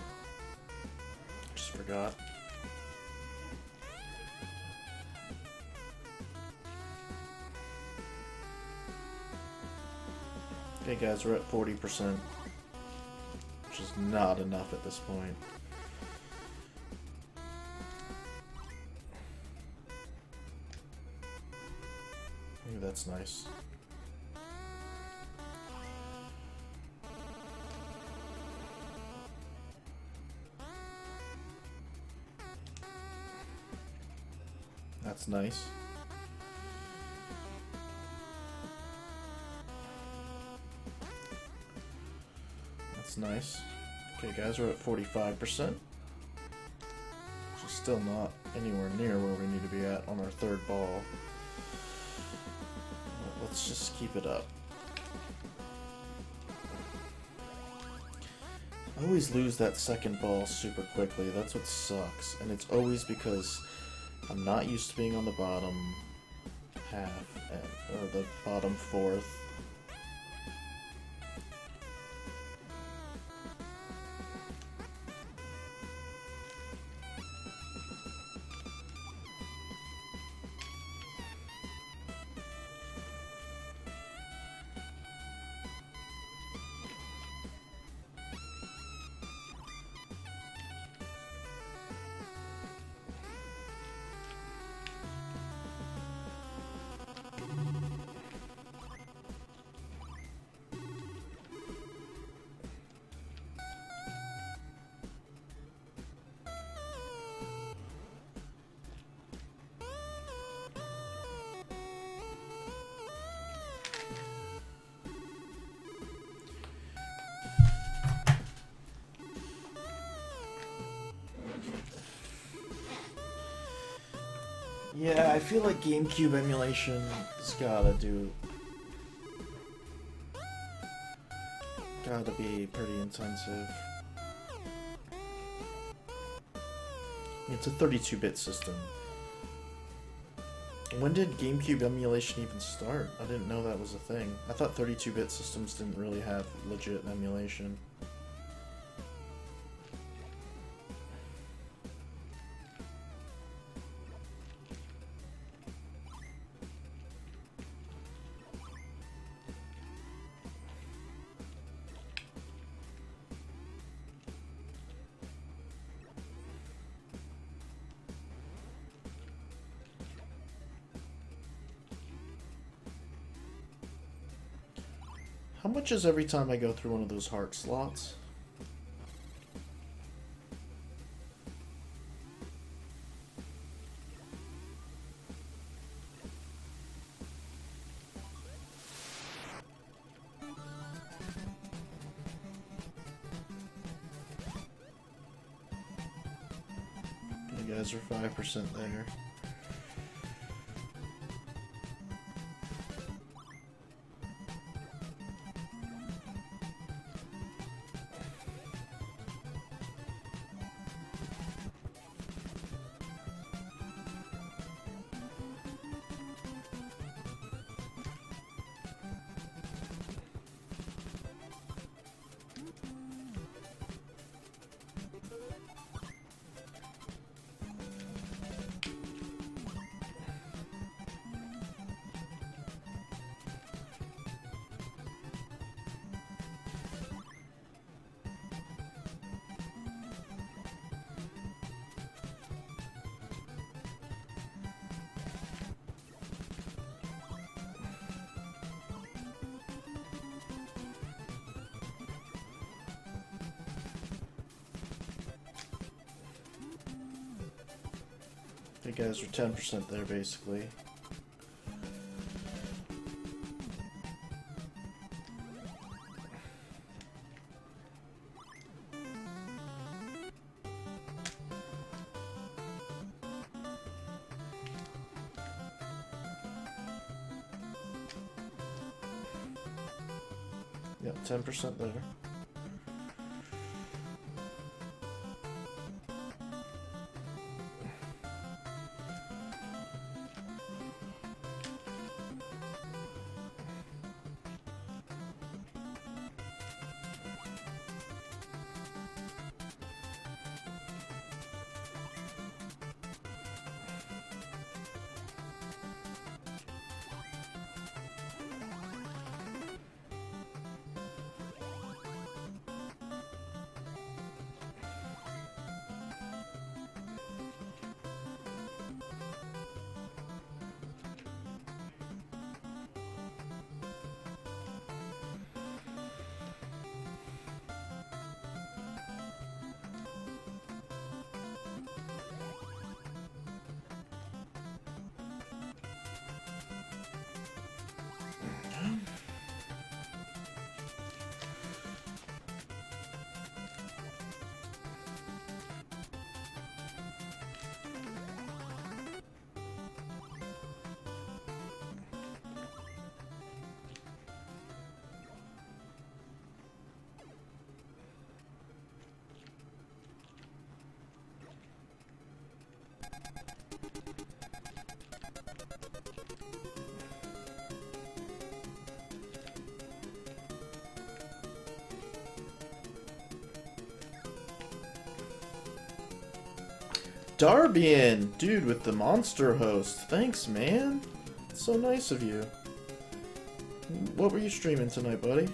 Just forgot. Okay, guys, we're at 40%, which is not enough at this point. Ooh, that's nice. That's nice. That's nice. Okay, guys, we're at 45%. Which is still not anywhere near where we need to be at on our third ball. Let's just keep it up. I always lose that second ball super quickly. That's what sucks. And it's always because I'm not used to being on the bottom half, or the bottom fourth. Yeah, I feel like GameCube emulation has gotta be pretty intensive. It's a 32-bit system. When did GameCube emulation even start? I didn't know that was a thing. I thought 32-bit systems didn't really have legit emulation. How much is every time I go through one of those heart slots? You guys are 5% there. You guys are 10% there, basically. Yep, 10% there. Darbian, dude, with the monster host. Thanks, man. It's so nice of you. What were you streaming tonight, buddy?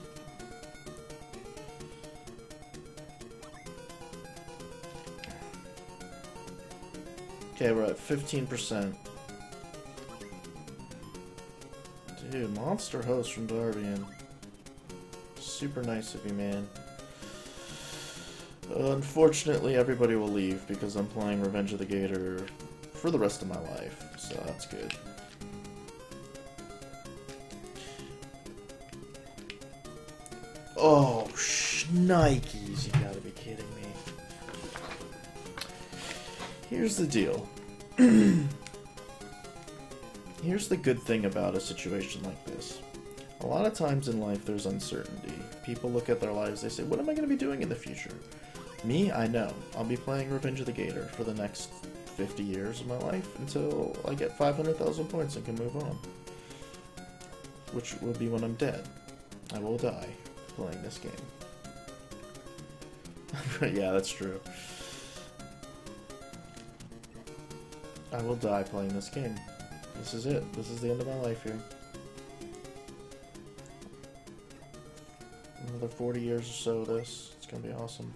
Okay, we're at 15%. Dude, monster host from Darbian. Super nice of you, man. Unfortunately, everybody will leave because I'm playing Revenge of the Gator for the rest of my life, so that's good. Oh, shnikes, you gotta be kidding me. Here's the deal. Here's the good thing about a situation like this. A lot of times in life there's uncertainty. People look at their lives, they say, what am I going to be doing in the future? Me, I know. I'll be playing Revenge of the Gator for the next 50 years of my life until I get 500,000 points and can move on. Which will be when I'm dead. I will die playing this game. Yeah, that's true. I will die playing this game. This is it. This is the end of my life here. Another 40 years or so of this. It's gonna be awesome.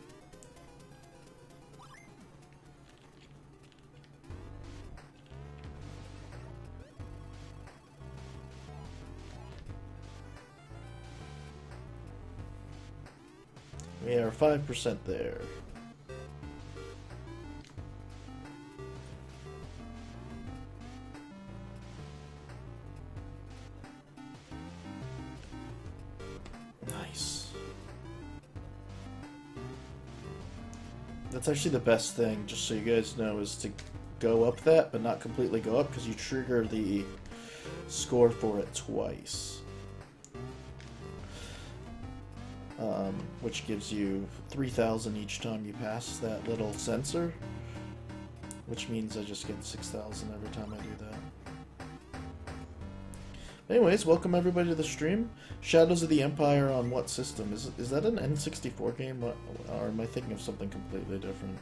We are 5% there. Nice. That's actually the best thing, just so you guys know, is to go up that, but not completely go up, because you trigger the score for it twice. Which gives you 3,000 each time you pass that little sensor, which means I just get 6,000 every time I do that. Anyways, welcome everybody to the stream. Shadows of the Empire on what system? Is that an N64 game, or am I thinking of something completely different?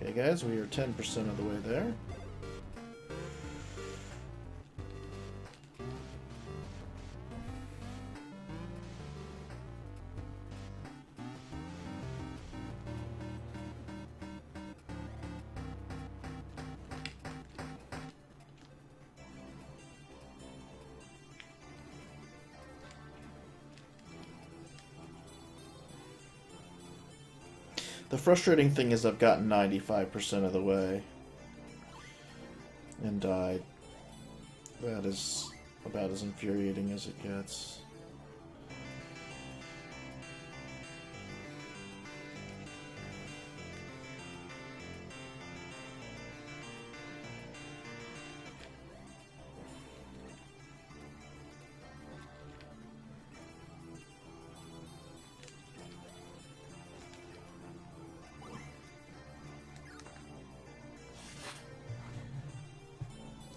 Okay guys, we are 10% of the way there. The frustrating thing is I've gotten 95% of the way and died. That is about as infuriating as it gets.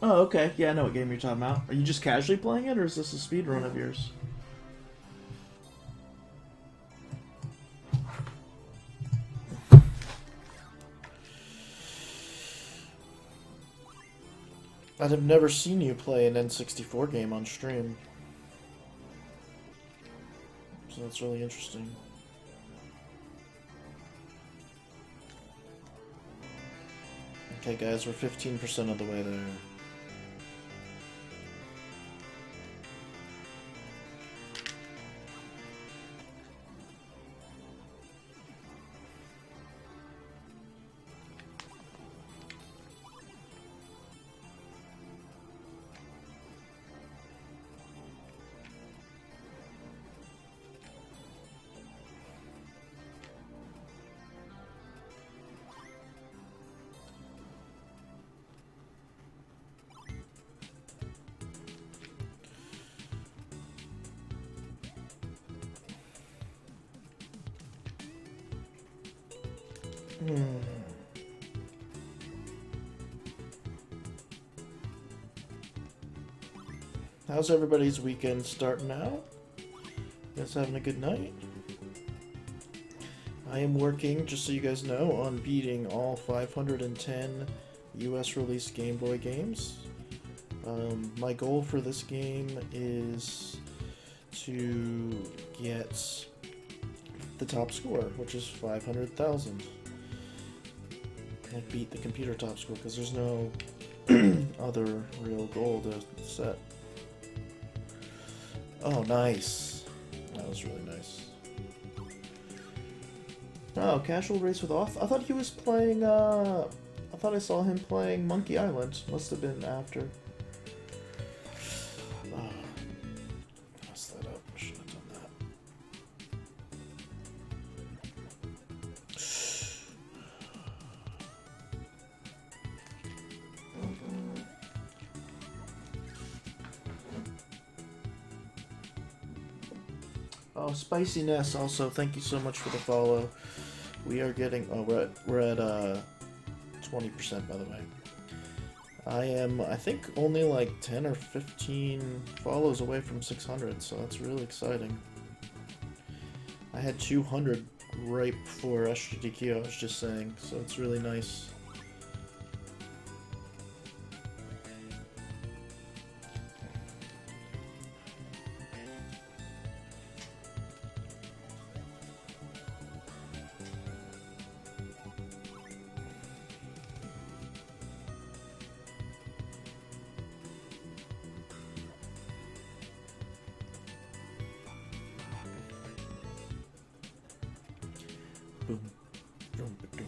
Oh, okay. Yeah, I know what game you're talking about. Are you just casually playing it, or is this a speedrun of yours? I'd have never seen you play an N64 game on stream. So that's really interesting. Okay guys, we're 15% of the way there. How's everybody's weekend starting out? You guys having a good night? I am working, just so you guys know, on beating all 510 US released Game Boy games. My goal for this game is to get the top score, which is 500,000. And beat the computer top score, because there's no other real goal to set. Oh, nice. That was really nice. Oh, casual race with Off? I thought he was playing, I thought I saw him playing Monkey Island. Must have been after. Oh, messed that up. I should have done that. Oh, Spiciness also, thank you so much for the follow. We are getting, oh, we're at 20% by the way. I am, I think, only like 10 or 15 follows away from 600, so that's really exciting. I had 200 right before SGDQ, I was just saying, so it's really nice. Ba-dum.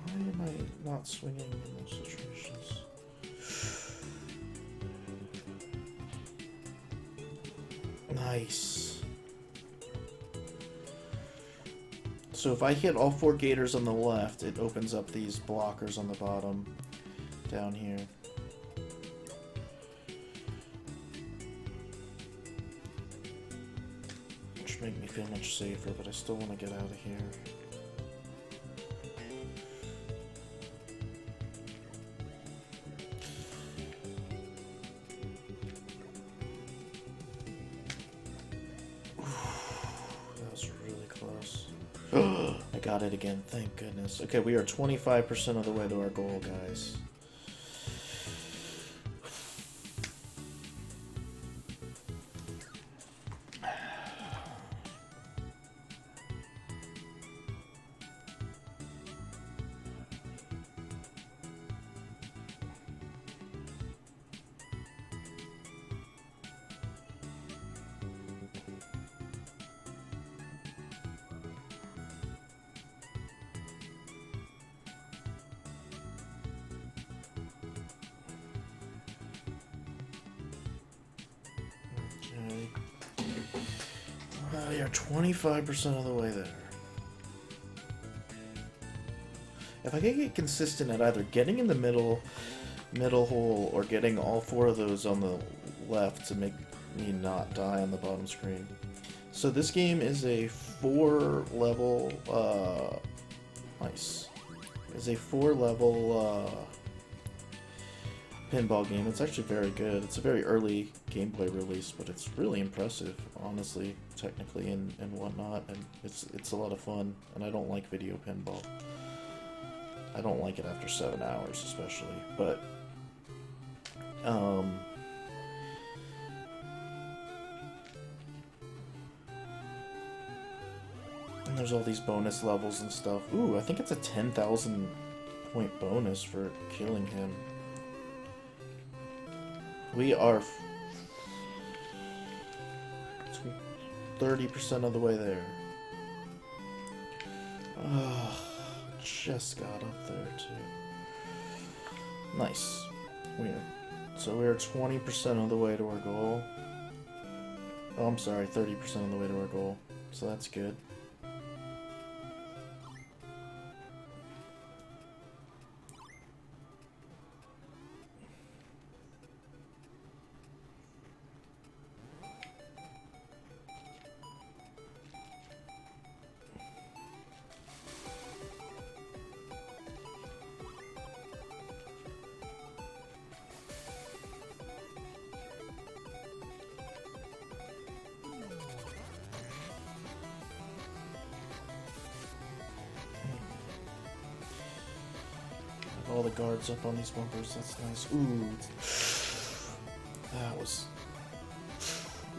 Why am I not swinging in those situations? Nice. So if I hit all 4 gators on the left, it opens up these blockers on the bottom down here. Which make me feel much safer, but I still want to get out of here. That was really close. I got it again, thank goodness. Okay, we are 25% of the way to our goal, guys. We are 25% of the way there. If I can get consistent at either getting in the middle hole or getting all 4 of those on the left to make me not die on the bottom screen. So this game is a 4-level, nice. It's a 4-level, pinball game. It's actually very good. It's a very early gameplay release, but it's really impressive, honestly, technically and whatnot, and it's a lot of fun, and I don't like video pinball. I don't like it after 7 hours, especially, but, and there's all these bonus levels and stuff. Ooh, I think it's a 10,000 point bonus for killing him. We are 30% of the way there. Just got up there too. Nice. So we are 20% of the way to our goal. Oh, I'm sorry, 30% of the way to our goal. So that's good. All the guards up on these bumpers, that's nice. Ooh, that was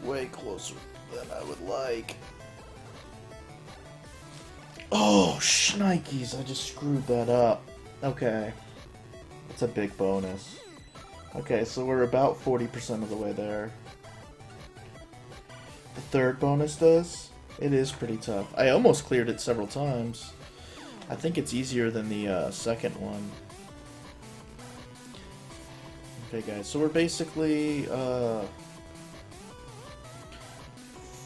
way closer than I would like. Oh, shnikes, I just screwed that up. Okay, that's a big bonus. Okay, so we're about 40% of the way there. The third bonus does? It is pretty tough. I almost cleared it several times. I think it's easier than the second one. Okay guys, so we're basically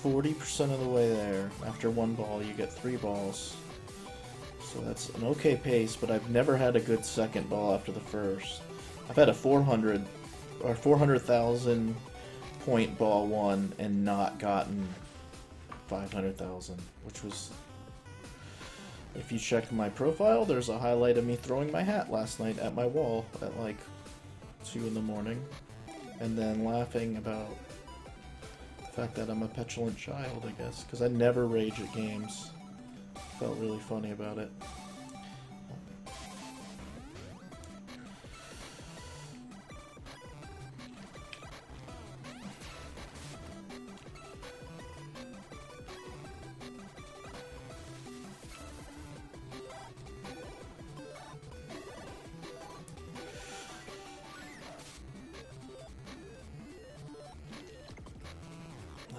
40% of the way there. After 1 ball, you get 3 balls. So that's an okay pace, but I've never had a good second ball after the first. I've had a 400,000 point ball 1 and not gotten 500,000, which was... If you check my profile, there's a highlight of me throwing my hat last night at my wall at like 2 in the morning, and then laughing about the fact that I'm a petulant child, I guess, because I never rage at games. Felt really funny about it.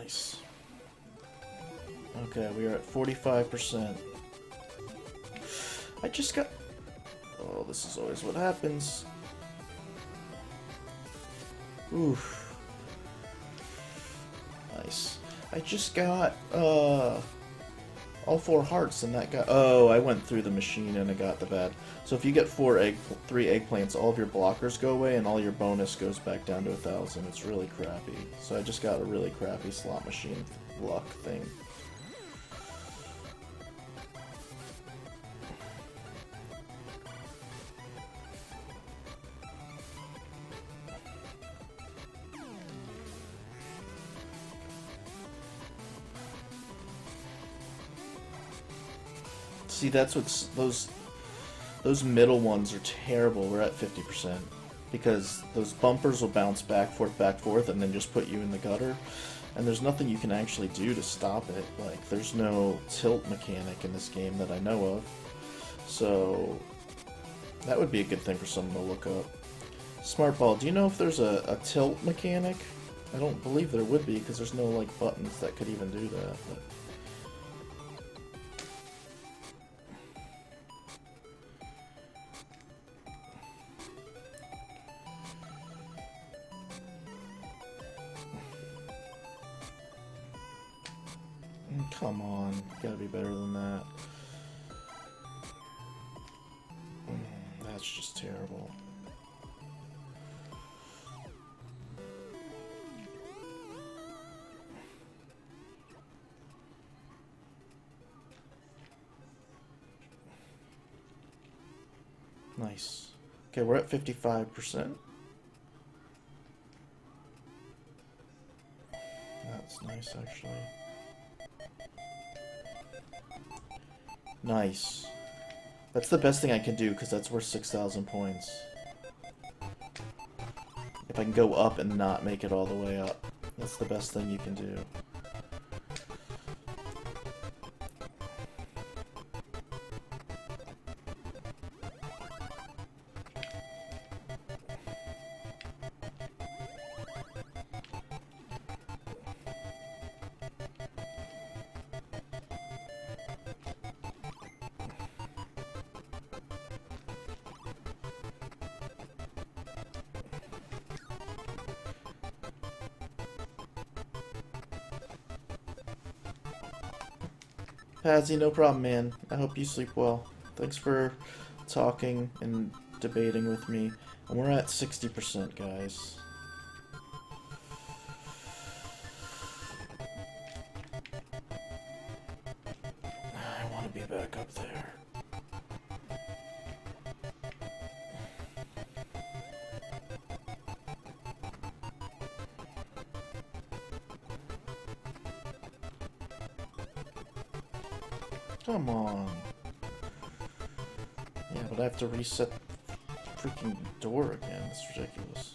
Nice. Okay, we are at 45%. I just got... Oh, this is always what happens. Oof. Nice. I just got, all 4 hearts and that got... Oh, I went through the machine and I got the bad. So if you get 3 eggplants, all of your blockers go away and all your bonus goes back down to 1,000. It's really crappy. So I just got a really crappy slot machine luck thing. See, that's what's those middle ones are terrible. We're at 50% because those bumpers will bounce back, forth, and then just put you in the gutter. And there's nothing you can actually do to stop it. Like, there's no tilt mechanic in this game that I know of. So that would be a good thing for someone to look up. Smartball, do you know if there's a tilt mechanic? I don't believe there would be because there's no like buttons that could even do that. But... Come on, gotta be better than that. That's just terrible. Nice. Okay, we're at 55%. That's nice, actually. Nice. That's the best thing I can do, because that's worth 6,000 points. If I can go up and not make it all the way up. That's the best thing you can do. Pazzy, no problem, man. I hope you sleep well. Thanks for talking and debating with me. And we're at 60%, guys. I want to be back up there. Come on. Yeah, but I have to reset the freaking door again. It's ridiculous.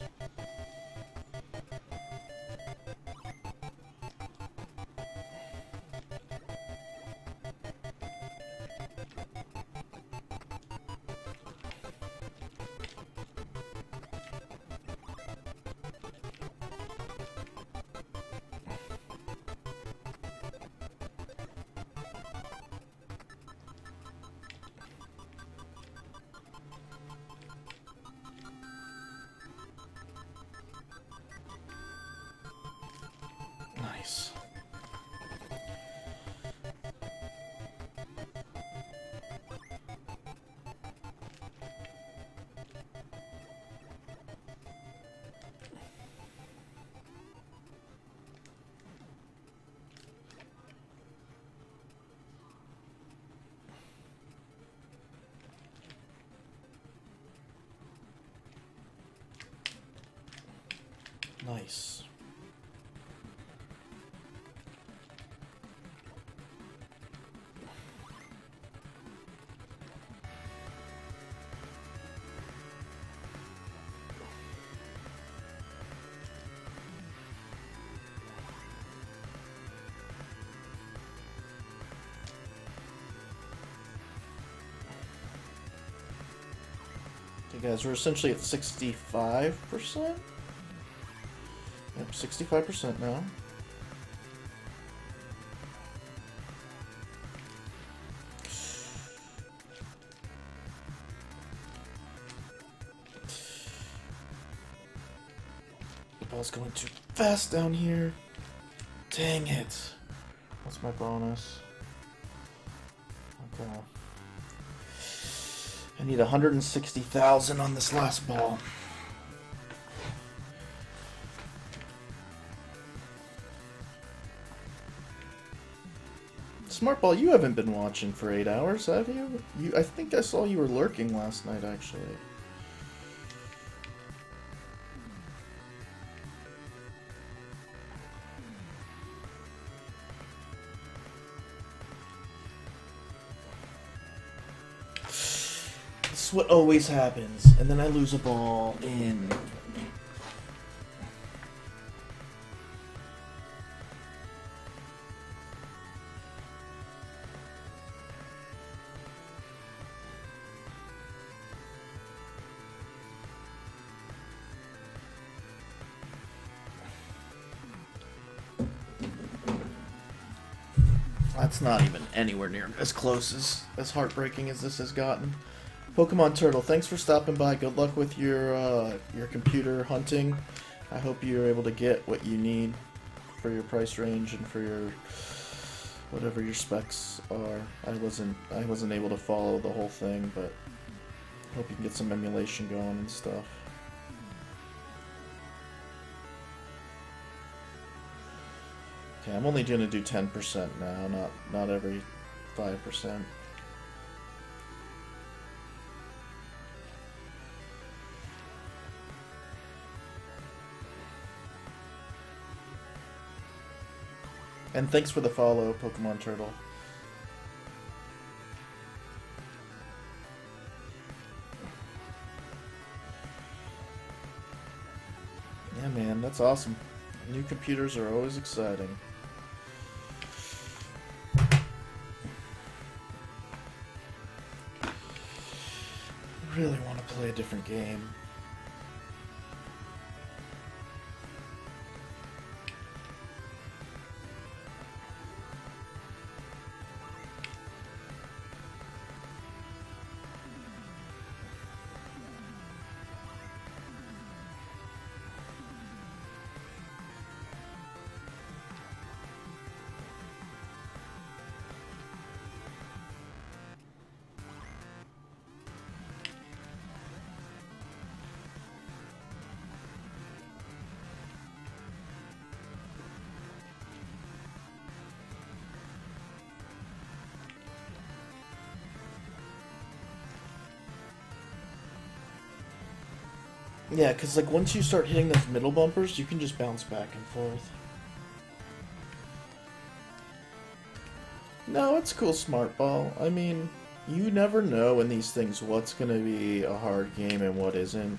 Nice. Nice. Okay, guys, we're essentially at 65%. Yep, 65% now. ball's going too fast down here. Dang it. What's my bonus? Okay. I need 160,000 on this last ball. Smartball, you haven't been watching for 8 hours, have you? I think I saw you were lurking last night, actually. This is what always happens, and then I lose a ball in... That's not even anywhere near as close as heartbreaking as this has gotten. Pokemon Turtle, thanks for stopping by. Good luck with your computer hunting. I hope you're able to get what you need for your price range and for your whatever your specs are. I wasn't able to follow the whole thing, but hope you can get some emulation going and stuff. Okay, I'm only gonna do 10% now, not every 5%. And thanks for the follow, Pokemon Turtle. Yeah, man, that's awesome. New computers are always exciting. I really want to play a different game. Yeah, because like once you start hitting those middle bumpers, you can just bounce back and forth. No, it's cool, Smart Ball. I mean, you never know in these things what's going to be a hard game and what isn't.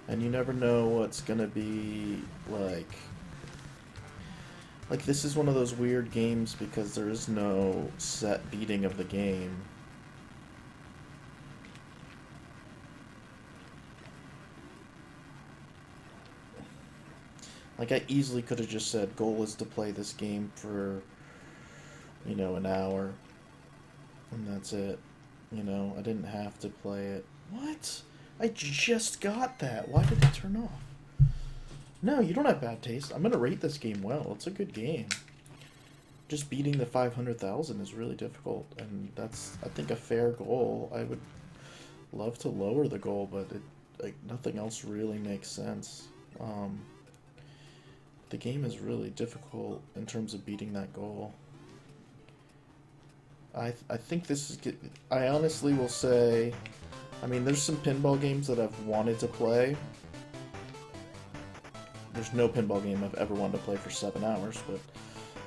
And you never know what's going to be, like, this is one of those weird games because there is no set beating of the game. Like, I easily could have just said, goal is to play this game for, you know, an hour. And that's it. You know, I didn't have to play it. What? I just got that. Why did it turn off? No, you don't have bad taste. I'm going to rate this game well. It's a good game. Just beating the 500,000 is really difficult. And that's, I think, a fair goal. I would love to lower the goal, but nothing else really makes sense. The game is really difficult in terms of beating that goal. I think this is good. I honestly will say, I mean, there's some pinball games that I've wanted to play. There's no pinball game I've ever wanted to play for 7 hours, but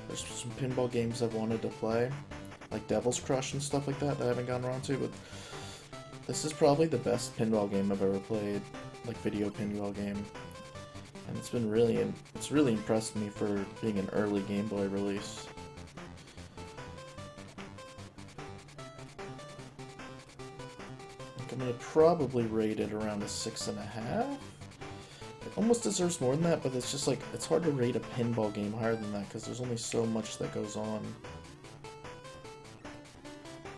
there's some pinball games I've wanted to play, like Devil's Crush and stuff like that I haven't gotten around to, but this is probably the best pinball game I've ever played, like video pinball game. And it's really impressed me for being an early Game Boy release. I'm gonna probably rate it around a 6.5. It almost deserves more than that, but it's just like, it's hard to rate a pinball game higher than that because there's only so much that goes on.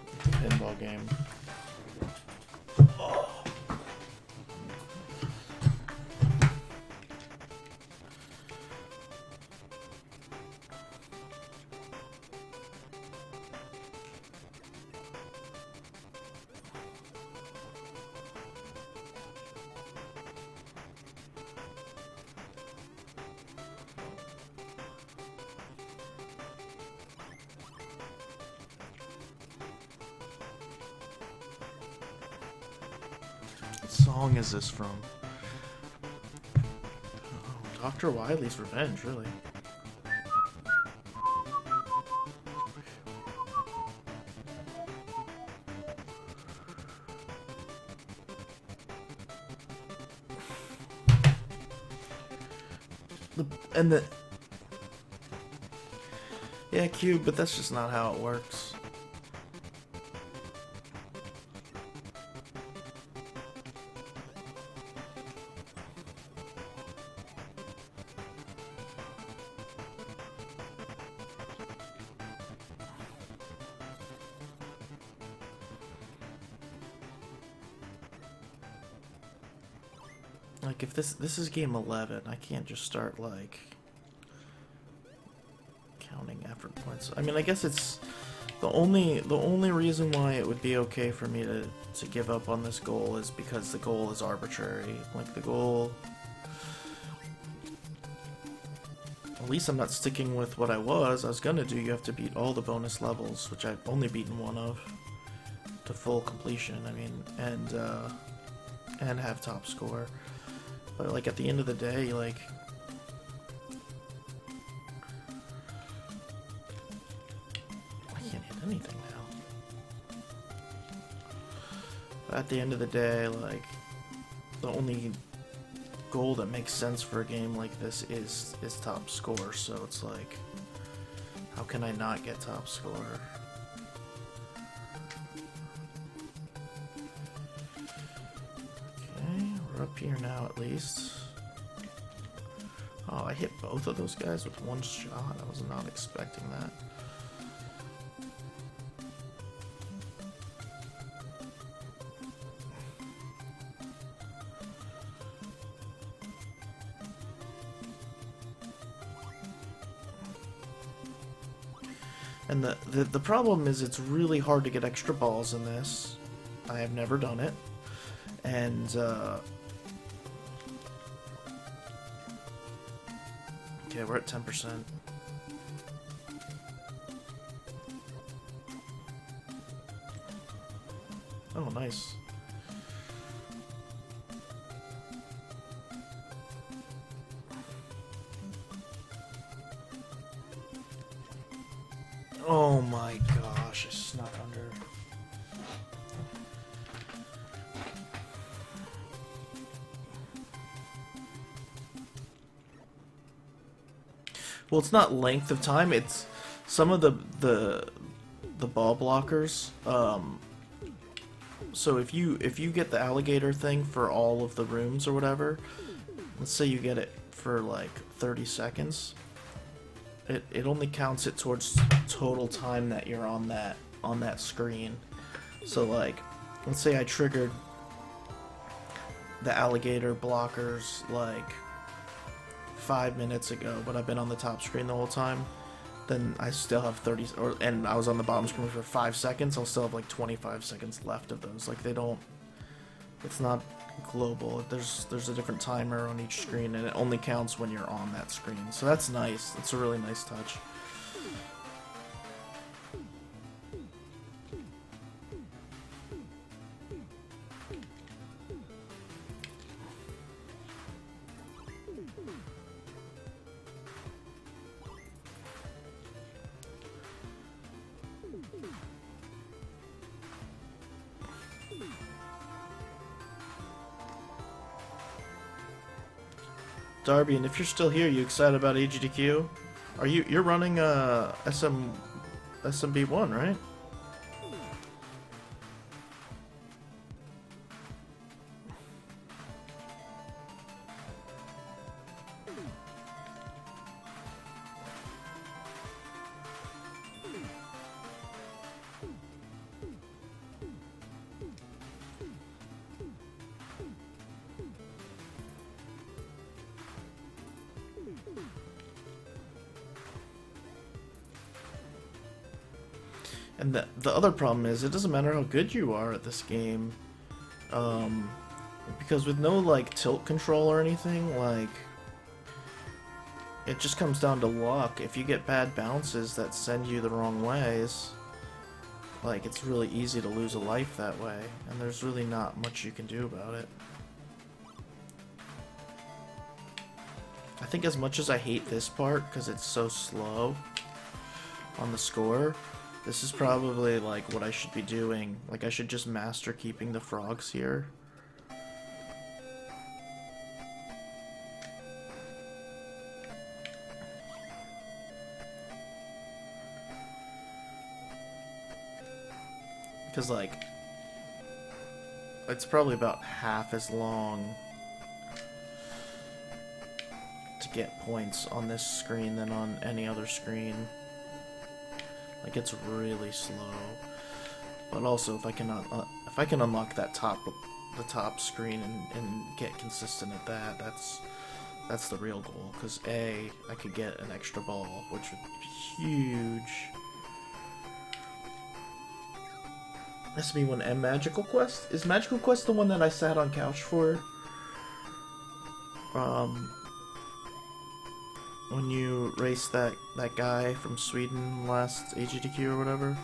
It's a pinball game. song is this from? Oh, Dr. Wily's Revenge, really. Yeah, Cube, but that's just not how it works. Like, if this is game 11, I can't just start, like, counting effort points. I mean, I guess it's the only reason why it would be okay for me to give up on this goal is because the goal is arbitrary. Like, the goal, at least I'm not sticking with what I was gonna do. You have to beat all the bonus levels, which I've only beaten one of, to full completion. I mean, and have top score. But, like, at the end of the day, like, I can't hit anything now. At the end of the day, like, the only goal that makes sense for a game like this is top score, so it's like, how can I not get top score? Up here now, at least. Oh, I hit both of those guys with one shot. I was not expecting that. And the problem is it's really hard to get extra balls in this. I have never done it. And, okay, we're at 10%. Oh, nice. Oh my gosh, I snuck under. Well, it's not length of time, it's some of the ball blockers. So if you get the alligator thing for all of the rooms or whatever, let's say you get it for like 30 seconds, it only counts it towards total time that you're on that screen. So, like, let's say I triggered the alligator blockers like 5 minutes ago, but I've been on the top screen the whole time, then I still have 30, and I was on the bottom screen for 5 seconds, I'll still have like 25 seconds left of those. Like, they don't, it's not global. There's a different timer on each screen, and it only counts when you're on that screen. So that's nice. That's a really nice touch. Darby, and if you're still here, you excited about AGDQ? You're running SMB1, right? And the other problem is, it doesn't matter how good you are at this game, because with no, like, tilt control or anything, like, it just comes down to luck. If you get bad bounces that send you the wrong ways, like, it's really easy to lose a life that way, and there's really not much you can do about it. think as much as I hate this part, because it's so slow on the score, this is probably, like, what I should be doing. Like, I should just master keeping the frogs here. Because, like, it's probably about half as long to get points on this screen than on any other screen. Like, it's really slow. But also, if I can unlock that the top screen and get consistent at that, that's the real goal. Because I could get an extra ball, which would be huge. Has to be one. And Magical Quest? Is Magical Quest the one that I sat on couch for? When you raced that guy from Sweden last AGDQ or whatever?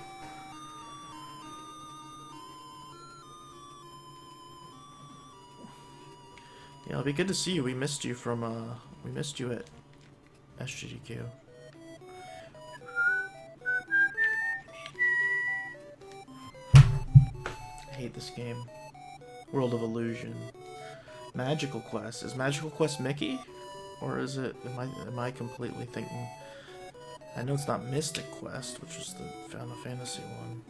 Yeah, it'll be good to see you. We missed you from, we missed you at SGDQ. I hate this game. World of Illusion. Magical Quest. Is Magical Quest Mickey? Or is it, am I completely thinking? I know it's not Mystic Quest, which is the Final Fantasy one.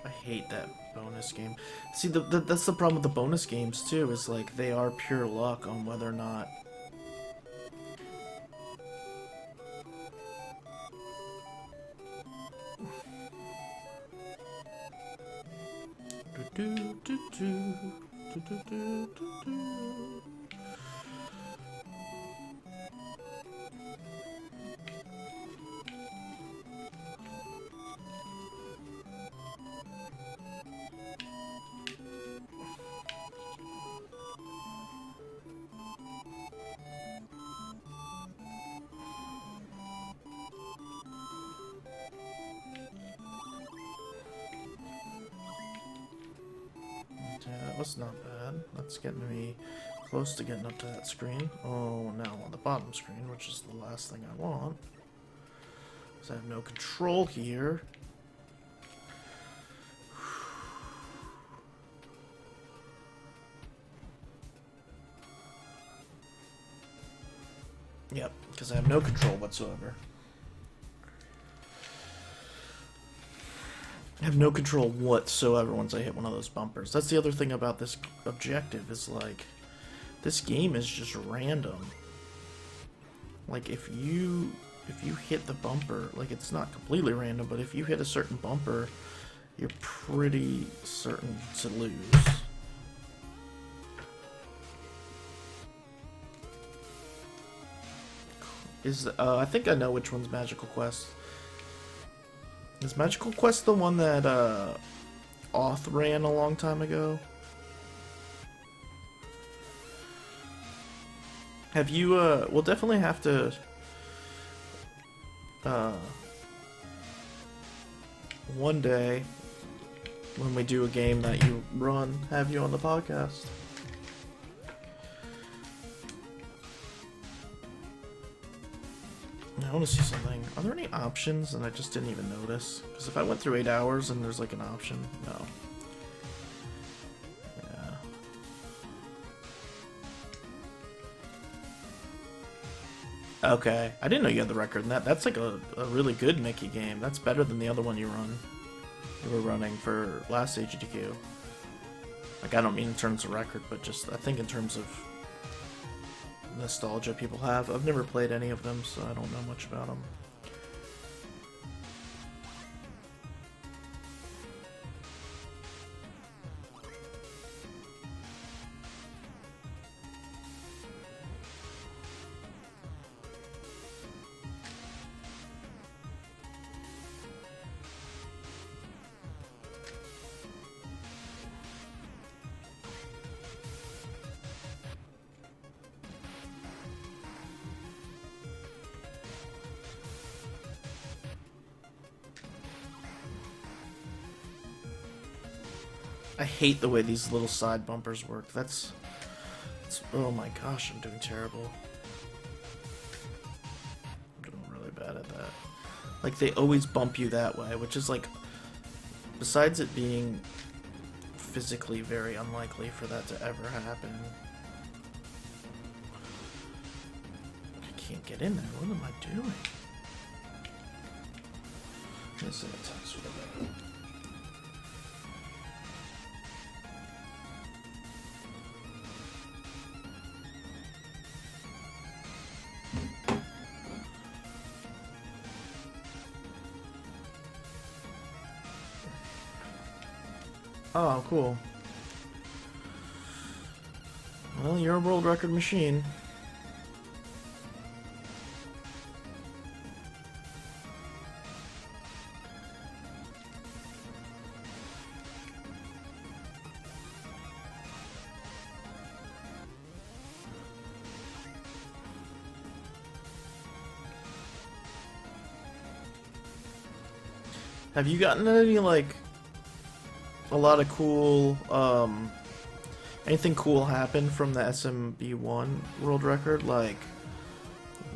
I hate that bonus game. See, that's the problem with the bonus games, too, is, like, they are pure luck on whether or not... Yeah, that was not bad. That's getting me close to getting up to that screen. Oh, now I'm on the bottom screen, which is the last thing I want. Because I have no control here. Yep, because I have no control whatsoever. I have no control whatsoever once I hit one of those bumpers. That's the other thing about this objective, is like, this game is just random. Like, if you hit the bumper, like, it's not completely random, but if you hit a certain bumper, you're pretty certain to lose. I think I know which one's Magical Quest. Is Magical Quest the one that, Auth ran a long time ago? Have you, we'll definitely have to, one day, when we do a game that you run, have you on the podcast. I want to see something. Are there any options and I just didn't even notice? Because if I went through 8 hours and there's like an option, no. Yeah. Okay. I didn't know you had the record in that. That's like a really good Mickey game. That's better than the other one you were running for last AGDQ. Like, I don't mean in terms of record, but just I think in terms of nostalgia people have. I've never played any of them, so I don't know much about them. I hate the way these little side bumpers work. That's oh my gosh, I'm doing terrible. I'm doing really bad at that. Like, they always bump you that way, which is like, besides it being physically very unlikely for that to ever happen. I can't get in there. What am I doing? This is a text with it. Oh, cool. Well, you're a world record machine. Have you gotten any, like, a lot of cool, anything cool happen from the SMB1 world record, like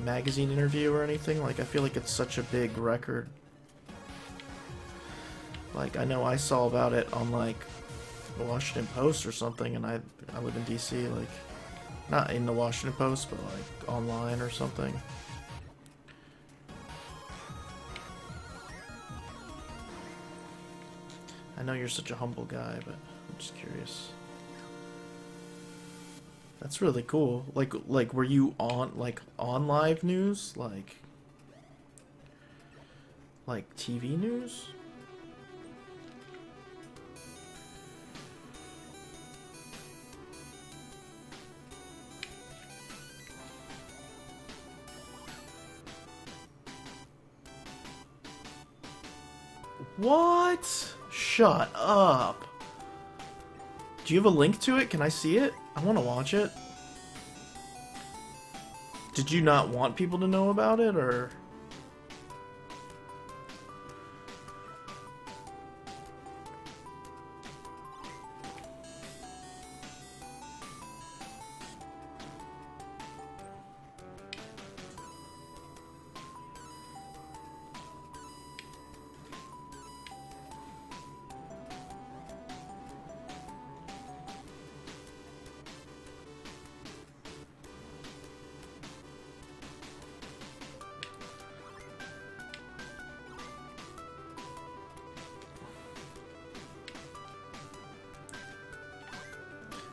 magazine interview or anything? Like, I feel like it's such a big record. Like, I know I saw about it on, like, the Washington Post or something, and I live in DC, like, not in the Washington Post, but, like, online or something. I know you're such a humble guy, but I'm just curious. That's really cool. Like, were you on live news, like TV news? What? Shut up. Do you have a link to it? Can I see it? I want to watch it. Did you not want people to know about it, or?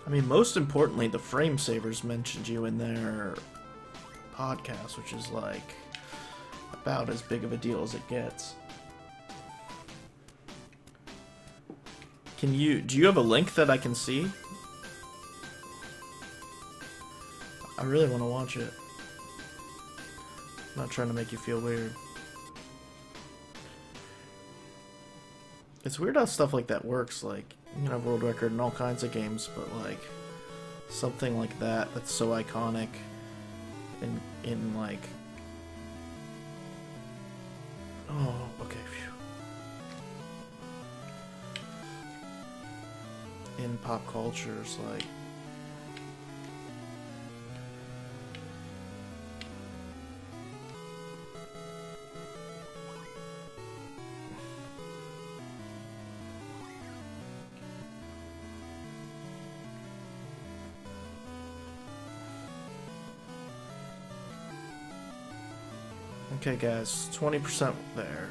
I mean, most importantly, the Frame Savers mentioned you in their podcast, which is, like, about as big of a deal as it gets. Do you have a link that I can see? I really want to watch it. I'm not trying to make you feel weird. It's weird how stuff like that works, like, you know, world record in all kinds of games, but, like, something like that that's so iconic in like... Oh, okay, phew. In pop culture, it's like... Okay, guys, 20% there.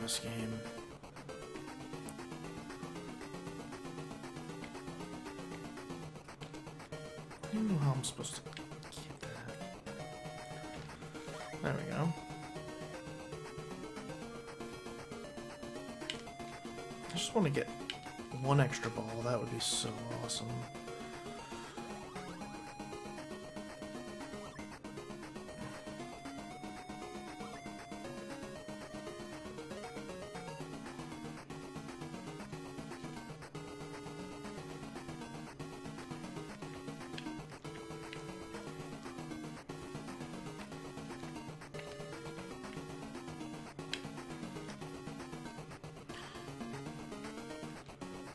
This game. I don't know how I'm supposed to keep that. There we go. I just want to get one extra ball. That would be so awesome.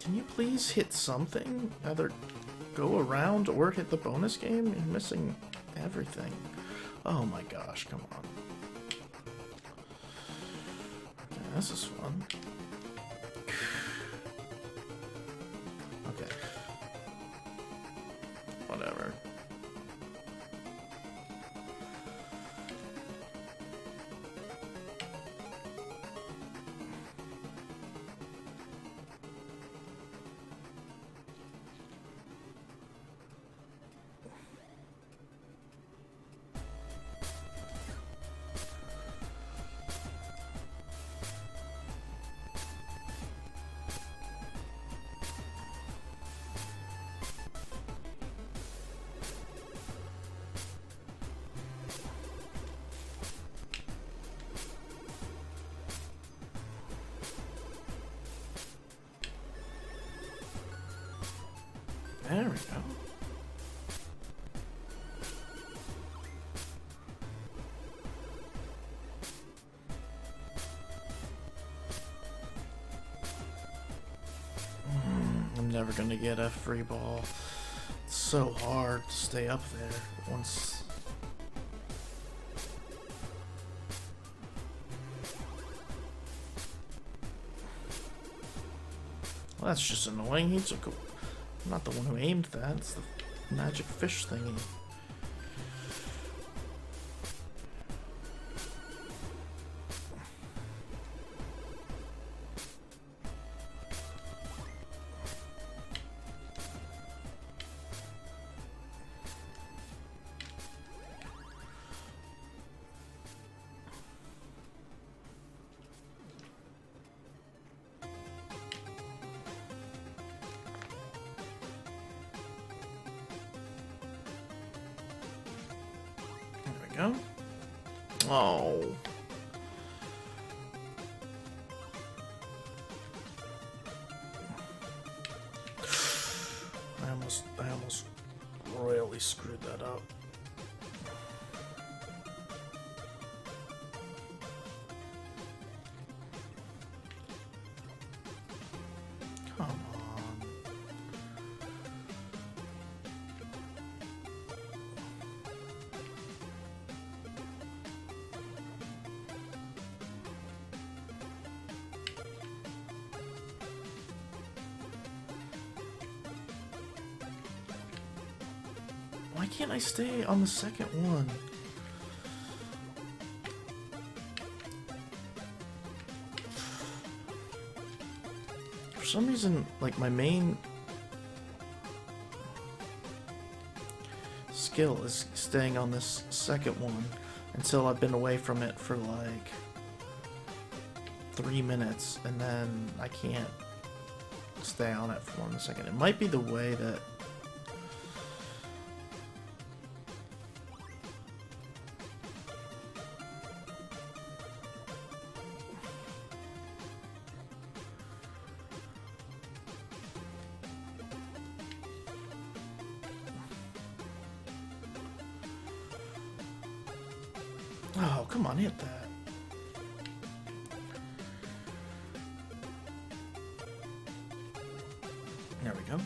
Can you please hit something? Either go around or hit the bonus game? You're missing everything. Oh my gosh, come on. Okay, this is fun. Okay. Whatever. There we go. I'm never gonna get a free ball. It's so hard to stay up there once. Well, that's just annoying. He took a... I'm not the one who aimed that, it's the magic fish thingy. Go. Oh. I almost royally screwed that up. Come on. Why can't I stay on the second one? For some reason, like, my main skill is staying on this second one until I've been away from it for like 3 minutes, and then I can't stay on it for 1 second. It might be the way that oh, come on, hit that. There we go.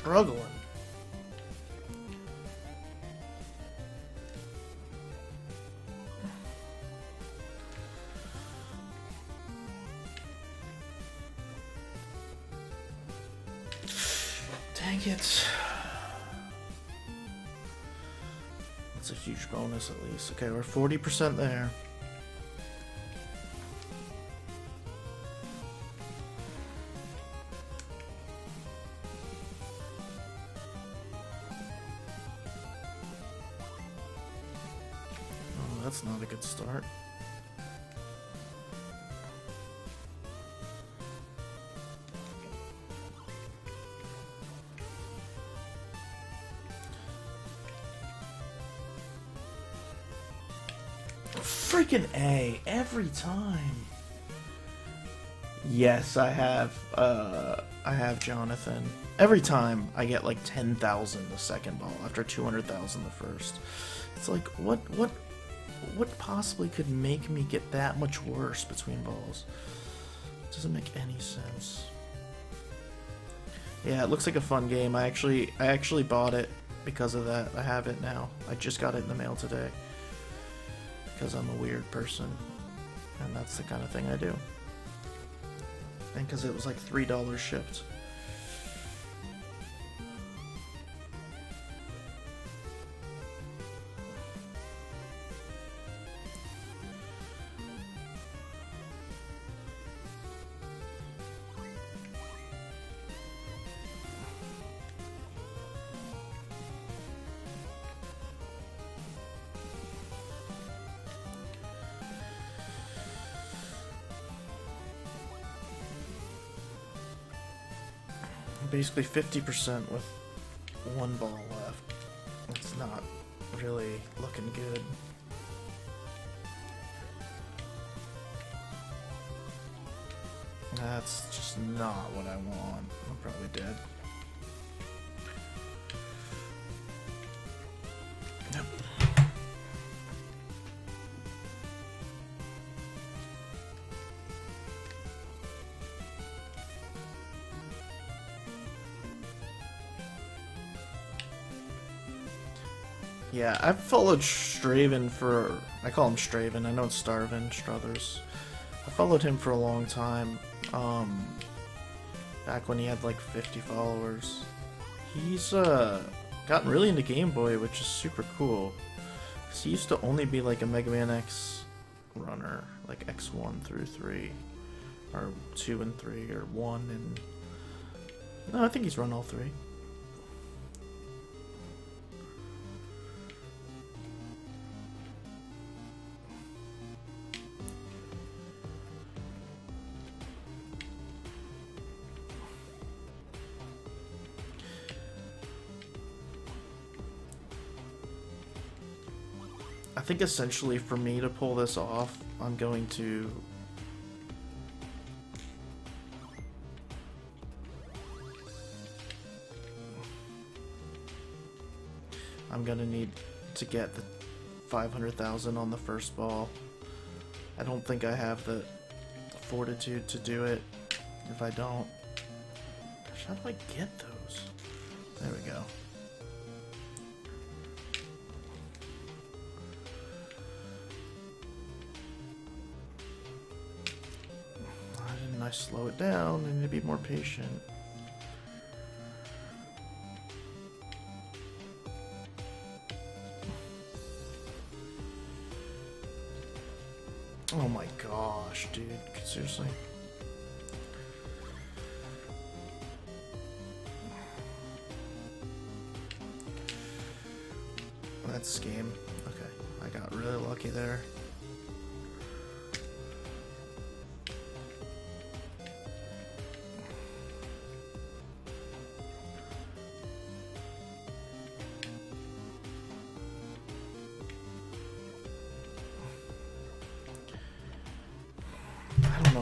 struggling. Dang it. That's a huge bonus at least. Okay, we're 40% there. Oh, that's not a good start. Freaking A every time. Yes, I have Jonathan. Every time I get like 10,000 the second ball after 200,000 the first. It's like what possibly could make me get that much worse between balls? It doesn't make any sense. Yeah, it looks like a fun game. I actually bought it because of that. I have it now. I just got it in the mail today. Because I'm a weird person, and that's the kind of thing I do. And because it was like $3 shipped. Basically 50% with one ball left. It's not really looking good. That's just not what I want. I'm probably dead. Yep. Yeah, I've followed Straven for... I call him Straven, I know it's Starvin, Struthers. I followed him for a long time, back when he had like 50 followers. He's gotten really into Game Boy, which is super cool. Because he used to only be like a Mega Man X runner, like X1 through 3, or 2 and 3, or 1 and... No, I think he's run all 3. I think essentially for me to pull this off, I'm going to... need to get the 500,000 on the first ball. I don't think I have the fortitude to do it if I don't. Gosh, how do I get those? There we go. I slow it down. I need to be more patient. Oh my gosh, dude. Seriously? That's game. Okay, I got really lucky there.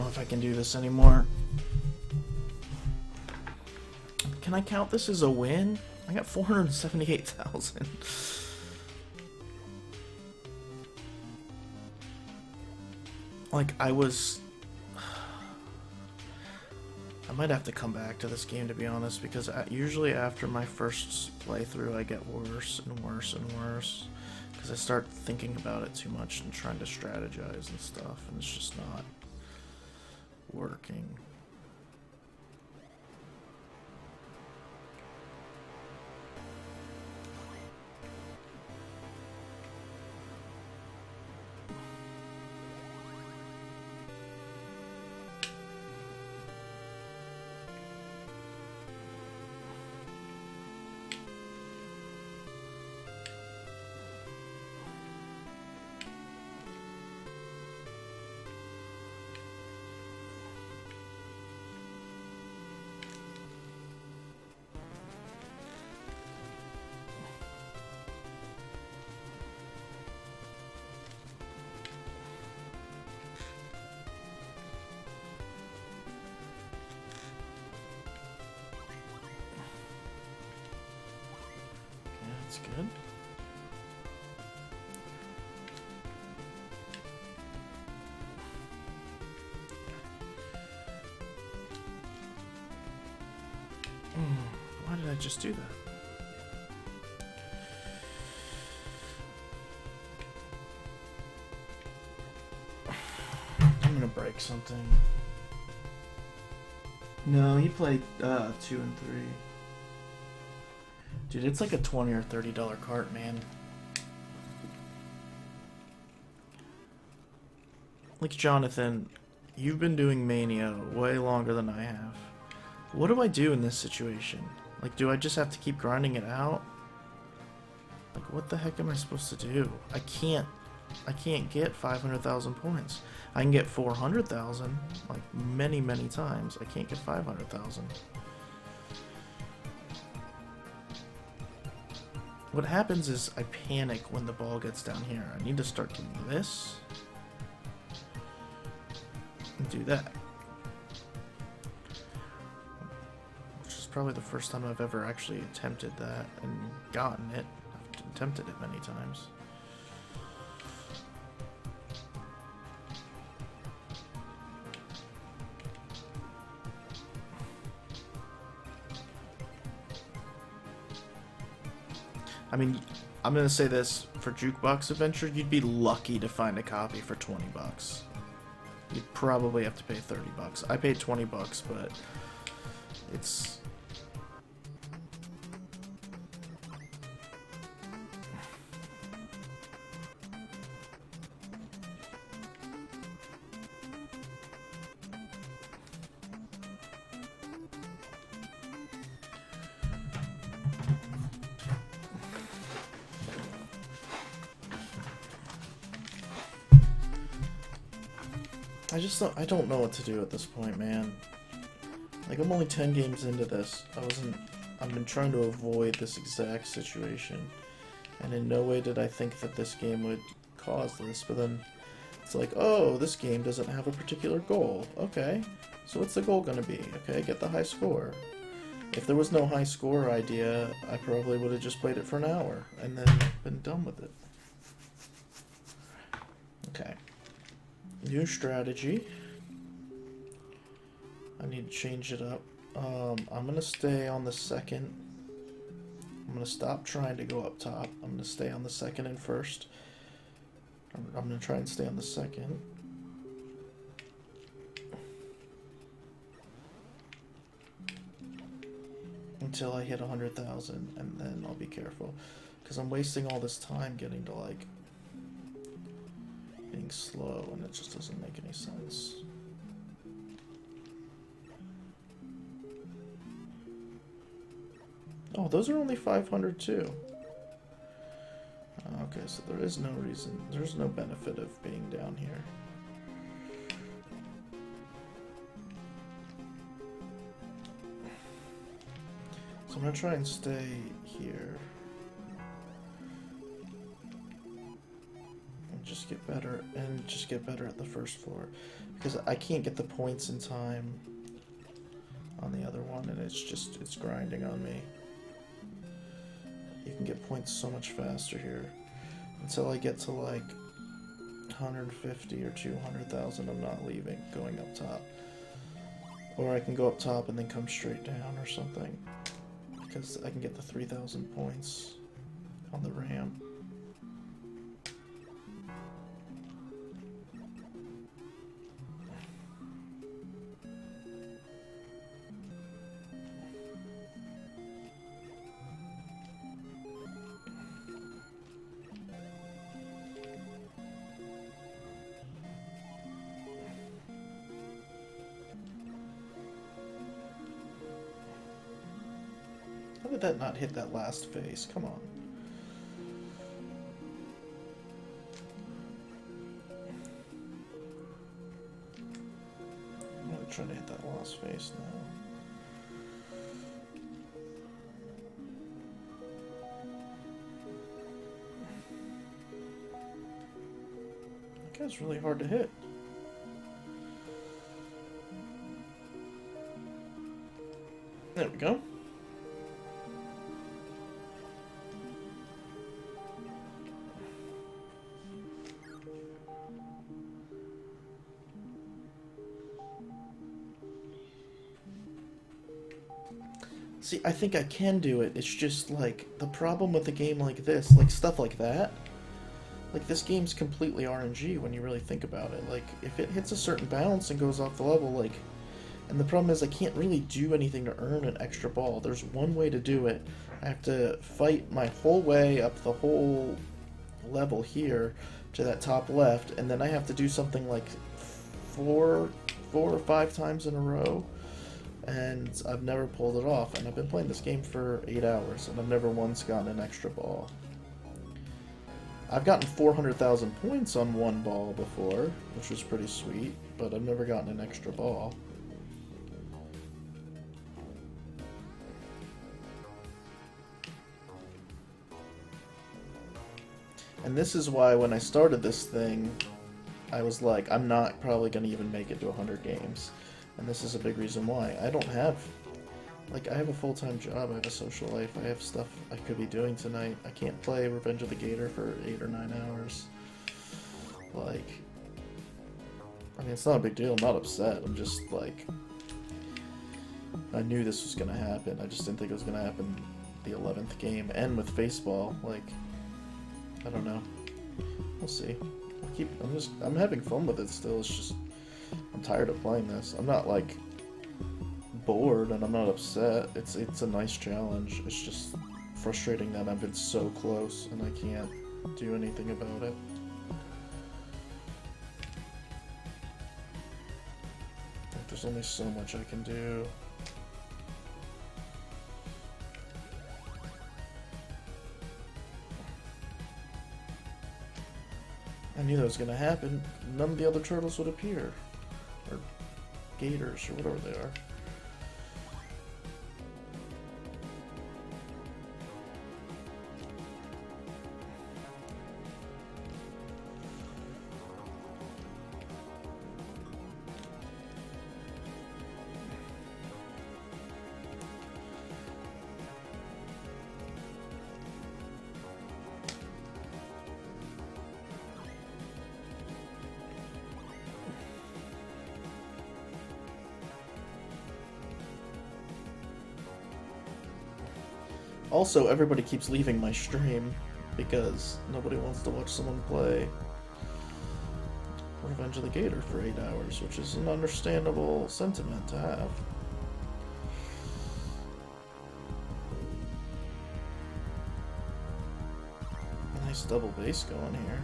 If I can do this anymore. Can I count this as a win? I got 478,000. Like I was might have to come back to this game, to be honest, because usually after my first playthrough I get worse and worse and worse. Because I start thinking about it too much and trying to strategize and stuff, and it's just not working. That's good. Why did I just do that? I'm gonna break something. No, he played 2 and 3. Dude, it's like a $20 or $30 cart, man. Like, Jonathan, you've been doing Mania way longer than I have. What do I do in this situation? Like, do I just have to keep grinding it out? Like, what the heck am I supposed to do? I can't get 500,000 points. I can get 400,000, like, many, many times. I can't get 500,000. What happens is I panic when the ball gets down here. I need to start doing this. And do that. Which is probably the first time I've ever actually attempted that and gotten it. I've attempted it many times. I mean, I'm gonna say this, for Jukebox Adventure, you'd be lucky to find a copy for 20 bucks. You'd probably have to pay 30 bucks. I paid 20 bucks, but it's... I don't know what to do at this point, man. Like, I'm only 10 games into this. I've been trying to avoid this exact situation. And in no way did I think that this game would cause this, but then it's like, oh, this game doesn't have a particular goal. Okay, so what's the goal gonna be? Okay, get the high score. If there was no high score idea, I probably would have just played it for an hour and then been done with it. Okay. New strategy. I need to change it up. I'm gonna stay on the second. I'm gonna stop trying to go up top. I'm gonna stay on the second and first. I'm gonna try and stay on the second. Until I hit 100,000, and then I'll be careful. Because I'm wasting all this time getting to, like, being slow, and it just doesn't make any sense. Oh, those are only 500 too. Okay, so there is no reason, there's no benefit of being down here. So I'm gonna try and stay here. And just get better, at the first floor. Because I can't get the points in time on the other one, and it's grinding on me. You can get points so much faster here. Until I get to like 150 or 200,000, I'm not leaving, going up top. Or I can go up top and then come straight down or something. Because I can get the 3,000 points on the ramp. How did that not hit that last face? Come on. I'm gonna try to hit that last face now. That guy's really hard to hit. There we go. See, I think I can do it. It's just, like, the problem with a game like this, like, stuff like that, like, this game's completely RNG when you really think about it. Like, if it hits a certain bounce and goes off the level, like, and the problem is I can't really do anything to earn an extra ball. There's one way to do it. I have to fight my whole way up the whole level here to that top left, and then I have to do something like four or five times in a row. And I've never pulled it off, and I've been playing this game for 8 hours, and I've never once gotten an extra ball. I've gotten 400,000 points on one ball before, which was pretty sweet, but I've never gotten an extra ball. And this is why when I started this thing, I was like, I'm not probably going to even make it to 100 games. And this is a big reason why. I don't have, like, I have a full-time job, I have a social life, I have stuff I could be doing tonight. I can't play Revenge of the Gator for 8 or 9 hours. Like, I mean, it's not a big deal, I'm not upset, I'm just, like, I knew this was gonna happen, I just didn't think it was gonna happen the 11th game, and with Baseball, like, I don't know. We'll see. I'm having fun with it still, it's just, I'm tired of playing this. I'm not, like, bored, and I'm not upset. It's a nice challenge. It's just frustrating that I've been so close, and I can't do anything about it. Like, there's only so much I can do. I knew that was gonna happen. None of the other turtles would appear. Or gators, or whatever they are. Also, everybody keeps leaving my stream because nobody wants to watch someone play Revenge of the Gator for 8 hours, which is an understandable sentiment to have. Nice double bass going here.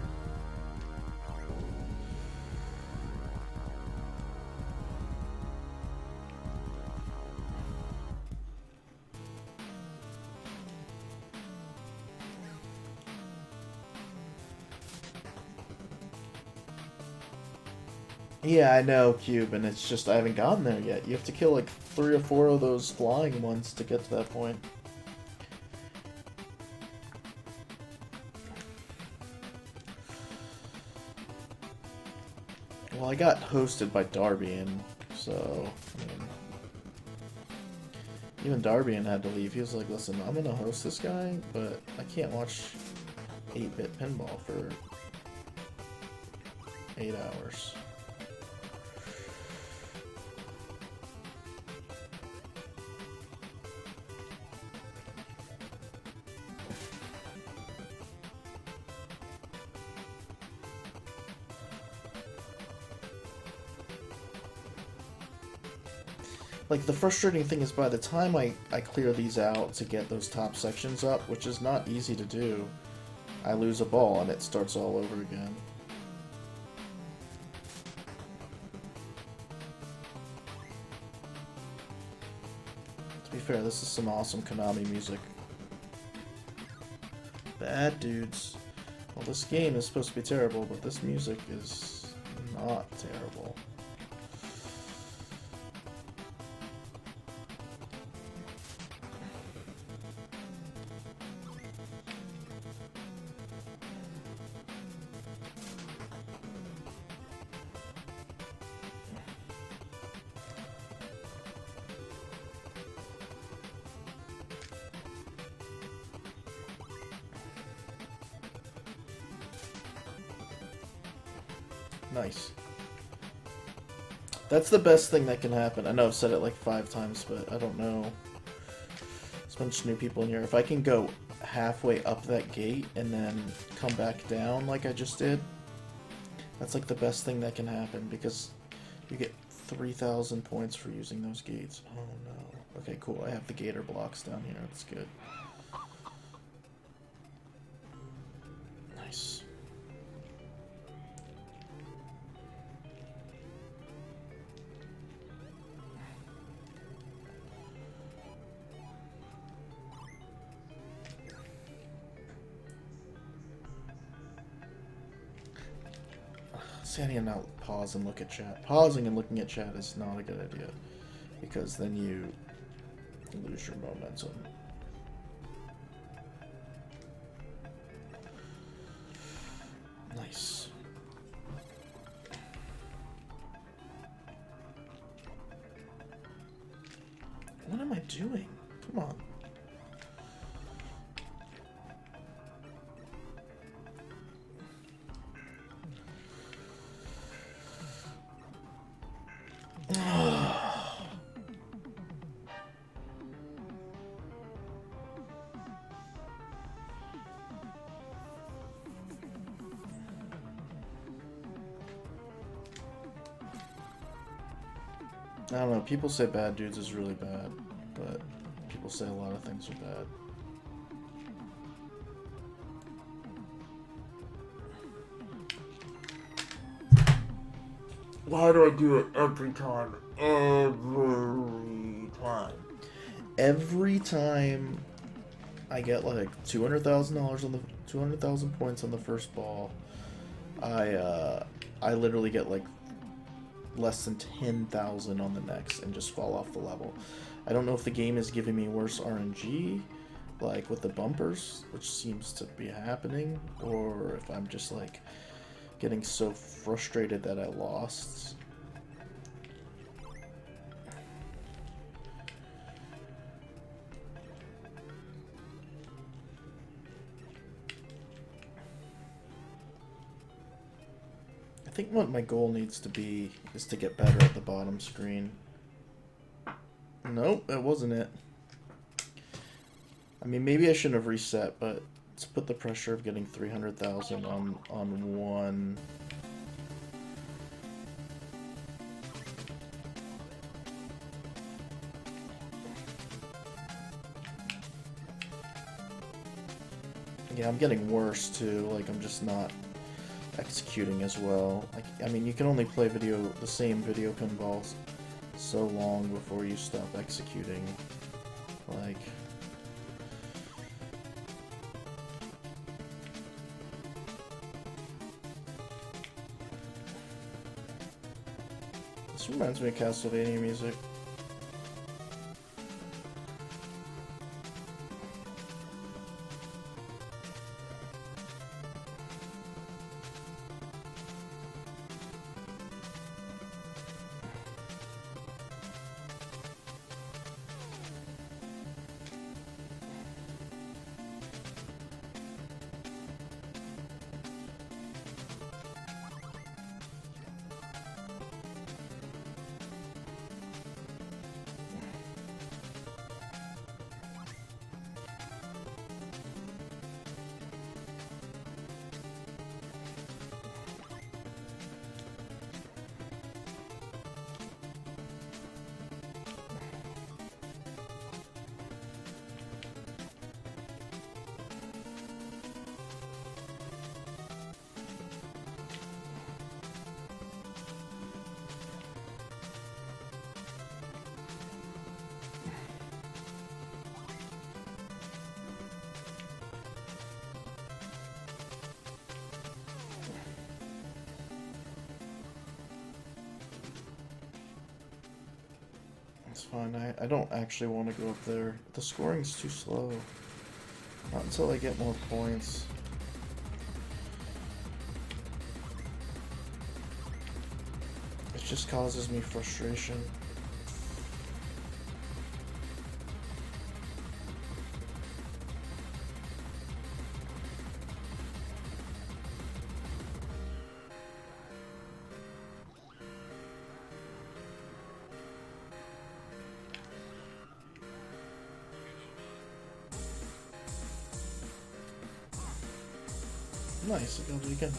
Yeah, I know, Cube, and it's just I haven't gotten there yet. You have to kill like 3 or 4 of those flying ones to get to that point. Well, I got hosted by Darbian, so I mean, even Darbian had to leave. He was like, listen, I'm gonna host this guy, but I can't watch 8-bit pinball for 8 hours. Like, the frustrating thing is by the time I clear these out to get those top sections up, which is not easy to do, I lose a ball and it starts all over again. To be fair, this is some awesome Konami music. Bad dudes. Well, this game is supposed to be terrible, but this music is not terrible. Nice. That's the best thing that can happen. I know I've said it like 5 times, but I don't know. There's a bunch of new people in here. If I can go halfway up that gate and then come back down like I just did, that's like the best thing that can happen, because you get 3,000 points for using those gates. Oh no. Okay, cool. I have the Gator blocks down here. That's good. Nice. See, I need to now pause and look at chat. Pausing and looking at chat is not a good idea, because then you lose your momentum. Nice. What am I doing? Come on. I don't know, people say Bad Dudes is really bad, but people say a lot of things are bad. Why do I do it every time? Every time. Every time I get like $200,000 on the 200,000 points on the first ball, I literally get like less than 10,000 on the next and just fall off the level. I don't know if the game is giving me worse RNG, like with the bumpers, which seems to be happening, or if I'm just like getting so frustrated that I lost. I think what my goal needs to be is to get better at the bottom screen. Nope, that wasn't it. I mean, maybe I shouldn't have reset, but let's put the pressure of getting 300,000 on one. Yeah, I'm getting worse too. Like, I'm just not executing as well. Like, I mean, you can only play the same video pinballs so long before you stop executing. Like, this reminds me of Castlevania music. It's fine. I don't actually want to go up there. The scoring's too slow. Not until I get more points. It just causes me frustration. Nice, I got it again.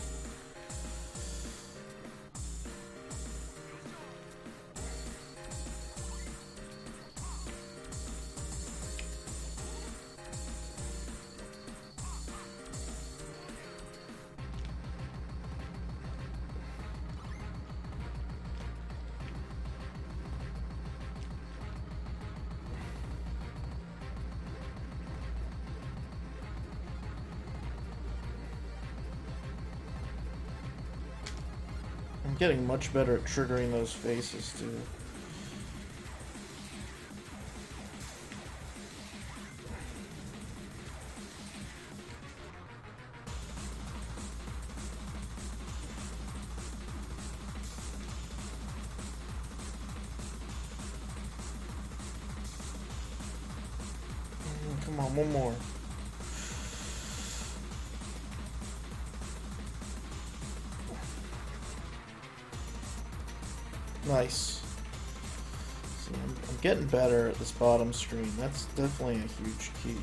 I'm getting much better at triggering those faces, too. Come on, one more. Nice. See, I'm getting better at this bottom screen. That's definitely a huge key.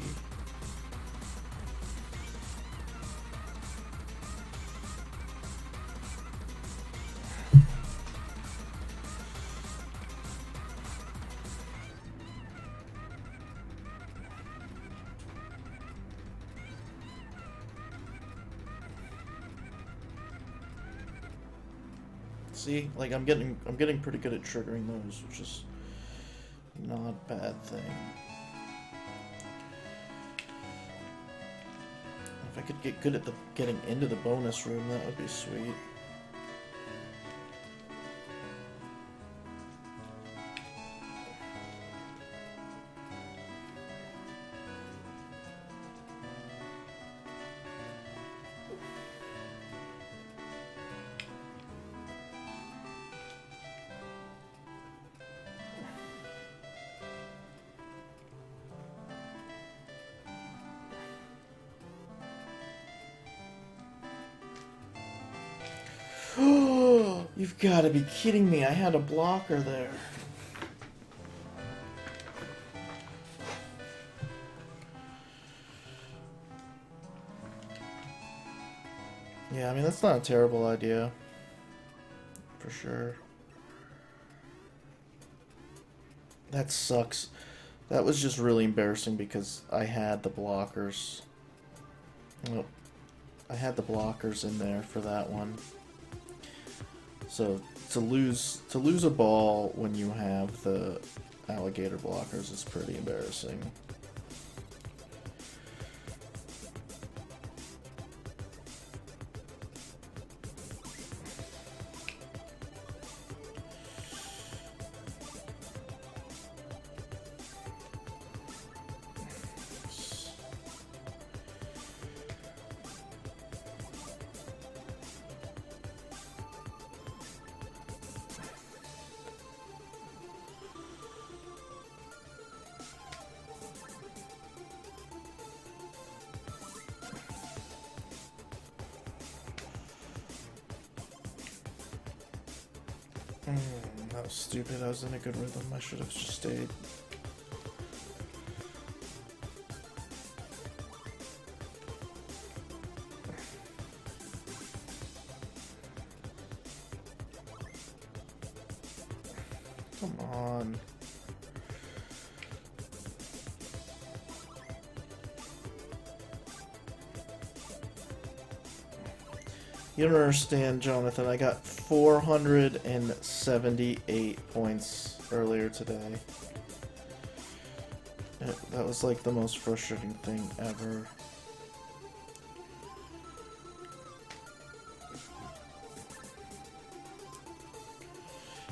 See, like I'm getting pretty good at triggering those, which is not a bad thing. If I could get good at getting into the bonus room, that would be sweet. You've got to be kidding me. I had a blocker there. Yeah, I mean, that's not a terrible idea. For sure. That sucks. That was just really embarrassing because I had the blockers. Oh, I had the blockers in there for that one. So to lose a ball when you have the alligator blockers is pretty embarrassing. That was stupid. I was in a good rhythm. I should have just stayed. Come on. You don't understand, Jonathan. I got 478 points earlier today. That was like the most frustrating thing ever.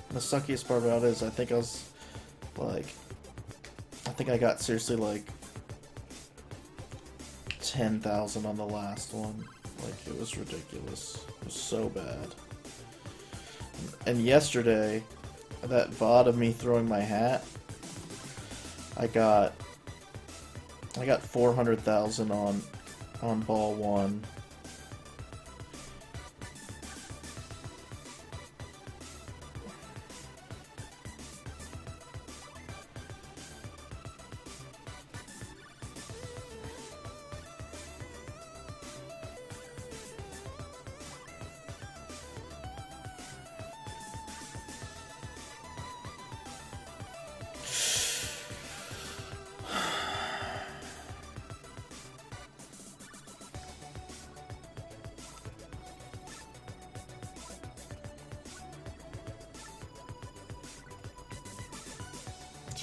The suckiest part about it is I think I was Like, I think I got seriously like 10,000 on the last one. Like, it was ridiculous. It was so bad. And yesterday, that VOD of me throwing my hat, I got 400,000 on ball one.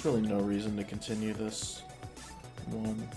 There's really no reason to continue this one.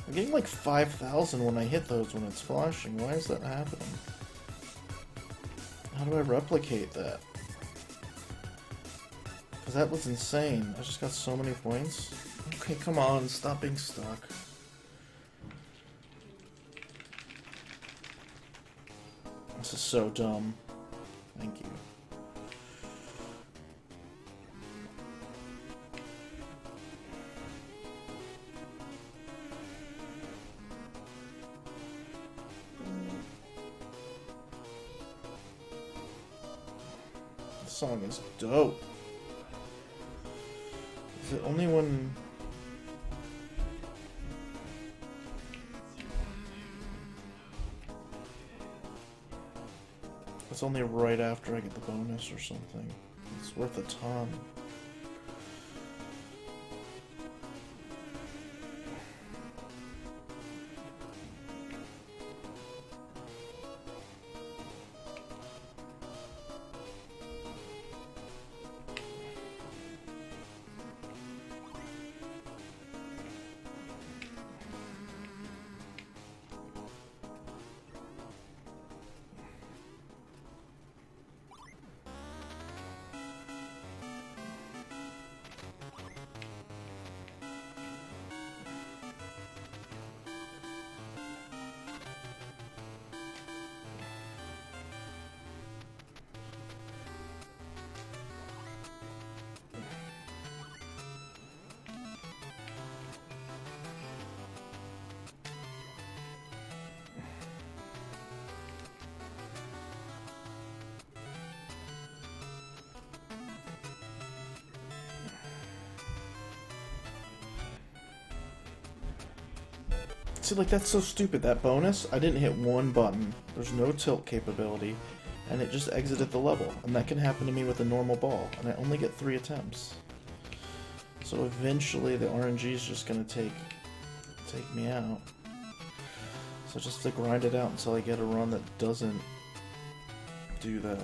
I'm getting like 5,000 when I hit those when it's flashing. Why is that happening? How do I replicate that? Because that was insane. I just got so many points. Okay, come on, stop being stuck. This is so dumb. Thank you. This song is dope. Is it only when... It's only right after I get the bonus or something. It's worth a ton. See, like, that's so stupid. That bonus, I didn't hit one button. There's no tilt capability, and it just exited the level. And that can happen to me with a normal ball, and I only get 3 attempts. So eventually the RNG is just gonna take me out. So just to grind it out until I get a run that doesn't do that.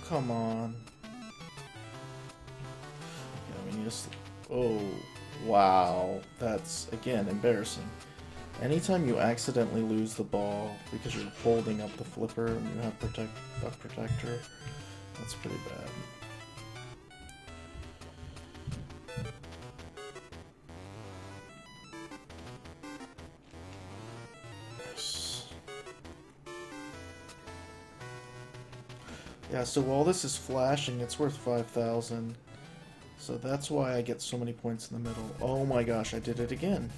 Come on. Yeah, I mean, just... Oh, wow. That's, again, embarrassing. Anytime you accidentally lose the ball because you're holding up the flipper and you have a protector, that's pretty bad. Yeah, so while this is flashing, it's worth 5,000. So that's why I get so many points in the middle. Oh my gosh, I did it again.